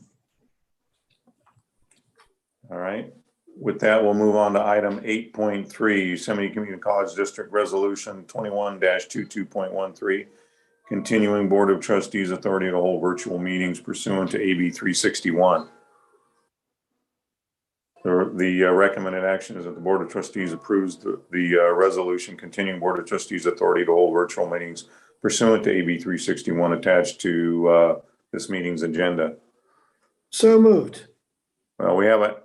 All right. With that, we'll move on to item 8.3, Yosemite Community College District Resolution 21-22.13, continuing Board of Trustees authority to hold virtual meetings pursuant to AB 361. The recommended action is that the Board of Trustees approves the resolution continuing Board of Trustees authority to hold virtual meetings pursuant to AB 361 attached to this meeting's agenda. So moved. Well, we have it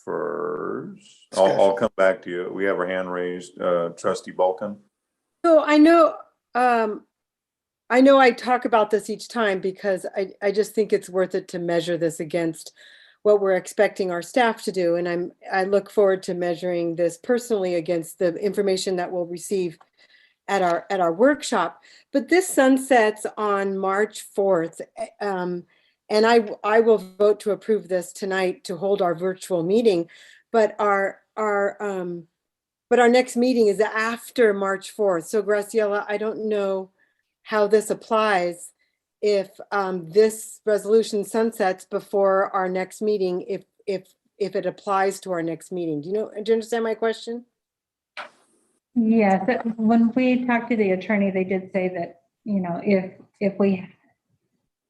first. I'll come back to you. We have our hand raised. Trustee Balkan. So I know I talk about this each time because I just think it's worth it to measure this against what we're expecting our staff to do. And I look forward to measuring this personally against the information that we'll receive at our workshop. But this sunsets on March 4th. And I will vote to approve this tonight to hold our virtual meeting. But our next meeting is after March 4th. So Graciela, I don't know how this applies if this resolution sunsets before our next meeting, if it applies to our next meeting. Do you understand my question? Yes, when we talked to the attorney, they did say that,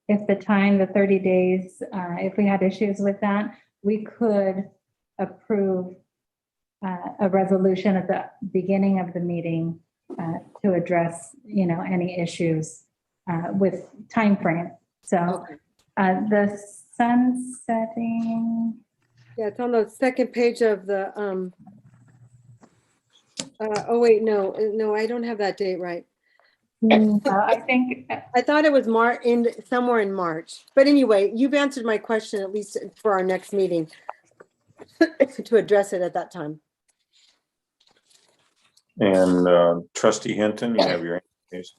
if the time, the 30 days, if we had issues with that, we could approve a resolution at the beginning of the meeting to address, any issues with time frame. So the sunsetting. Yeah, it's on the second page of the, oh wait, no, I don't have that date right. I thought it was somewhere in March. But anyway, you've answered my question, at least for our next meeting, to address it at that time. And Trustee Hinton, you have your hand raised.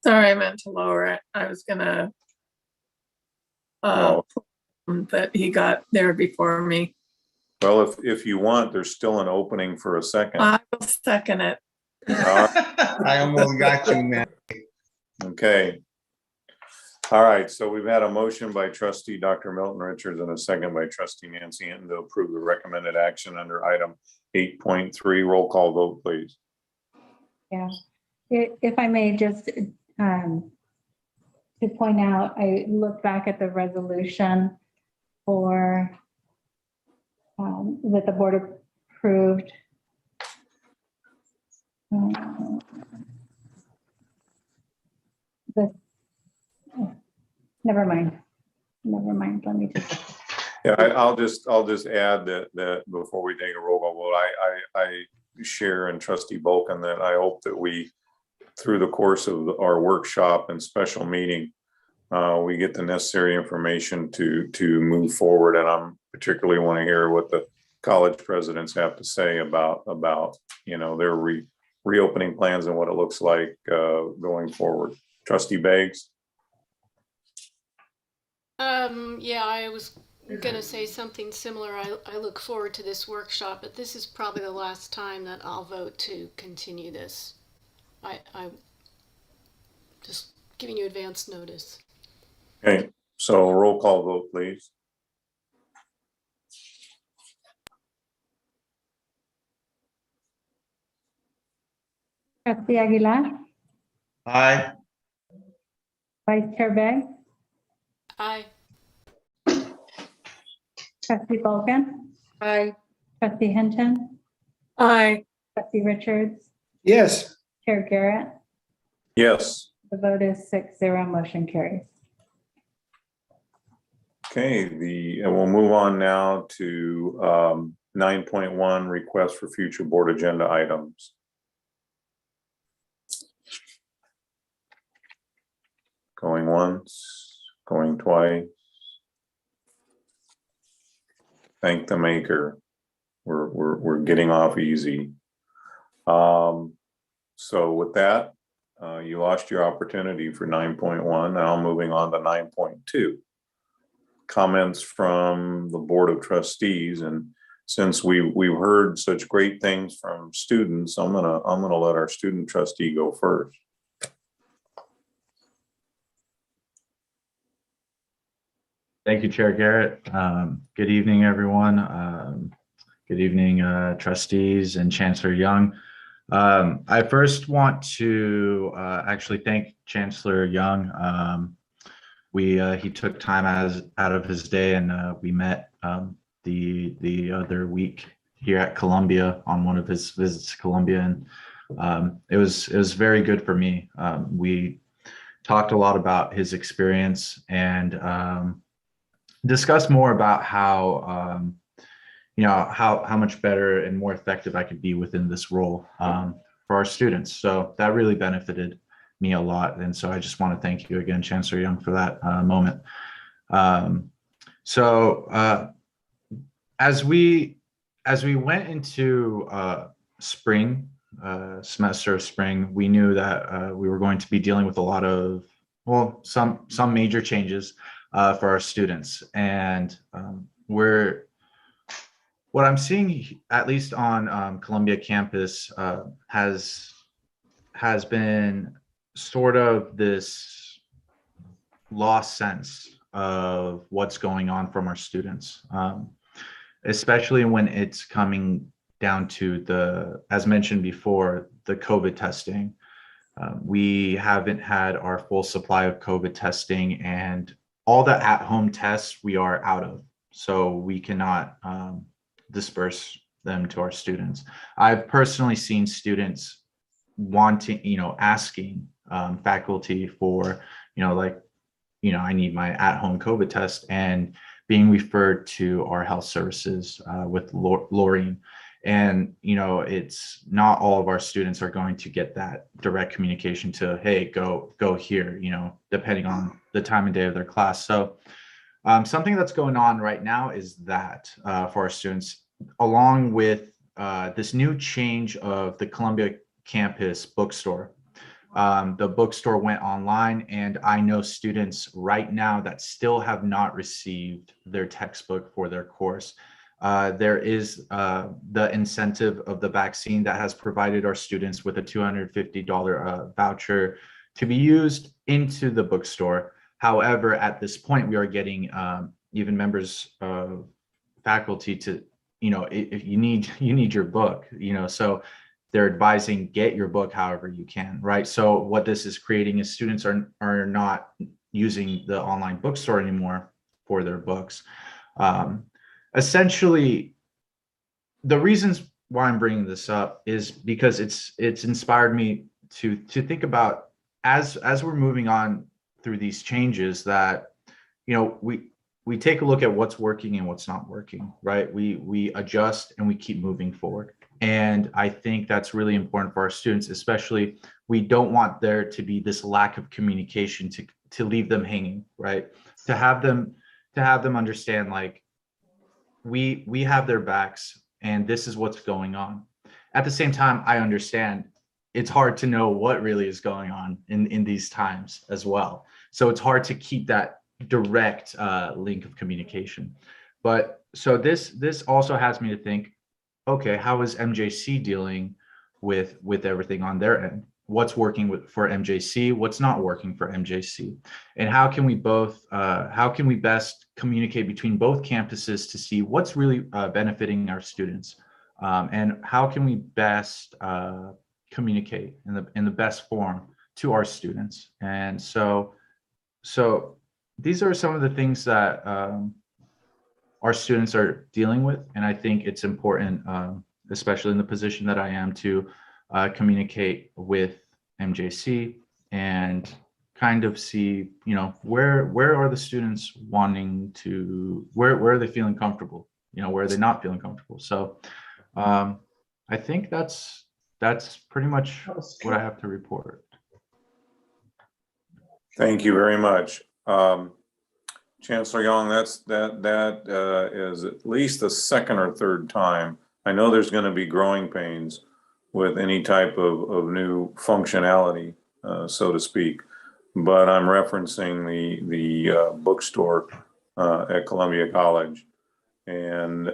Sorry, I meant to lower it. I was gonna that he got there before me. Well, if you want, there's still an opening for a second. I will second it. I almost got you, man. Okay. All right, so we've had a motion by Trustee Dr. Milton Richards and a second by Trustee Nancy Hinton to approve the recommended action under item 8.3. Roll call vote, please. Yeah, if I may just to point out, I looked back at the resolution for that the board approved. Never mind. Let me just. Yeah, I'll just add that before we take a roll call vote, I share in Trustee Balkan that I hope that we, through the course of our workshop and special meeting, we get the necessary information to move forward. And I'm particularly want to hear what the college presidents have to say about their reopening plans and what it looks like going forward. Trustee Beggs. Yeah, I was gonna say something similar. I look forward to this workshop, but this is probably the last time that I'll vote to continue this. I'm just giving you advance notice. Okay, so roll call vote, please. Trustee Aguilar, Aye. Vice Chair Beggs, Aye. Trustee Vulcan, Aye. Trustee Hinton, Aye. Trustee Richards, Yes. Chair Garrett. Yes. The vote is 6-0, motion carries. Okay, and we'll move on now to 9.1, request for future board agenda items. Going once, going twice. Thank the maker. We're getting off easy. So with that, you lost your opportunity for 9.1. Now moving on to 9.2. Comments from the Board of Trustees, and since we've heard such great things from students, I'm gonna let our student trustee go first. Thank you, Chair Garrett. Good evening, everyone. Good evening, trustees and Chancellor Young. I first want to actually thank Chancellor Young. He took time out of his day, and we met the other week here at Columbia on one of his visits to Columbia, and it was very good for me. We talked a lot about his experience and discussed more about how how much better and more effective I could be within this role for our students. So that really benefited me a lot. And so I just want to thank you again, Chancellor Young, for that moment. As we went into spring, semester of spring, we knew that we were going to be dealing with a lot of, well, some major changes for our students. And what I'm seeing, at least on Columbia campus, has been sort of this lost sense of what's going on from our students, especially when it's coming down to as mentioned before, the COVID testing. We haven't had our full supply of COVID testing, and all the at-home tests we are out of, so we cannot disperse them to our students. I've personally seen students asking faculty for, I need my at-home COVID test, and being referred to our health services with Laureen. And, it's not all of our students are going to get that direct communication to, hey, go here, depending on the time of day of their class. So something that's going on right now is that for our students, along with this new change of the Columbia campus bookstore. The bookstore went online, and I know students right now that still have not received their textbook for their course. There is the incentive of the vaccine that has provided our students with a $250 voucher to be used into the bookstore. However, at this point, we are getting even members of faculty to, if you need your book, so they're advising get your book however you can, right? So what this is creating is students are not using the online bookstore anymore for their books. Essentially, the reasons why I'm bringing this up is because it's inspired me to think about as we're moving on through these changes that, we take a look at what's working and what's not working, right? We adjust and we keep moving forward. And I think that's really important for our students, especially we don't want there to be this lack of communication to leave them hanging, right? To have them understand, like, we have their backs and this is what's going on. At the same time, I understand it's hard to know what really is going on in these times as well. So it's hard to keep that direct link of communication. But so this also has me to think, okay, how is MJC dealing with everything on their end? What's working for MJC? What's not working for MJC? And how can we best communicate between both campuses to see what's really benefiting our students? And how can we best communicate in the best form to our students? And so these are some of the things that our students are dealing with. And I think it's important, especially in the position that I am, to communicate with MJC and kind of see, where are the students wanting to, where are they feeling comfortable? Where are they not feeling comfortable? So I think that's pretty much what I have to report. Thank you very much. Chancellor Young, that is at least the second or third time. I know there's going to be growing pains with any type of new functionality, so to speak, but I'm referencing the bookstore at Columbia College, and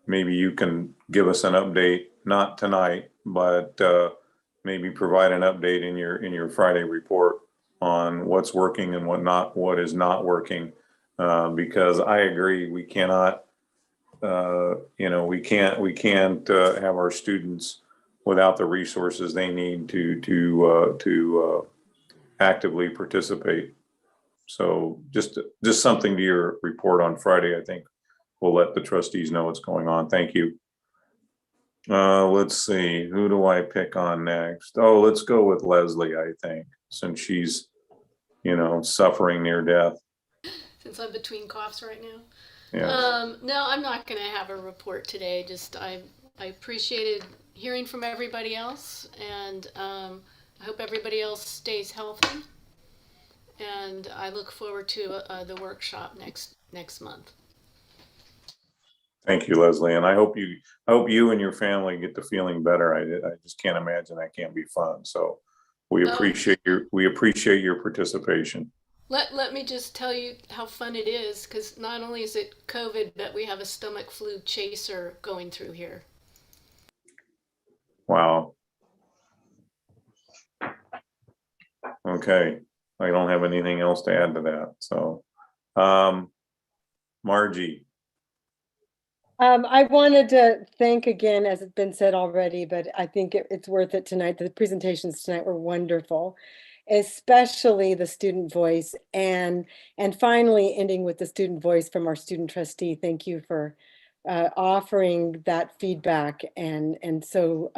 maybe you can give us an update, not tonight, but maybe provide an update in your Friday report on what's working and what is not working, because I agree, we cannot, we can't have our students without the resources they need to actively participate. So just something to your report on Friday, I think we'll let the trustees know what's going on. Thank you. Let's see, who do I pick on next? Oh, let's go with Leslie, I think, since she's, suffering near death. Since I'm between coughs right now. Yes. No, I'm not going to have a report today. Just I appreciated hearing from everybody else, and I hope everybody else stays healthy. And I look forward to the workshop next month. Thank you, Leslie, and I hope you and your family get to feeling better. I just can't imagine that can't be fun. So we appreciate your participation. Let me just tell you how fun it is, because not only is it COVID, but we have a stomach flu chaser going through here. Wow. Okay, I don't have anything else to add to that. So, Margie. I wanted to thank again, as it's been said already, but I think it's worth it tonight. The presentations tonight were wonderful, especially the student voice, and finally ending with the student voice from our student trustee. Thank you for offering that feedback and so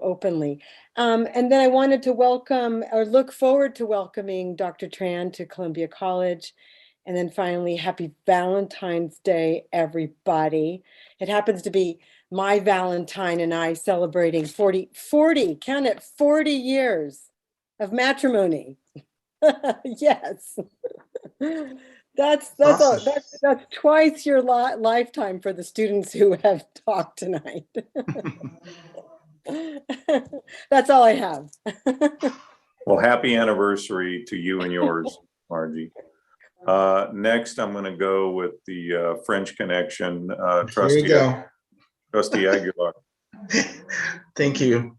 openly. And then I wanted to welcome, or look forward to welcoming, Dr. Tran to Columbia College. And then finally, happy Valentine's Day, everybody. It happens to be my Valentine and I celebrating 40, count it, 40 years of matrimony. Yes. That's Awesome. that's twice your lifetime for the students who have talked tonight. That's all I have. Well, happy anniversary to you and yours, Margie. Next, I'm going to go with the French Connection trustee. Here you go. Trustee Aguilar. Thank you,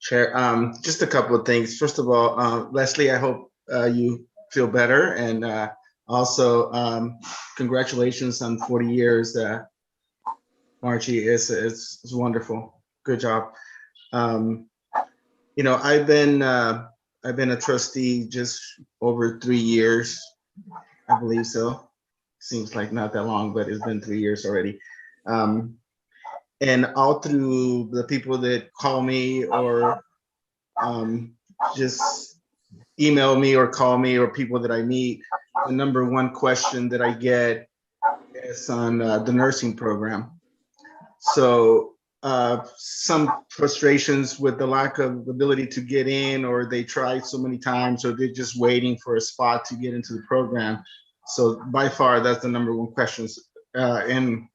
Chair. Just a couple of things. First of all, Leslie, I hope you feel better, and also congratulations on 40 years. Margie, it's wonderful. Good job. I've been a trustee just over 3 years. I believe so. Seems like not that long, but it's been 3 years already. And all through the people that call me or just email me or call me, or people that I meet, the number one question that I get is on the nursing program. So some frustrations with the lack of ability to get in, or they tried so many times, or they're just waiting for a spot to get into the program. So by far, that's the number one question. And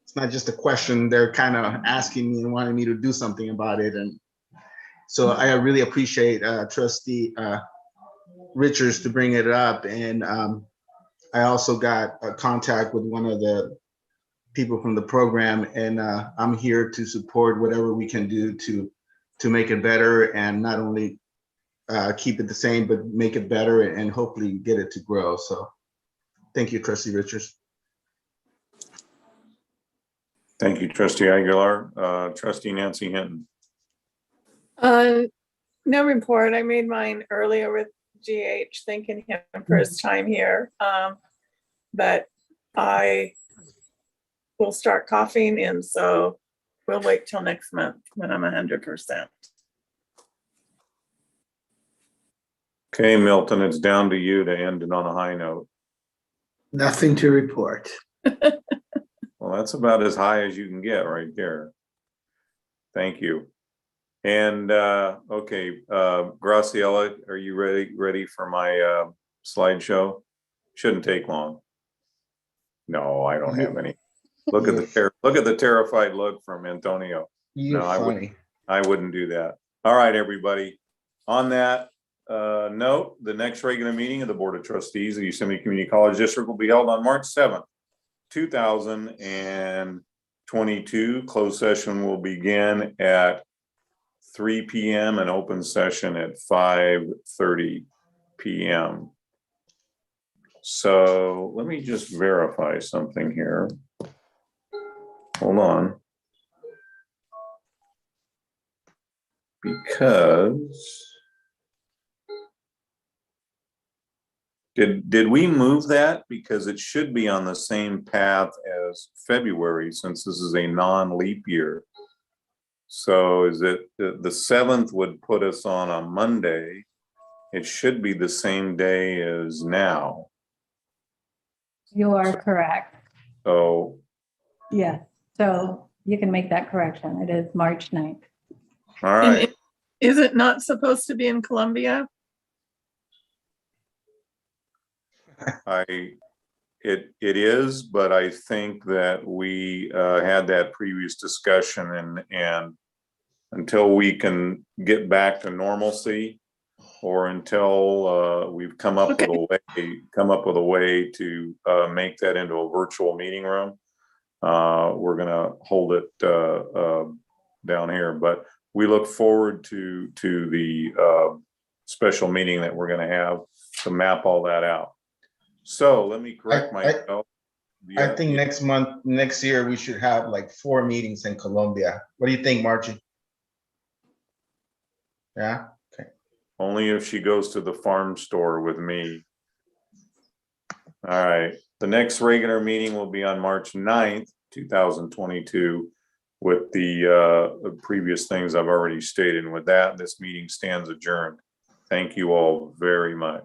it's not just a question, they're kind of asking me and wanting me to do something about it. And so I really appreciate Trustee Richards to bring it up. And I also got a contact with one of the people from the program, and I'm here to support whatever we can do to make it better, and not only keep it the same, but make it better and hopefully get it to grow. So thank you, Trustee Richards. Thank you, Trustee Aguilar. Trustee Nancy Hinton. No report. I made mine earlier with GH, thanking him for his time here. But I will start coughing, and so we'll wait till next month when I'm 100%. Okay, Milton, it's down to you to end it on a high note. Nothing to report. Well, that's about as high as you can get right there. Thank you. And okay, Graciela, are you ready for my slideshow? Shouldn't take long. No, I don't have any. Look at the terrified look from Antonio. You're funny. I wouldn't do that. All right, everybody. On that note, the next regular meeting of the Board of Trustees of Yosemite Community College District will be held on March 7th, 2022. Closed session will begin at 3 p.m. and open session at 5:30 p.m. So let me just verify something here. Hold on. Because did we move that? Because it should be on the same path as February, since this is a non-leap year. So is it the 7th would put us on a Monday? It should be the same day as now. You are correct. So Yes. So you can make that correction. It is March 9th. all right. Is it not supposed to be in Columbia? It is, but I think that we had that previous discussion, and until we can get back to normalcy, or until we've come up with a way to make that into a virtual meeting room, we're gonna hold it down here. But we look forward to the special meeting that we're gonna have to map all that out. So let me correct myself. I think next year, we should have like 4 meetings in Columbia. What do you think, Margie? Yeah, okay. Only if she goes to the farm store with me. All right, the next regular meeting will be on March 9th, 2022, with the previous things I've already stated. And with that, this meeting stands adjourned. Thank you all very much.